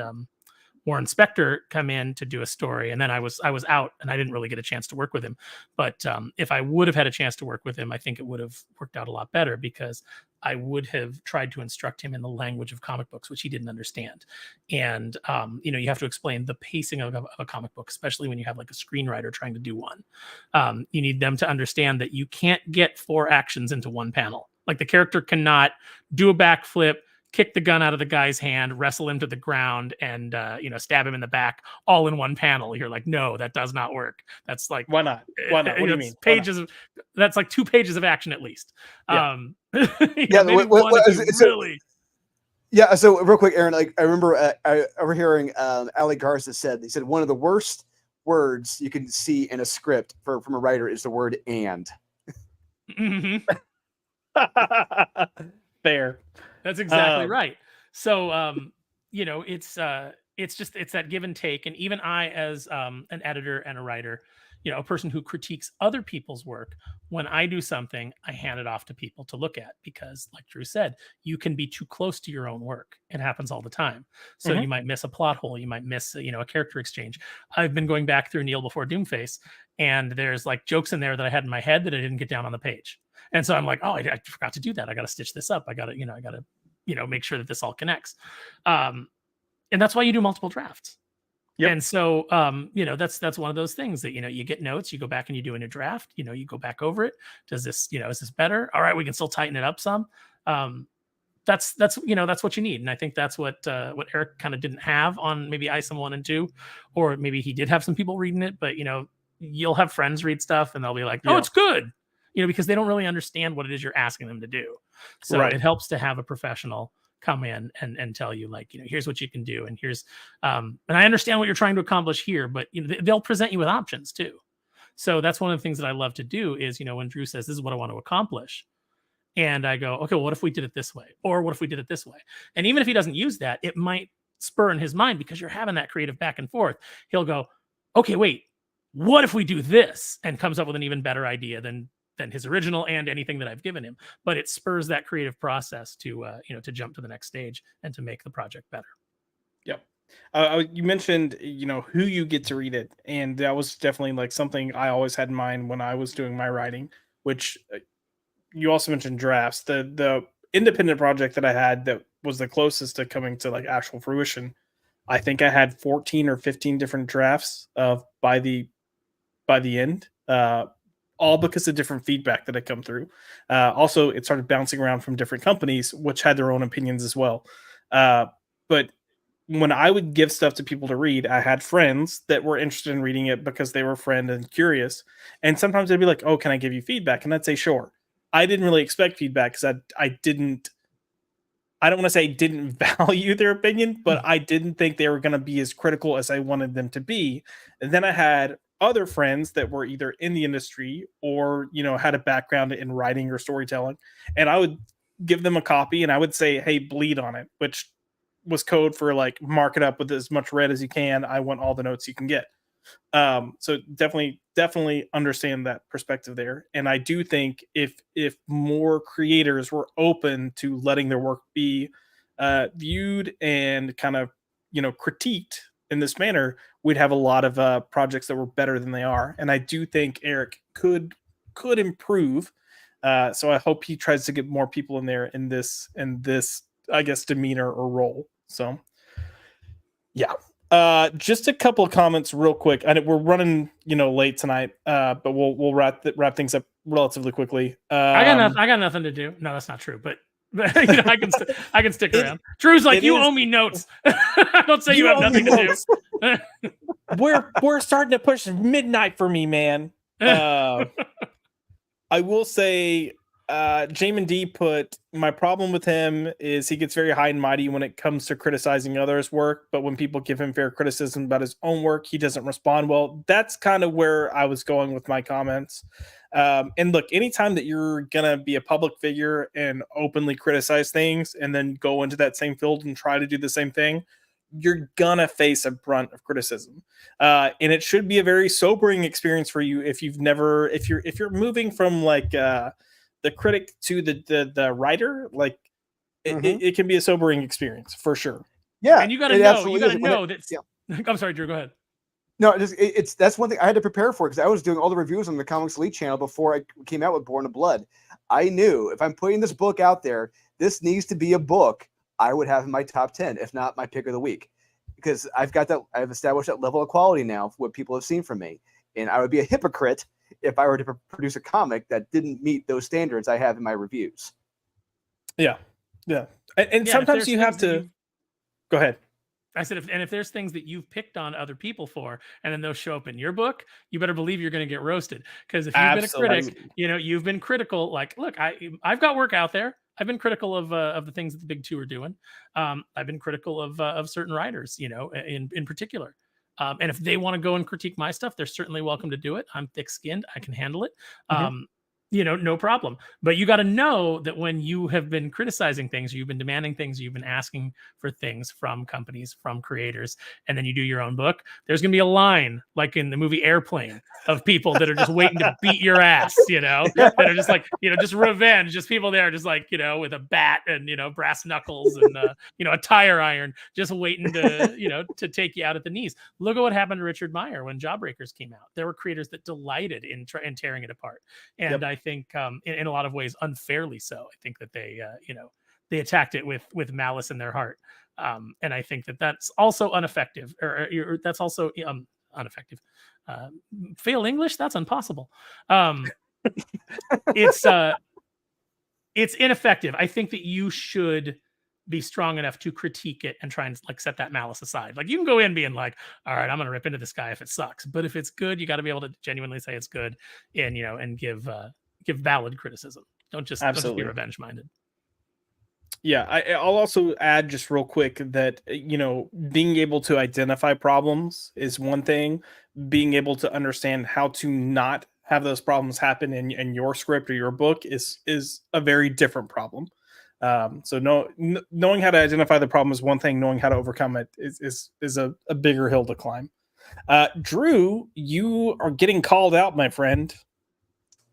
Speaker 4: Warren Spector come in to do a story, and then I was out and I didn't really get a chance to work with him. But if I would have had a chance to work with him, I think it would have worked out a lot better because I would have tried to instruct him in the language of comic books, which he didn't understand. And you have to explain the pacing of a comic book, especially when you have like a screenwriter trying to do one. You need them to understand that you can't get 4 actions into one panel. Like the character cannot do a backflip, kick the gun out of the guy's hand, wrestle him to the ground, and stab him in the back all in one panel. You're like, no, that does not work. That's like,
Speaker 1: why not? Why not? What do you mean?
Speaker 4: Pages of that's like 2 pages of action at least.
Speaker 1: Yeah.
Speaker 4: Really.
Speaker 3: Yeah. So real quick, Aaron, like I remember overhearing Ali Garza said, he said one of the worst words you can see in a script from a writer is the word "and."
Speaker 4: Mm-hmm.
Speaker 1: Fair.
Speaker 4: That's exactly right. So, it's that give and take. And even I, as an editor and a writer, a person who critiques other people's work, when I do something, I hand it off to people to look at because, like Drew said, you can be too close to your own work. It happens all the time. So you might miss a plot hole. You might miss, a character exchange. I've been going back through Kneel Before Doomface, and there's like jokes in there that I had in my head that I didn't get down on the page. And so I'm like, oh, I forgot to do that. I got to stitch this up. I got to, make sure that this all connects. And that's why you do multiple drafts. Yep. And so, that's one of those things that, you get notes, you go back and you do in a draft, you go back over it. Does this, is this better? All right, we can still tighten it up some. That's what you need. And I think that's what Eric kind of didn't have on maybe ISOM 1 and 2, or maybe he did have some people reading it, but, you'll have friends read stuff and they'll be like, oh, it's good. Because they don't really understand what it is you're asking them to do. So It helps to have a professional come in and tell you like, here's what you can do. And here's, and I understand what you're trying to accomplish here, but they'll present you with options too. So that's one of the things that I love to do is, when Drew says, this is what I want to accomplish. And I go, okay, well, what if we did it this way? Or what if we did it this way? And even if he doesn't use that, it might spur in his mind because you're having that creative back and forth. He'll go, okay, wait, what if we do this? And comes up with an even better idea than his original and anything that I've given him, but it spurs that creative process to to jump to the next stage and to make the project better.
Speaker 1: Yep. You mentioned who you get to read it, and that was definitely like something I always had in mind when I was doing my writing. Which you also mentioned drafts. The independent project that I had that was the closest to coming to like actual fruition. I think I had 14 or 15 different drafts by the end. All because of different feedback that had come through. Also, it started bouncing around from different companies, which had their own opinions as well. But when I would give stuff to people to read, I had friends that were interested in reading it because they were friend and curious. And sometimes they'd be like, oh, can I give you feedback? And I'd say, sure. I didn't really expect feedback because I don't want to say I didn't value their opinion, but I didn't think they were going to be as critical as I wanted them to be. And then I had other friends that were either in the industry or, had a background in writing or storytelling. And I would give them a copy and I would say, hey, bleed on it, which was code for like, mark it up with as much red as you can. I want all the notes you can get. So definitely understand that perspective there. And I do think if more creators were open to letting their work be viewed and kind of, critiqued in this manner, we'd have a lot of projects that were better than they are. And I do think Eric could improve. So I hope he tries to get more people in there in this I guess demeanor or role. So yeah. Just a couple of comments real quick. We're running, late tonight. But we'll wrap things up relatively quickly.
Speaker 4: I got nothing to do. No, that's not true. But I can stick around. Drew's like, you owe me notes. Don't say you have nothing to do.
Speaker 1: We're starting to push midnight for me, man. I will say, Jamin D put, my problem with him is he gets very high and mighty when it comes to criticizing others' work, but when people give him fair criticism about his own work, he doesn't respond well. That's kind of where I was going with my comments. And look, anytime that you're gonna be a public figure and openly criticize things and then go into that same field and try to do the same thing, you're gonna face a brunt of criticism. And it should be a very sobering experience for you if you're moving from like the critic to the writer, like it can be a sobering experience for sure.
Speaker 3: Yeah,
Speaker 4: and you got to know that. Yeah. I'm sorry, Drew. Go ahead.
Speaker 3: No, that's one thing I had to prepare for, because I was doing all the reviews on the Comics Elite channel before I came out with Born of Blood. I knew if I'm putting this book out there, this needs to be a book I would have in my top 10, if not my pick of the week, because I've established that level of quality now for what people have seen from me, and I would be a hypocrite if I were to produce a comic that didn't meet those standards I have in my reviews.
Speaker 1: Yeah. And sometimes you have to go ahead.
Speaker 4: I said, if there's things that you've picked on other people for, and then those show up in your book, you better believe you're going to get roasted. Because if you've been a critic, you've been critical. Like, look, I've got work out there. I've been critical of the things that the big two are doing. I've been critical of certain writers, in particular. And if they want to go and critique my stuff, they're certainly welcome to do it. I'm thick-skinned. I can handle it. No problem. But you got to know that when you have been criticizing things, you've been demanding things, you've been asking for things from companies, from creators, and then you do your own book, there's going to be a line, like in the movie Airplane, of people that are just waiting to beat your ass, that are just like, just revenge, just people there, just like, with a bat and, brass knuckles and, a tire iron, just waiting to, to take you out at the knees. Look at what happened to Richard Meyer when Jawbreakers came out. There were creators that delighted in tearing it apart. And I think in a lot of ways unfairly so. I think that they they attacked it with malice in their heart, and I think that that's also ineffective, or that's also ineffective. Fail English, that's impossible. It's ineffective. I think that you should be strong enough to critique it and try and like set that malice aside. Like, you can go in being like, all right, I'm going to rip into this guy if it sucks, but if it's good, you got to be able to genuinely say it's good, and and give valid criticism. Don't just be revenge minded.
Speaker 1: Yeah, I'll also add just real quick that being able to identify problems is one thing. Being able to understand how to not have those problems happen in your script or your book is a very different problem. So knowing how to identify the problem is one thing. Knowing how to overcome it is a bigger hill to climb. Drew, you are getting called out, my friend.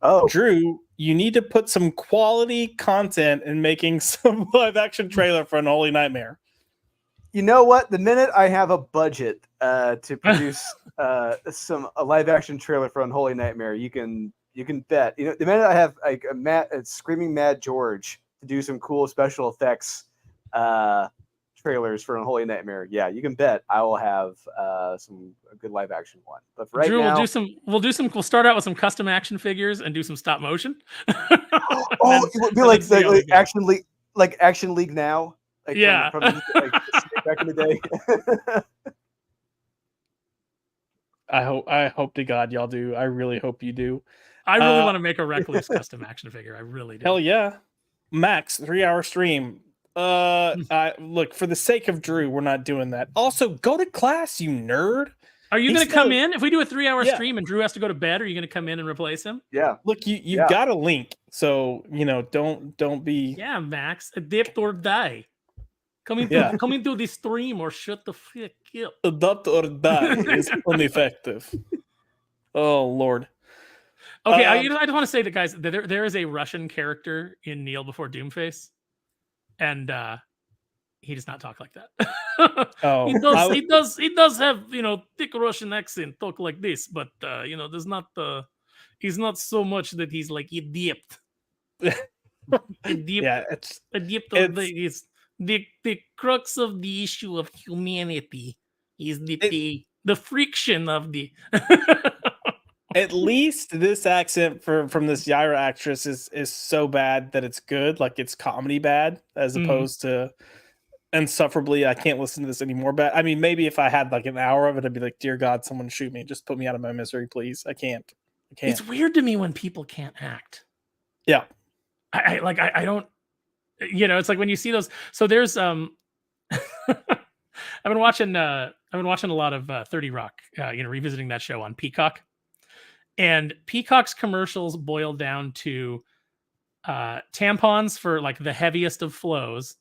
Speaker 3: Oh,
Speaker 1: Drew, you need to put some quality content in making some live action trailer for Unholy Nightmare.
Speaker 3: You know what? The minute I have a budget to produce a live action trailer for Unholy Nightmare, you can bet. The minute I have like a screaming Mad George to do some cool special effects trailers for Unholy Nightmare, yeah, you can bet I will have a good live action one. But for right
Speaker 4: Drew,
Speaker 3: now,
Speaker 4: we'll start out with some custom action figures and do some stop motion.
Speaker 3: it would be like Action League now. Like
Speaker 4: yeah,
Speaker 3: from back in the day.
Speaker 1: I hope to God y'all do. I really hope you do.
Speaker 4: I really want to make a Recluse custom action figure. I really do.
Speaker 1: Hell yeah. Max, 3-hour stream. Look, for the sake of Drew, we're not doing that. Also, go to class, you nerd.
Speaker 4: Are you going to come in? If we do a 3-hour stream and Drew has to go to bed, are you going to come in and replace him?
Speaker 3: Yeah.
Speaker 1: Look, you got a link, so don't be.
Speaker 4: Yeah, Max, adapt or die. Come into the stream or shut the fuck up.
Speaker 1: Adapt or die is ineffective. Oh Lord.
Speaker 4: Okay, I just want to say that, guys, there is a Russian character in Kneel Before Doomface, and He does not talk like that.
Speaker 1: Oh,
Speaker 4: he does have, thick Russian accent, talk like this, but there's not he's not so much that he's like adept.
Speaker 1: yeah, it's
Speaker 4: the crux of the issue of humanity is the friction of the
Speaker 1: at least this accent from this Yaira actress is so bad that it's good. Like it's comedy bad as opposed to insufferably I can't listen to this anymore. But I mean, maybe if I had like an hour of it, I'd be like, dear God, someone shoot me. Just put me out of my misery, please. I can't.
Speaker 4: It's weird to me when people can't act.
Speaker 1: Yeah.
Speaker 4: I don't, it's like when you see those. So there's I've been watching a lot of 30 Rock, revisiting that show on Peacock. And Peacock's commercials boil down to tampons for like the heaviest of flows,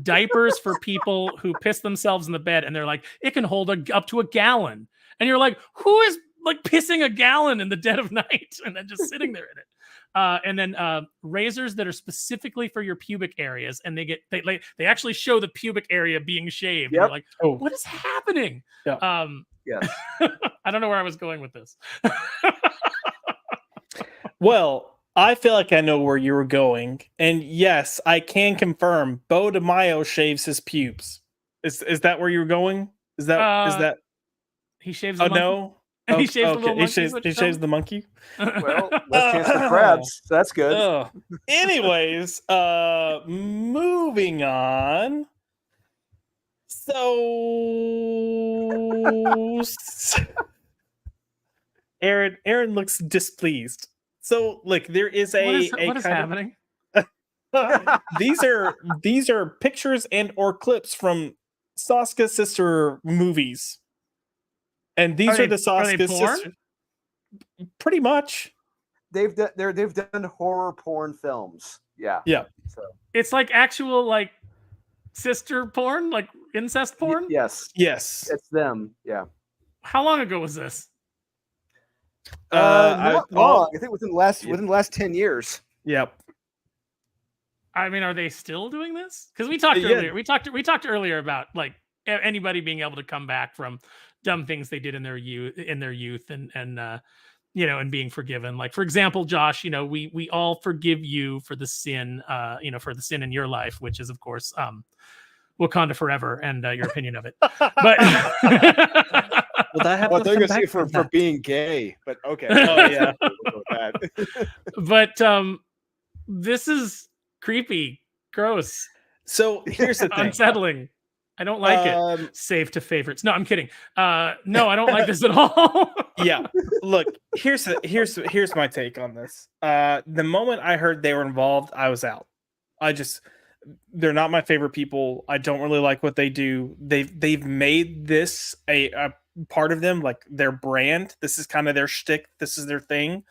Speaker 4: diapers for people who piss themselves in the bed, and they're like, it can hold up to a gallon. And you're like, who is like pissing a gallon in the dead of night and then just sitting there in it? And then razors that are specifically for your pubic areas, and they actually show the pubic area being shaved.
Speaker 2: Yep.
Speaker 4: You're like, what is happening?
Speaker 1: Yeah.
Speaker 2: Yes.
Speaker 4: I don't know where I was going with this.
Speaker 1: Well, I feel like I know where you were going, and yes, I can confirm Bo DeMaio shaves his pubes. Is that where you were going? Is that
Speaker 4: he shaves? The monkey?
Speaker 1: No.
Speaker 4: He shaves the little
Speaker 1: monkey.
Speaker 4: monkey.
Speaker 1: He shaves the monkey.
Speaker 2: Well, less chance for crabs. So that's good.
Speaker 1: Anyways, moving on. So Aaron looks displeased. So like there is
Speaker 4: what is happening?
Speaker 1: These are pictures and or clips from Sasuke sister movies. And these are the Sasuke sisters. Pretty much.
Speaker 3: They've done horror porn films. Yeah.
Speaker 1: Yeah.
Speaker 3: So
Speaker 4: it's like actual like sister porn, like incest porn.
Speaker 3: Yes. It's them. Yeah.
Speaker 4: How long ago was this?
Speaker 3: Not long. I think within the last 10 years.
Speaker 1: Yep.
Speaker 4: I mean, are they still doing this? Because we talked earlier. We talked earlier about like anybody being able to come back from dumb things they did in their youth and being forgiven. Like, for example, Josh, we all forgive you for the sin, for the sin in your life, which is of course Wakanda Forever and your opinion of it. But
Speaker 3: they're gonna see for being gay, but okay.
Speaker 1: Oh yeah.
Speaker 4: But this is creepy, gross.
Speaker 1: So here's the thing.
Speaker 4: Unsettling. I don't like it. Save to favorites. No, I'm kidding. No, I don't like this at all.
Speaker 1: Yeah. Look, here's my take on this. The moment I heard they were involved, I was out. They're not my favorite people. I don't really like what they do. They've made this a part of them, like their brand. This is kind of their shtick. This is their thing.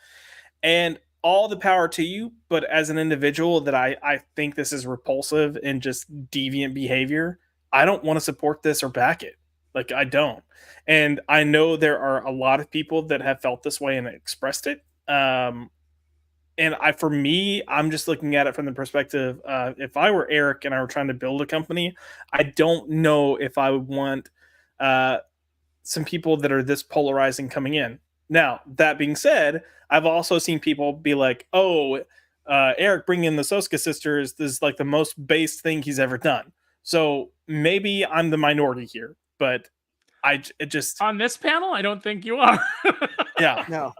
Speaker 1: And all the power to you, but as an individual that I think this is repulsive and just deviant behavior, I don't want to support this or back it. Like I don't. And I know there are a lot of people that have felt this way and expressed it. And for me, I'm just looking at it from the perspective, if I were Eric and I were trying to build a company, I don't know if I would want some people that are this polarizing coming in. Now, that being said, I've also seen people be like, Eric bringing in the Sasuke sisters is like the most base thing he's ever done. So maybe I'm the minority here, but it just
Speaker 4: on this panel, I don't think you are.
Speaker 1: Yeah.
Speaker 3: No.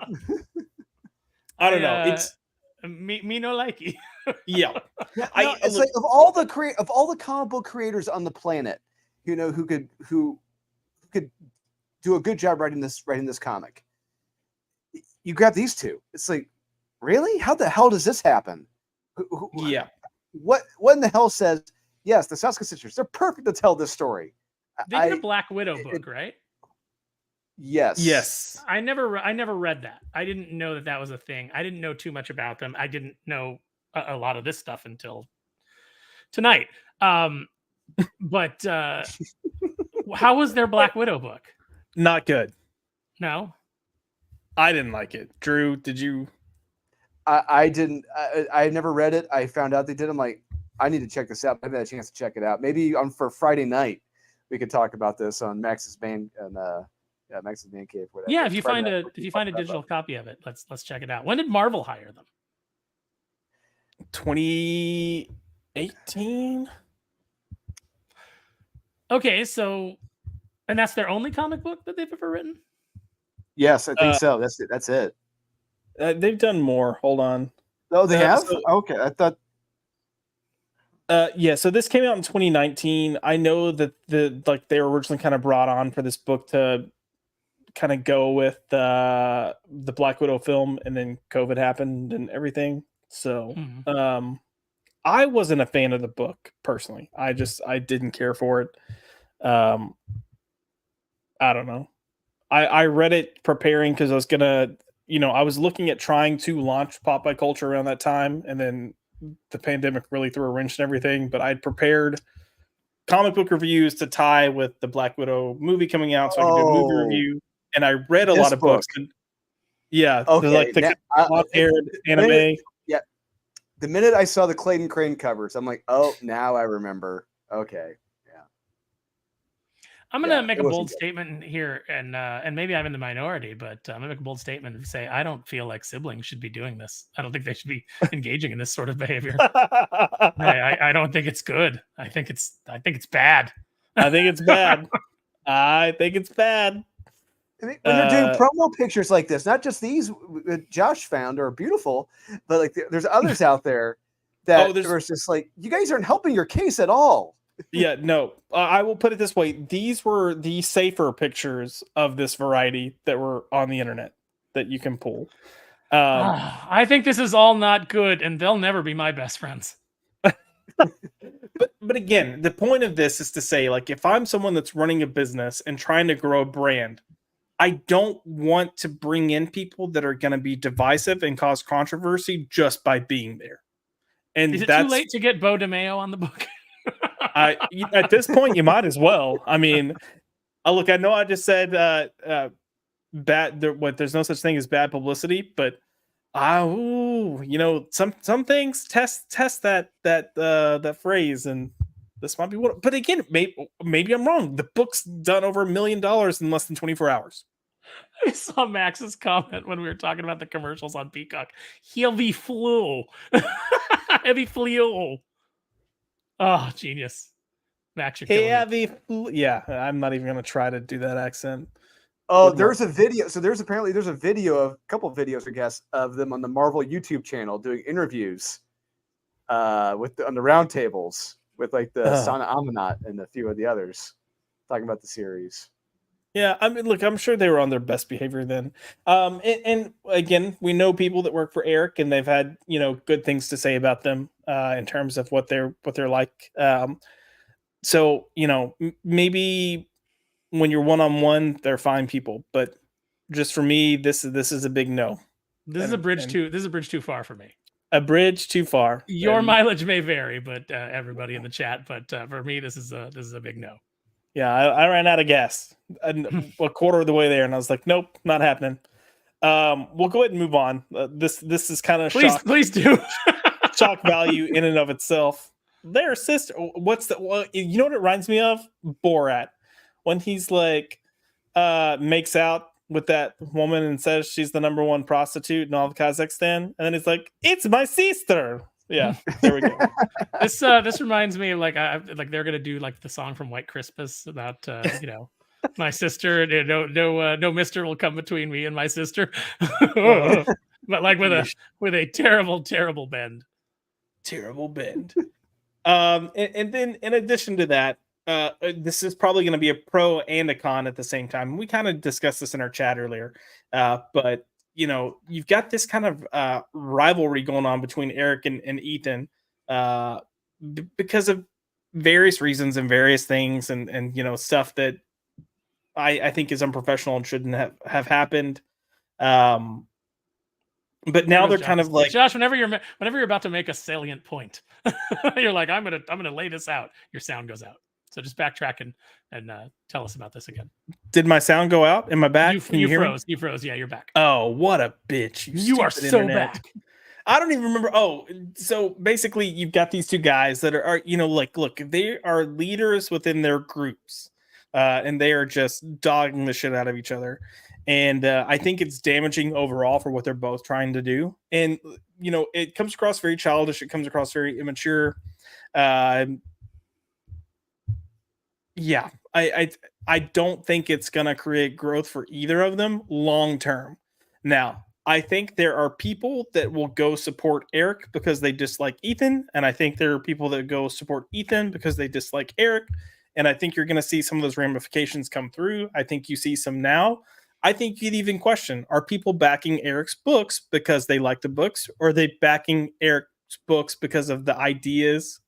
Speaker 1: I don't know. It's
Speaker 4: me no likey.
Speaker 1: Yeah.
Speaker 3: It's like of all the comic book creators on the planet, who could do a good job writing this comic. You grab these two. It's like, really? How the hell does this happen?
Speaker 1: Yeah.
Speaker 3: What in the hell says? Yes, the Sasuke sisters. They're perfect to tell this story.
Speaker 4: They did a Black Widow book, right?
Speaker 3: Yes.
Speaker 1: Yes.
Speaker 4: I never read that. I didn't know that was a thing. I didn't know too much about them. I didn't know a lot of this stuff until tonight. But how was their Black Widow book?
Speaker 1: Not good.
Speaker 4: No.
Speaker 1: I didn't like it. Drew, did you?
Speaker 3: I didn't. I never read it. I found out they did. I'm like, I need to check this out. I haven't had a chance to check it out. Maybe for Friday night we could talk about this on Max's Man Max's Man Cave. Whatever.
Speaker 4: Yeah, if you
Speaker 3: Friday
Speaker 4: find
Speaker 3: night,
Speaker 4: a digital copy of it, let's check it out. When did Marvel hire them?
Speaker 1: 2018.
Speaker 4: Okay, so and that's their only comic book that they've ever written?
Speaker 3: Yes, I think so. That's it. That's it.
Speaker 1: They've done more. Hold on.
Speaker 3: Oh, they have?
Speaker 1: So,
Speaker 3: okay, I thought.
Speaker 1: Yeah, so this came out in 2019. I know that they were originally kind of brought on for this book to kind of go with the Black Widow film, and then COVID happened and everything. So I wasn't a fan of the book personally. I didn't care for it. I don't know. I read it preparing because I was gonna, I was looking at trying to launch Pop by Culture around that time, and then the pandemic really threw a wrench and everything. But I'd prepared comic book reviews to tie with the Black Widow movie coming out, so I could do a movie review. And I read a lot of books. Yeah,
Speaker 3: okay.
Speaker 1: Like the aired anime.
Speaker 3: Yeah, the minute I saw the Clayton Crane covers, I'm like, oh, now I remember. Okay.
Speaker 4: I'm gonna make a bold statement here, and maybe I'm in the minority, but I'm gonna make a bold statement and say I don't feel like siblings should be doing this. I don't think they should be engaging in this sort of behavior. I don't think it's good. I think it's bad.
Speaker 1: I think it's bad. I think it's bad.
Speaker 3: When they're doing promo pictures like this, not just these Josh found are beautiful, but like there's others out there that there's just like, you guys aren't helping your case at all.
Speaker 1: Yeah, no. I will put it this way. These were the safer pictures of this variety that were on the internet that you can pull.
Speaker 4: I think this is all not good, and they'll never be my best friends.
Speaker 1: But again, the point of this is to say, like, if I'm someone that's running a business and trying to grow a brand, I don't want to bring in people that are going to be divisive and cause controversy just by being there. And
Speaker 4: is it too late to get Bo DeMeo on the book?
Speaker 1: At this point, you might as well. I mean, look, I know I just said bad. There's no such thing as bad publicity, but some things test that phrase, and this might be what. But again, maybe I'm wrong. The book's done over $1 million in less than 24 hours.
Speaker 4: I saw Max's comment when we were talking about the commercials on Peacock. He'll be flu. He'll be flu. Oh, genius. Max, you're killing it.
Speaker 1: Yeah, I'm not even going to try to do that accent.
Speaker 3: Oh, there's a video. So there's a video of a couple of videos, I guess, of them on the Marvel YouTube channel doing interviews on the round tables with like the Sana Amanat and a few of the others talking about the series.
Speaker 1: Yeah, I mean, look, I'm sure they were on their best behavior then. And again, we know people that work for Eric, and they've had good things to say about them in terms of what they're like. So maybe when you're one-on-one, they're fine people, but just for me, this is a big no.
Speaker 4: This is a bridge too far for me.
Speaker 1: A bridge too far.
Speaker 4: Your mileage may vary, but everybody in the chat, but for me, this is a big no.
Speaker 1: Yeah, I ran out of gas a quarter of the way there, and I was like, nope, not happening. We'll go ahead and move on. This is kind of
Speaker 4: please do
Speaker 1: shock value in and of itself. Their sister, you know what it reminds me of? Borat, when he's like makes out with that woman and says she's the number one prostitute in all of Kazakhstan, and then he's like, "It's my sister." Yeah, there we go.
Speaker 4: This reminds me of like they're gonna do like the song from White Christmas about my sister. No mister will come between me and my sister. But like with a terrible bend.
Speaker 1: Terrible bend. And then in addition to that, this is probably going to be a pro and a con at the same time. We kind of discussed this in our chat earlier, but you've got this kind of rivalry going on between Eric and Ethan because of various reasons and various things and stuff that I think is unprofessional and shouldn't have happened. But now they're kind of like,
Speaker 4: Josh, whenever you're about to make a salient point, you're like, I'm gonna lay this out. Your sound goes out. So just backtrack and tell us about this again.
Speaker 1: Did my sound go out? Am I back?
Speaker 4: You froze. You froze. Yeah, you're back.
Speaker 1: Oh, what a bitch!
Speaker 4: You are so
Speaker 1: internet.
Speaker 4: back.
Speaker 1: I don't even remember. Oh, so basically, you've got these two guys that are like, look, they are leaders within their groups, and they are just dogging the shit out of each other. And I think it's damaging overall for what they're both trying to do. And it comes across very childish. It comes across very immature. Yeah, I don't think it's gonna create growth for either of them long term. Now, I think there are people that will go support Eric because they dislike Ethan, and I think there are people that go support Ethan because they dislike Eric. And I think you're going to see some of those ramifications come through. I think you see some now. I think you'd even question, are people backing Eric's books because they like the books, or are they backing Eric's books because of the ideas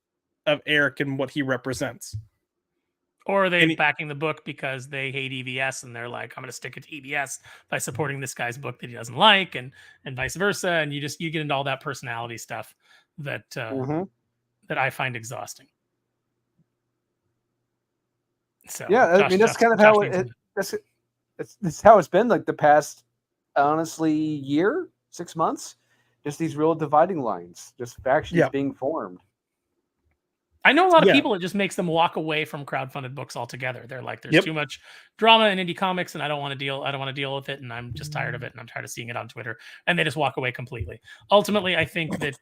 Speaker 1: of Eric and what he represents?
Speaker 4: Or are they backing the book because they hate EVS and they're like, I'm going to stick it to EVS by supporting this guy's book that he doesn't like, and vice versa. And you get into all that personality stuff that that I find exhausting. So
Speaker 3: yeah, I mean that's kind of how it's how it's been like the past, honestly, year, 6 months. Just these real dividing lines, just factions being formed.
Speaker 4: I know a lot of people, it just makes them walk away from crowdfunded books altogether. They're like, there's too much drama in indie comics and I don't want to deal with it. And I'm just tired of it. And I'm tired of seeing it on Twitter. And they just walk away completely. Ultimately, I think that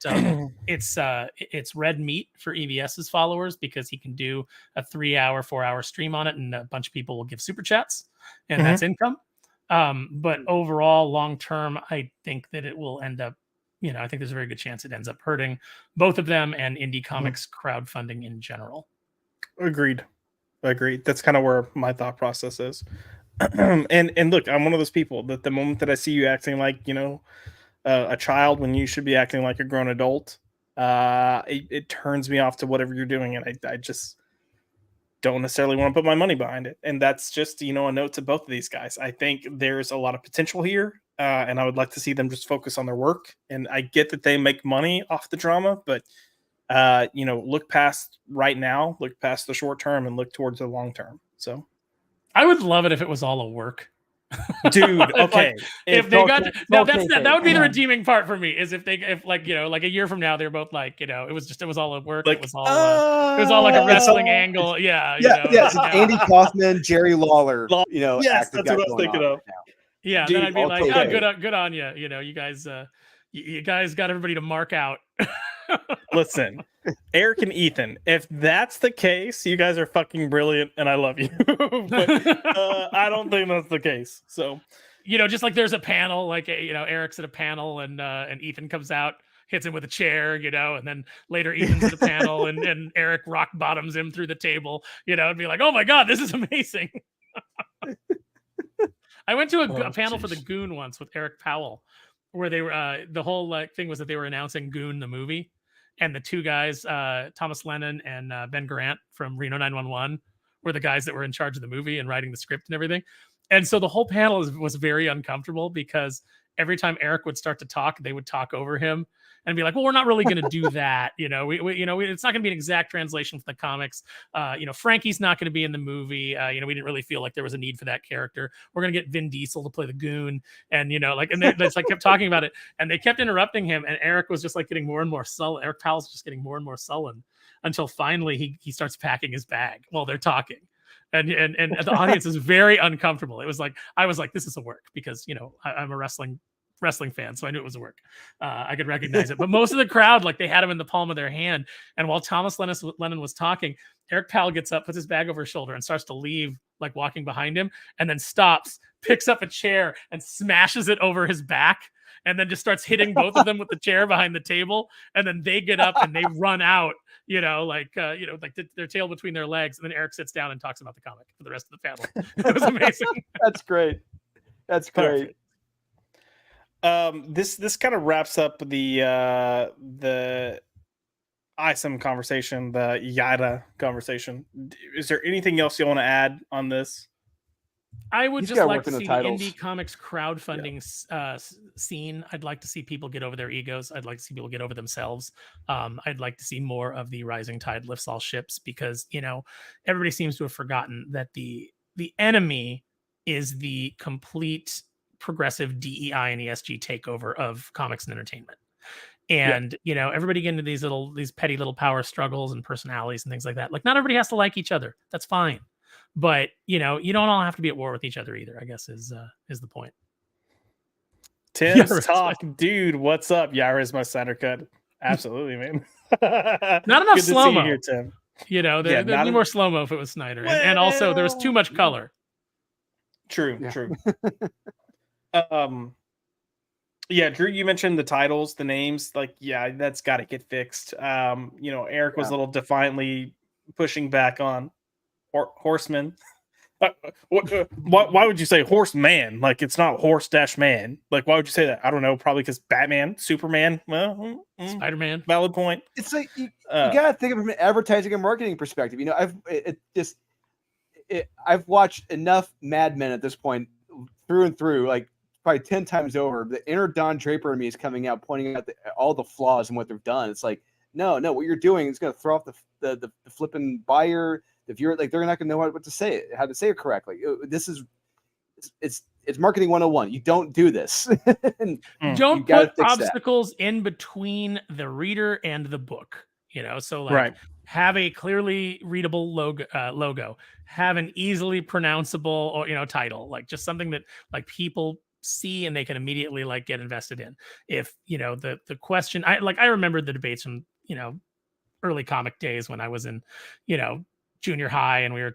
Speaker 4: it's red meat for EVS's followers because he can do a 3-hour, 4-hour stream on it. And a bunch of people will give super chats and that's income. But overall, long-term, I think that it will end up, I think there's a very good chance it ends up hurting both of them and indie comics crowdfunding in general.
Speaker 1: Agreed. That's kind of where my thought process is. and look, I'm one of those people that the moment that I see you acting like, a child when you should be acting like a grown adult, it turns me off to whatever you're doing. And I just don't necessarily want to put my money behind it. And that's just, a note to both of these guys. I think there's a lot of potential here. And I would like to see them just focus on their work. And I get that they make money off the drama, but look past right now, look past the short term, and look towards the long term. So,
Speaker 4: I would love it if it was all a work,
Speaker 1: dude. Okay,
Speaker 4: if they got that would be the redeeming part for me. Is if like a year from now they're both like it was all a work. Like, it was all like a wrestling angle. Yeah.
Speaker 3: Andy Kaufman, Jerry Lawler.
Speaker 1: Yes, that's what I was thinking of.
Speaker 4: Yeah, dude, then I'd be like, good on you. You guys got everybody to mark out.
Speaker 1: Listen, Eric and Ethan, if that's the case, you guys are fucking brilliant and I love you. But I don't think that's the case. So,
Speaker 4: just like there's a panel, like, Eric's at a panel and Ethan comes out, hits him with a chair, and then later Ethan's at a panel and Eric rock bottoms him through the table, and be like, oh my God, this is amazing. I went to a panel for the Goon once with Eric Powell, where they were the whole thing was that they were announcing Goon the movie, and the two guys, Thomas Lennon and Ben Grant from Reno 911, were the guys that were in charge of the movie and writing the script and everything. And so the whole panel was very uncomfortable because every time Eric would start to talk, they would talk over him and be like, well, we're not really going to do that. It's not going to be an exact translation from the comics. Frankie's not going to be in the movie. We didn't really feel like there was a need for that character. We're going to get Vin Diesel to play the Goon. And, they just like kept talking about it and they kept interrupting him. And Eric was just like getting more and more sullen. Eric Powell's just getting more and more sullen until finally he starts packing his bag while they're talking. And the audience is very uncomfortable. It was like, I was like, this is a work because, I'm a wrestling fan, so I knew it was a work. I could recognize it. But most of the crowd, like, they had him in the palm of their hand. And while Thomas Lennon was talking, Eric Powell gets up, puts his bag over his shoulder and starts to leave, like walking behind him, and then stops, picks up a chair and smashes it over his back. And then just starts hitting both of them with the chair behind the table. And then they get up and they run out, like their tail between their legs. And then Eric sits down and talks about the comic for the rest of the panel. It was amazing.
Speaker 3: That's great. That's great.
Speaker 1: This kind of wraps up the ISM conversation, the Yaira conversation. Is there anything else you want to add on this?
Speaker 4: I would just like to see the indie comics crowdfunding scene. I'd like to see people get over their egos. I'd like to see people get over themselves. I'd like to see more of the rising tide lifts all ships because, everybody seems to have forgotten that the enemy is the complete progressive DEI and ESG takeover of comics and entertainment. And everybody get into these petty little power struggles and personalities and things like that. Like, not everybody has to like each other. That's fine. But you don't all have to be at war with each other either, I guess is the point.
Speaker 1: Tim's
Speaker 4: Yaira's
Speaker 1: talk, dude. What's up? Yaira is my Snyder cut. Absolutely, man.
Speaker 4: Not enough
Speaker 1: Good to see
Speaker 4: slow-mo
Speaker 1: you here, Tim.
Speaker 4: There'd be more slow-mo if it was Snyder. And also there was too much color.
Speaker 1: True. Yeah, Drew, you mentioned the titles, the names. Like, yeah, that's got to get fixed. Eric was a little defiantly pushing back on Horseman. Why would you say horseman? Like, it's not horse-man. Like, why would you say that? I don't know. Probably because Batman, Superman,
Speaker 4: Spider-Man.
Speaker 1: Valid point.
Speaker 3: It's like you gotta think of it from an advertising and marketing perspective. I've watched enough Mad Men at this point, through and through, like probably 10 times over. The inner Don Draper in me is coming out, pointing out all the flaws in what they've done. It's like, no, what you're doing is going to throw off the flipping buyer. If you're like, they're not going to know what to say, how to say it correctly. It's marketing 101. You don't do this.
Speaker 4: Don't put obstacles in between the reader and the book. So like, have a clearly readable logo, have an easily pronounceable or title, like just something that like people see and they can immediately like get invested in. If the question, I remember the debates from early comic days when I was in junior high, and we were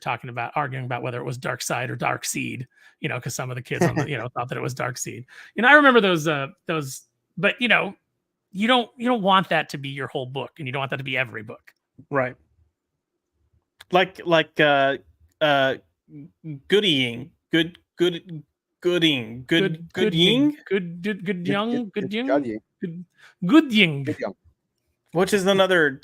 Speaker 4: arguing about whether it was Dark Side or Dark Seed, because some of the kids on the thought that it was Dark Seed. I remember those, but you don't want that to be your whole book, and you don't want that to be every book,
Speaker 1: right? Like gooding, good young, which is another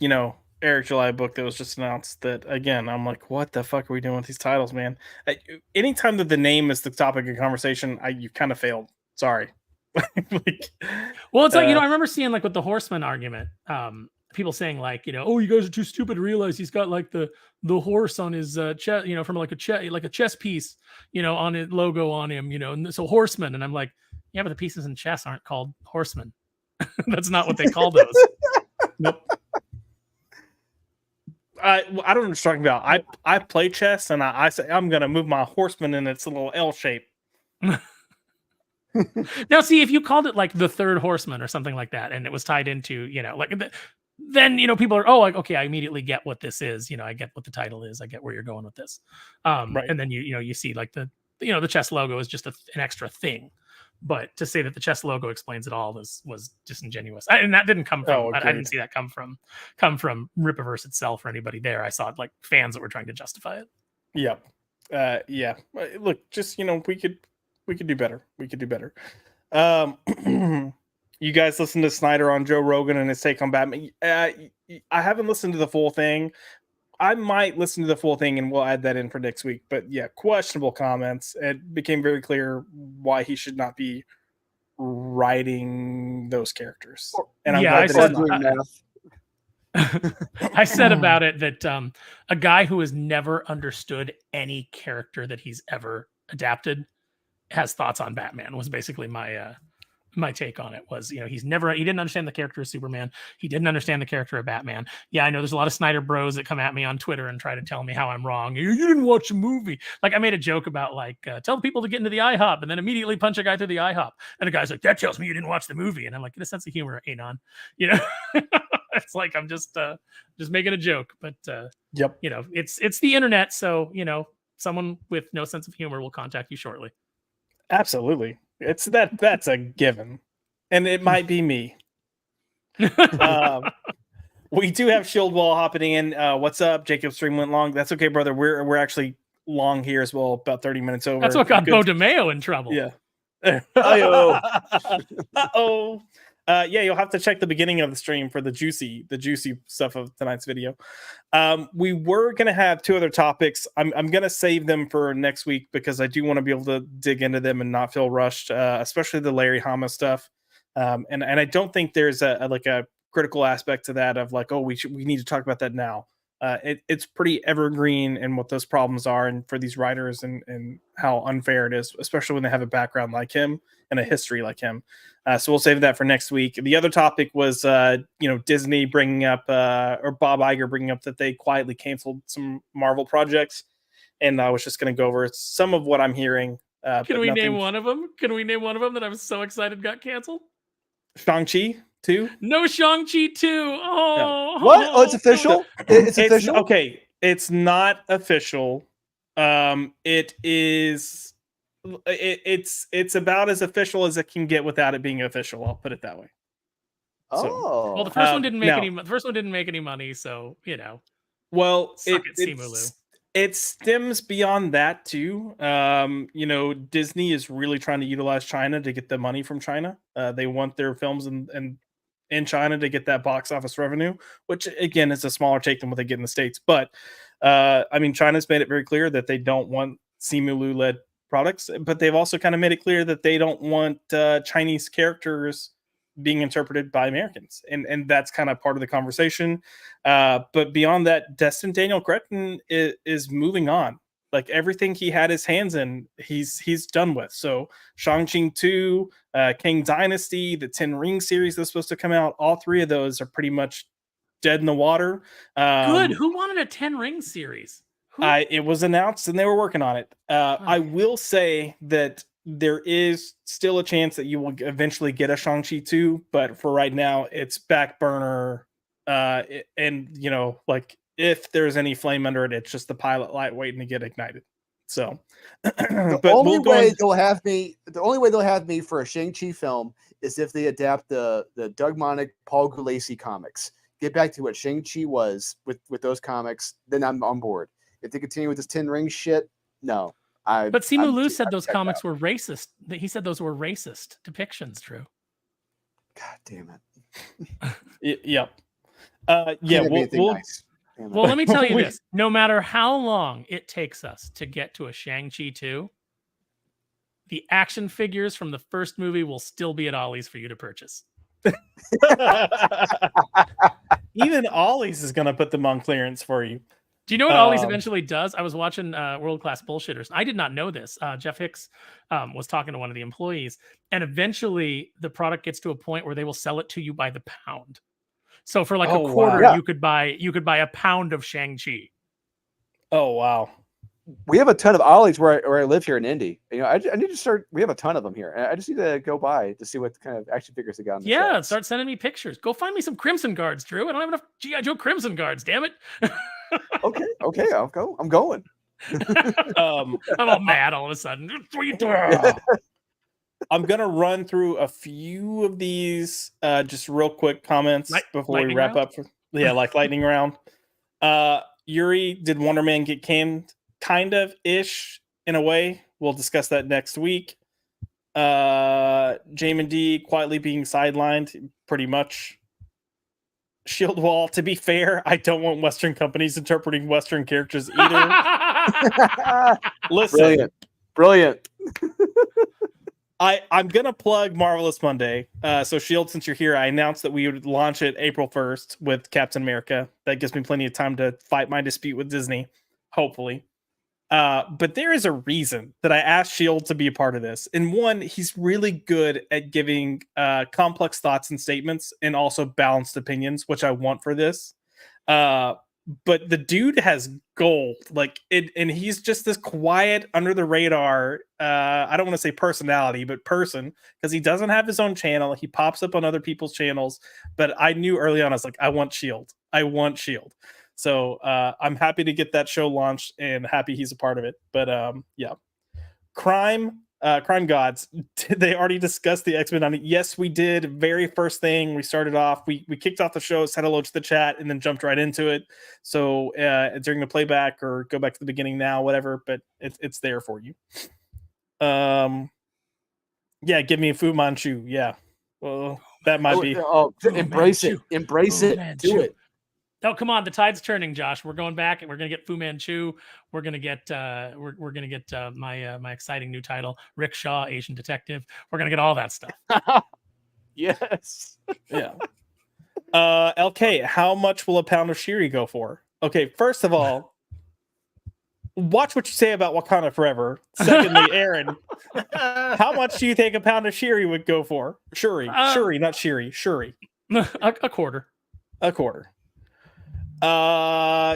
Speaker 1: Eric July book that was just announced. That again, I'm like, what the fuck are we doing with these titles, man? Anytime that the name is the topic of conversation, you kind of failed. Sorry.
Speaker 4: Well, it's like I remember seeing like with the Horseman argument, people saying like oh, you guys are too stupid to realize he's got like the horse on his chest, from like a chess piece, on his logo on him, and so Horseman, and I'm like, yeah, but the pieces in chess aren't called horsemen. That's not what they call those. Nope.
Speaker 1: I don't know what you're talking about. I play chess, and I say I'm gonna move my horseman in its little L shape.
Speaker 4: Now, see, if you called it like the Third Horseman or something like that, and it was tied into then people are like, okay, I immediately get what this is. I get what the title is. I get where you're going with this. Right. And then you see like the chess logo is just an extra thing. But to say that the chess logo explains it all was disingenuous, and that didn't come from. I didn't see that come from Rippaverse itself or anybody there. I saw it like fans that were trying to justify it.
Speaker 1: Yeah, yeah. Look, just we could do better. We could do better. You guys listen to Snyder on Joe Rogan and his take on Batman. I haven't listened to the full thing. I might listen to the full thing and we'll add that in for next week. But yeah, questionable comments. It became very clear why he should not be writing those characters. And I'm glad that
Speaker 4: I said about it that a guy who has never understood any character that he's ever adapted has thoughts on Batman was basically my take on it. Was he didn't understand the character of Superman. He didn't understand the character of Batman. Yeah, I know there's a lot of Snyder bros that come at me on Twitter and try to tell me how I'm wrong. You didn't watch the movie. Like I made a joke about like tell people to get into the IHOP and then immediately punch a guy through the IHOP. And the guy's like, that tells me you didn't watch the movie. And I'm like, get a sense of humor, Anon. It's like I'm just making a joke. But
Speaker 1: yep,
Speaker 4: it's the internet, so someone with no sense of humor will contact you shortly.
Speaker 1: Absolutely. That's a given. And it might be me. We do have Shieldwall hopping in. What's up? Jacob's stream went long. That's okay, brother. We're actually long here as well, about 30 minutes over.
Speaker 4: That's what got Bo DeMeo in trouble.
Speaker 1: Yeah. Uh-oh. Yeah, you'll have to check the beginning of the stream for the juicy stuff of tonight's video. We were gonna have two other topics. I'm gonna save them for next week because I do want to be able to dig into them and not feel rushed, especially the Larry Hama stuff. And I don't think there's a critical aspect to that of like, oh, we need to talk about that now. It's pretty evergreen in what those problems are, and for these writers, and how unfair it is, especially when they have a background like him and a history like him. So we'll save that for next week. The other topic was, Disney bringing up, or Bob Iger bringing up that they quietly canceled some Marvel projects, and I was just going to go over some of what I'm hearing.
Speaker 4: Can we name one of them? Can we name one of them that I was so excited got canceled?
Speaker 1: Shang-Chi 2?
Speaker 4: No Shang-Chi 2. Oh,
Speaker 3: What? Oh, it's official? It's official?
Speaker 1: Okay, it's not official. It is. It's about as official as it can get without it being official. I'll put it that way.
Speaker 3: Oh,
Speaker 4: well, the first one didn't make any. The first one didn't make any money, so
Speaker 1: Well,
Speaker 4: Simu.
Speaker 1: It stems beyond that too. Disney is really trying to utilize China to get the money from China. They want their films in China to get that box office revenue, which again is a smaller take than what they get in the States. But China's made it very clear that they don't want Simu led products, but they've also kind of made it clear that they don't want Chinese characters being interpreted by Americans, and that's kind of part of the conversation. But beyond that, Destin Daniel Cretton is moving on. Like everything he had his hands in, he's done with. So Shang-Chi 2, King Dynasty, the 10 Ring series that's supposed to come out, all three of those are pretty much dead in the water.
Speaker 4: Good. Who wanted a 10 Ring series?
Speaker 1: It was announced and they were working on it. I will say that there is still a chance that you will eventually get a Shang-Chi 2, but for right now, it's back burner. And if there's any flame under it, it's just the pilot light waiting to get ignited. So
Speaker 3: the only way they'll have me for a Shang-Chi film is if they adapt the Doug Moench, Paul Gulacy comics. Get back to what Shang-Chi was with those comics, then I'm on board. If they continue with this 10 Ring shit, no.
Speaker 4: But Simu Liu said those comics were racist. He said those were racist depictions, Drew.
Speaker 3: God damn it.
Speaker 1: Yep.
Speaker 4: Well, let me tell you this. No matter how long it takes us to get to a Shang-Chi 2, the action figures from the first movie will still be at Ollie's for you to purchase.
Speaker 1: Even Ollie's is going to put them on clearance for you.
Speaker 4: Do you know what Ollie's eventually does? I was watching World Class Bullshitters. I did not know this. Jeff Hicks was talking to one of the employees, and eventually the product gets to a point where they will sell it to you by the pound. So for like a quarter,
Speaker 3: wow.
Speaker 4: you could buy a pound of Shang-Chi.
Speaker 1: Oh wow!
Speaker 3: We have a ton of Ollie's where I live here in Indy. I need to start. We have a ton of them here. I just need to go by to see what kind of action figures they got. On the shelves.
Speaker 4: Start sending me pictures. Go find me some Crimson Guards, Drew. I don't have enough G.I. Joe Crimson Guards. Damn it.
Speaker 3: Okay, I'll go. I'm going.
Speaker 4: I'm all mad all of a sudden.
Speaker 1: I'm gonna run through a few of these just real quick comments before we wrap up. Like lightning round. Yuri, did Wonder Man get canned? Kind of ish in a way. We'll discuss that next week. Jamin D quietly being sidelined, pretty much. Shieldwall, to be fair, I don't want Western companies interpreting Western characters either. Listen,
Speaker 3: brilliant.
Speaker 1: I'm gonna plug Marvelous Monday. So Shield, since you're here, I announced that we would launch it April 1st with Captain America. That gives me plenty of time to fight my dispute with Disney, hopefully. But there is a reason that I asked Shield to be a part of this. And one, he's really good at giving complex thoughts and statements and also balanced opinions, which I want for this. But the dude has gold, and he's just this quiet, under the radar. I don't want to say personality, but person, because he doesn't have his own channel. He pops up on other people's channels. But I knew early on, I was like, I want Shield. So I'm happy to get that show launched and happy he's a part of it. But Crime Gods, did they already discuss the X-Men? Yes, we did. Very first thing we started off, we kicked off the show, said hello to the chat, and then jumped right into it. So during the playback, or go back to the beginning now, whatever, but it's there for you. Give me a Fu Manchu. Yeah. Well, that might be.
Speaker 3: Embrace it. Do it.
Speaker 4: Oh, come on! The tide's turning, Josh. We're going back, and we're gonna get Fu Manchu. We're gonna get we're gonna get my exciting new title, Rick Shaw, Asian Detective. We're gonna get all that stuff.
Speaker 3: Yes.
Speaker 1: Yeah. LK, how much will a pound of Shiri go for? Okay, first of all, watch what you say about Wakanda Forever. Secondly, Aaron, how much do you think a pound of Shuri would go for? Shuri, not Shuri. Shuri.
Speaker 4: A quarter.
Speaker 1: A quarter.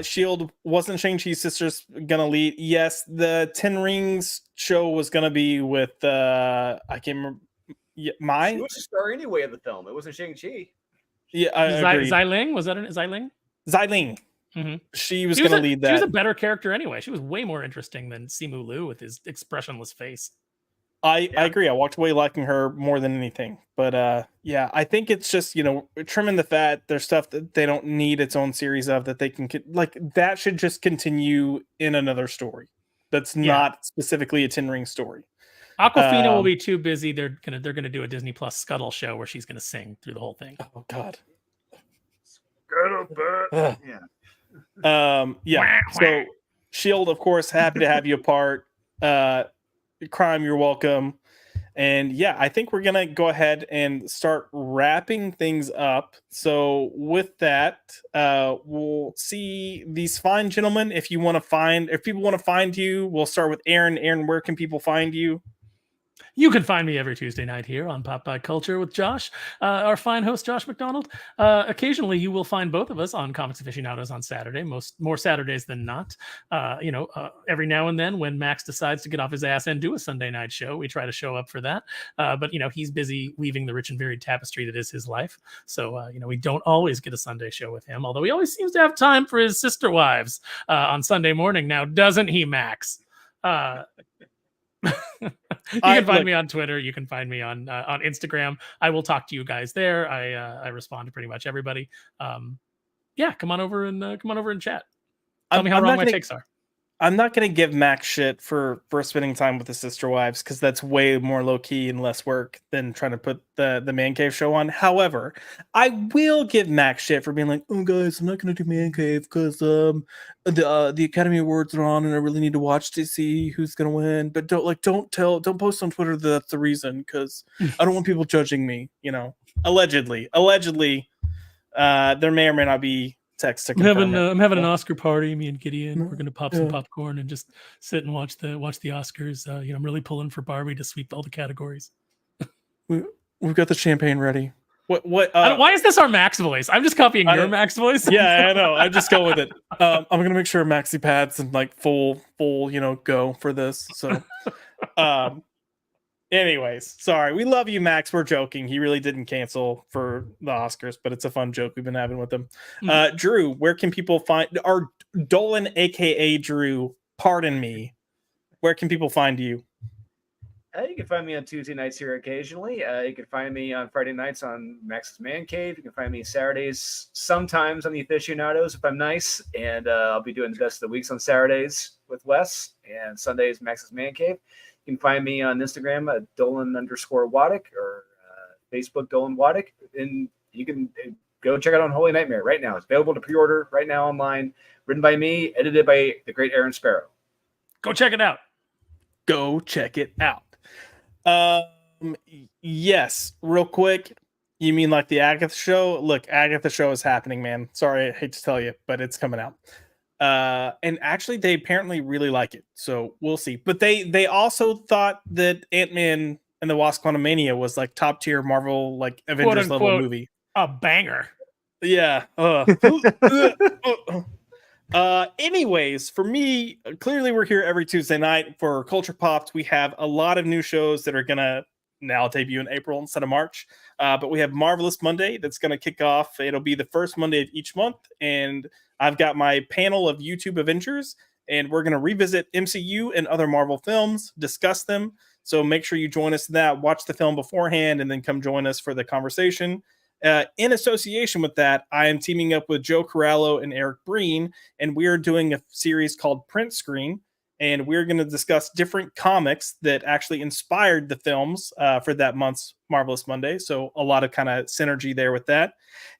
Speaker 1: Shield wasn't Shang-Chi's sister's gonna lead. Yes, the Ten Rings show was gonna be with I can't remember.
Speaker 5: She
Speaker 1: Mine.
Speaker 5: was the star anyway of the film. It wasn't Shang-Chi.
Speaker 1: Yeah, I agree.
Speaker 4: Xiling, was that Xiling?
Speaker 1: Xiling.
Speaker 4: Mm-hmm.
Speaker 1: She was gonna lead that.
Speaker 4: She was a better character anyway. She was way more interesting than Simu Liu with his expressionless face.
Speaker 1: I agree. I walked away liking her more than anything. But yeah, I think it's just, trimming the fat. There's stuff that they don't need its own series of that they can that should just continue in another story. That's not specifically a Ten Ring story.
Speaker 4: Aquafina will be too busy. They're gonna do a Disney Plus Scuttle show where she's gonna sing through the whole thing.
Speaker 1: Oh God.
Speaker 5: Yeah.
Speaker 1: Yeah. So Shield, of course, happy to have you a part. Crime, you're welcome. And yeah, I think we're gonna go ahead and start wrapping things up. So with that, we'll see these fine gentlemen. If people want to find you, we'll start with Aaron. Aaron, where can people find you?
Speaker 4: You can find me every Tuesday night here on Pop By Culture with Josh, our fine host, Josh McDonald. Occasionally, you will find both of us on Comics Aficionados on Saturday, more Saturdays than not. Every now and then when Max decides to get off his ass and do a Sunday night show, we try to show up for that. But he's busy weaving the rich and varied tapestry that is his life. So, we don't always get a Sunday show with him, although he always seems to have time for his sister wives on Sunday morning now, doesn't he, Max? You can find me on Twitter. You can find me on Instagram. I will talk to you guys there. I respond to pretty much everybody. Come on over and chat. Tell me how wrong my takes are.
Speaker 1: I'm not going to give Max shit for spending time with his sister wives because that's way more low key and less work than trying to put the Man Cave show on. However, I will give Max shit for being like, "Oh guys, I'm not going to do Man Cave because the Academy Awards are on and I really need to watch to see who's going to win." But don't post on Twitter that that's the reason because I don't want people judging me. Allegedly, there may or may not be text to confirm
Speaker 4: I'm having an Oscar party. Me and Gideon, we're gonna pop some popcorn and just sit and watch the Oscars. I'm really pulling for Barbie to sweep all the categories.
Speaker 1: We've got the champagne ready. What?
Speaker 4: Why is this our Max voice? I'm just copying your Max voice.
Speaker 1: Yeah, I know. I just go with it. I'm gonna make sure maxi pads and full go for this. So, anyways, sorry. We love you, Max. We're joking. He really didn't cancel for the Oscars, but it's a fun joke we've been having with him. Drew, where can people find our Dolan, aka Drew? Pardon me. Where can people find you?
Speaker 5: You can find me on Tuesday nights here occasionally. You can find me on Friday nights on Max's Man Cave. You can find me Saturdays sometimes on the Aficionados if I'm nice. And I'll be doing the best of the weeks on Saturdays with Wes. And Sundays, Max's Man Cave. You can find me on Instagram at Dolan_Waddick or Facebook Dolan Waddick. And you can go check it out on Holy Nightmare right now. It's available to pre-order right now online. Written by me, edited by the great Aaron Sparrow.
Speaker 4: Go check it out.
Speaker 1: Go check it out. Yes, real quick. You mean like the Agatha show? Look, Agatha show is happening, man. Sorry, I hate to tell you, but it's coming out. And actually they apparently really like it, so we'll see. But they also thought that Ant-Man and the Wasp: Quantumania was like top tier Marvel, like Avengers level movie.
Speaker 4: A banger.
Speaker 1: Yeah. Anyways, for me, clearly we're here every Tuesday night for Culture Popped. We have a lot of new shows that are gonna now debut in April instead of March. But we have Marvelous Monday that's gonna kick off. It'll be the first Monday of each month, and I've got my panel of YouTube Avengers, and we're gonna revisit MCU and other Marvel films, discuss them. So make sure you join us in that. Watch the film beforehand, and then come join us for the conversation. In association with that, I am teaming up with Joe Corallo and Eric Breen, and we are doing a series called Print Screen, and we're going to discuss different comics that actually inspired the films for that month's Marvelous Monday. So a lot of kind of synergy there with that.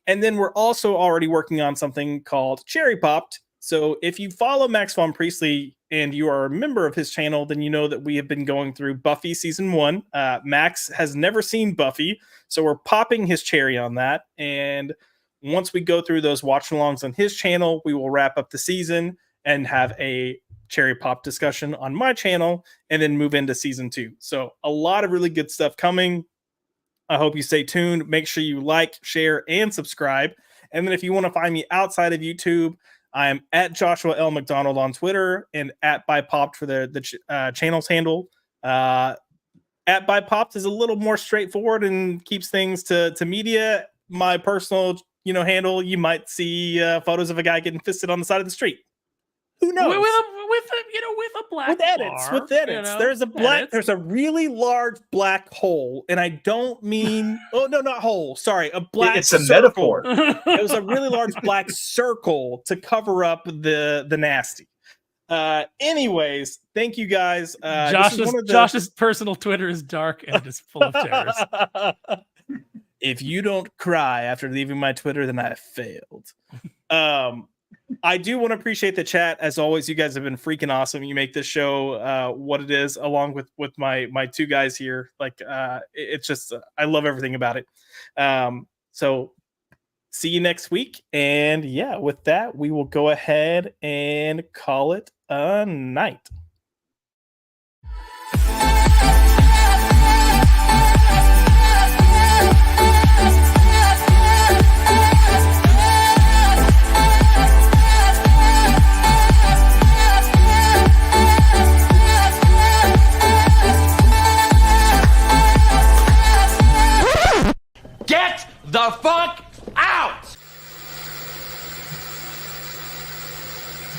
Speaker 1: And then we're also already working on something called Cherry Popped. So if you follow Max Von Priestley and you are a member of his channel, then you know that we have been going through Buffy season 1. Max has never seen Buffy, so we're popping his cherry on that. And once we go through those watch alongs on his channel, we will wrap up the season and have a cherry pop discussion on my channel and then move into season 2. So a lot of really good stuff coming. I hope you stay tuned. Make sure you like, share, and subscribe. And then if you want to find me outside of YouTube, I am at Joshua L. McDonald on Twitter and at ByPopped for the channel's handle. At ByPopped is a little more straightforward and keeps things to media. My personal, handle, you might see photos of a guy getting fisted on the side of the street. Who knows?
Speaker 4: With a black
Speaker 1: with edits.
Speaker 4: bar,
Speaker 1: With edits. There's a really large black hole, and I don't mean not hole. Sorry, a black.
Speaker 5: It's a
Speaker 1: circle.
Speaker 5: metaphor.
Speaker 1: It was a really large black circle to cover up the nasty. Anyways, thank you guys.
Speaker 4: Josh's personal Twitter is dark and it is full of terrors.
Speaker 1: If you don't cry after leaving my Twitter, then I have failed. I do want to appreciate the chat. As always, you guys have been freaking awesome. You make this show what it is, along with my two guys here. Like, it's just, I love everything about it. So see you next week. And yeah, with that, we will go ahead and call it a night.
Speaker 9: Get the fuck out!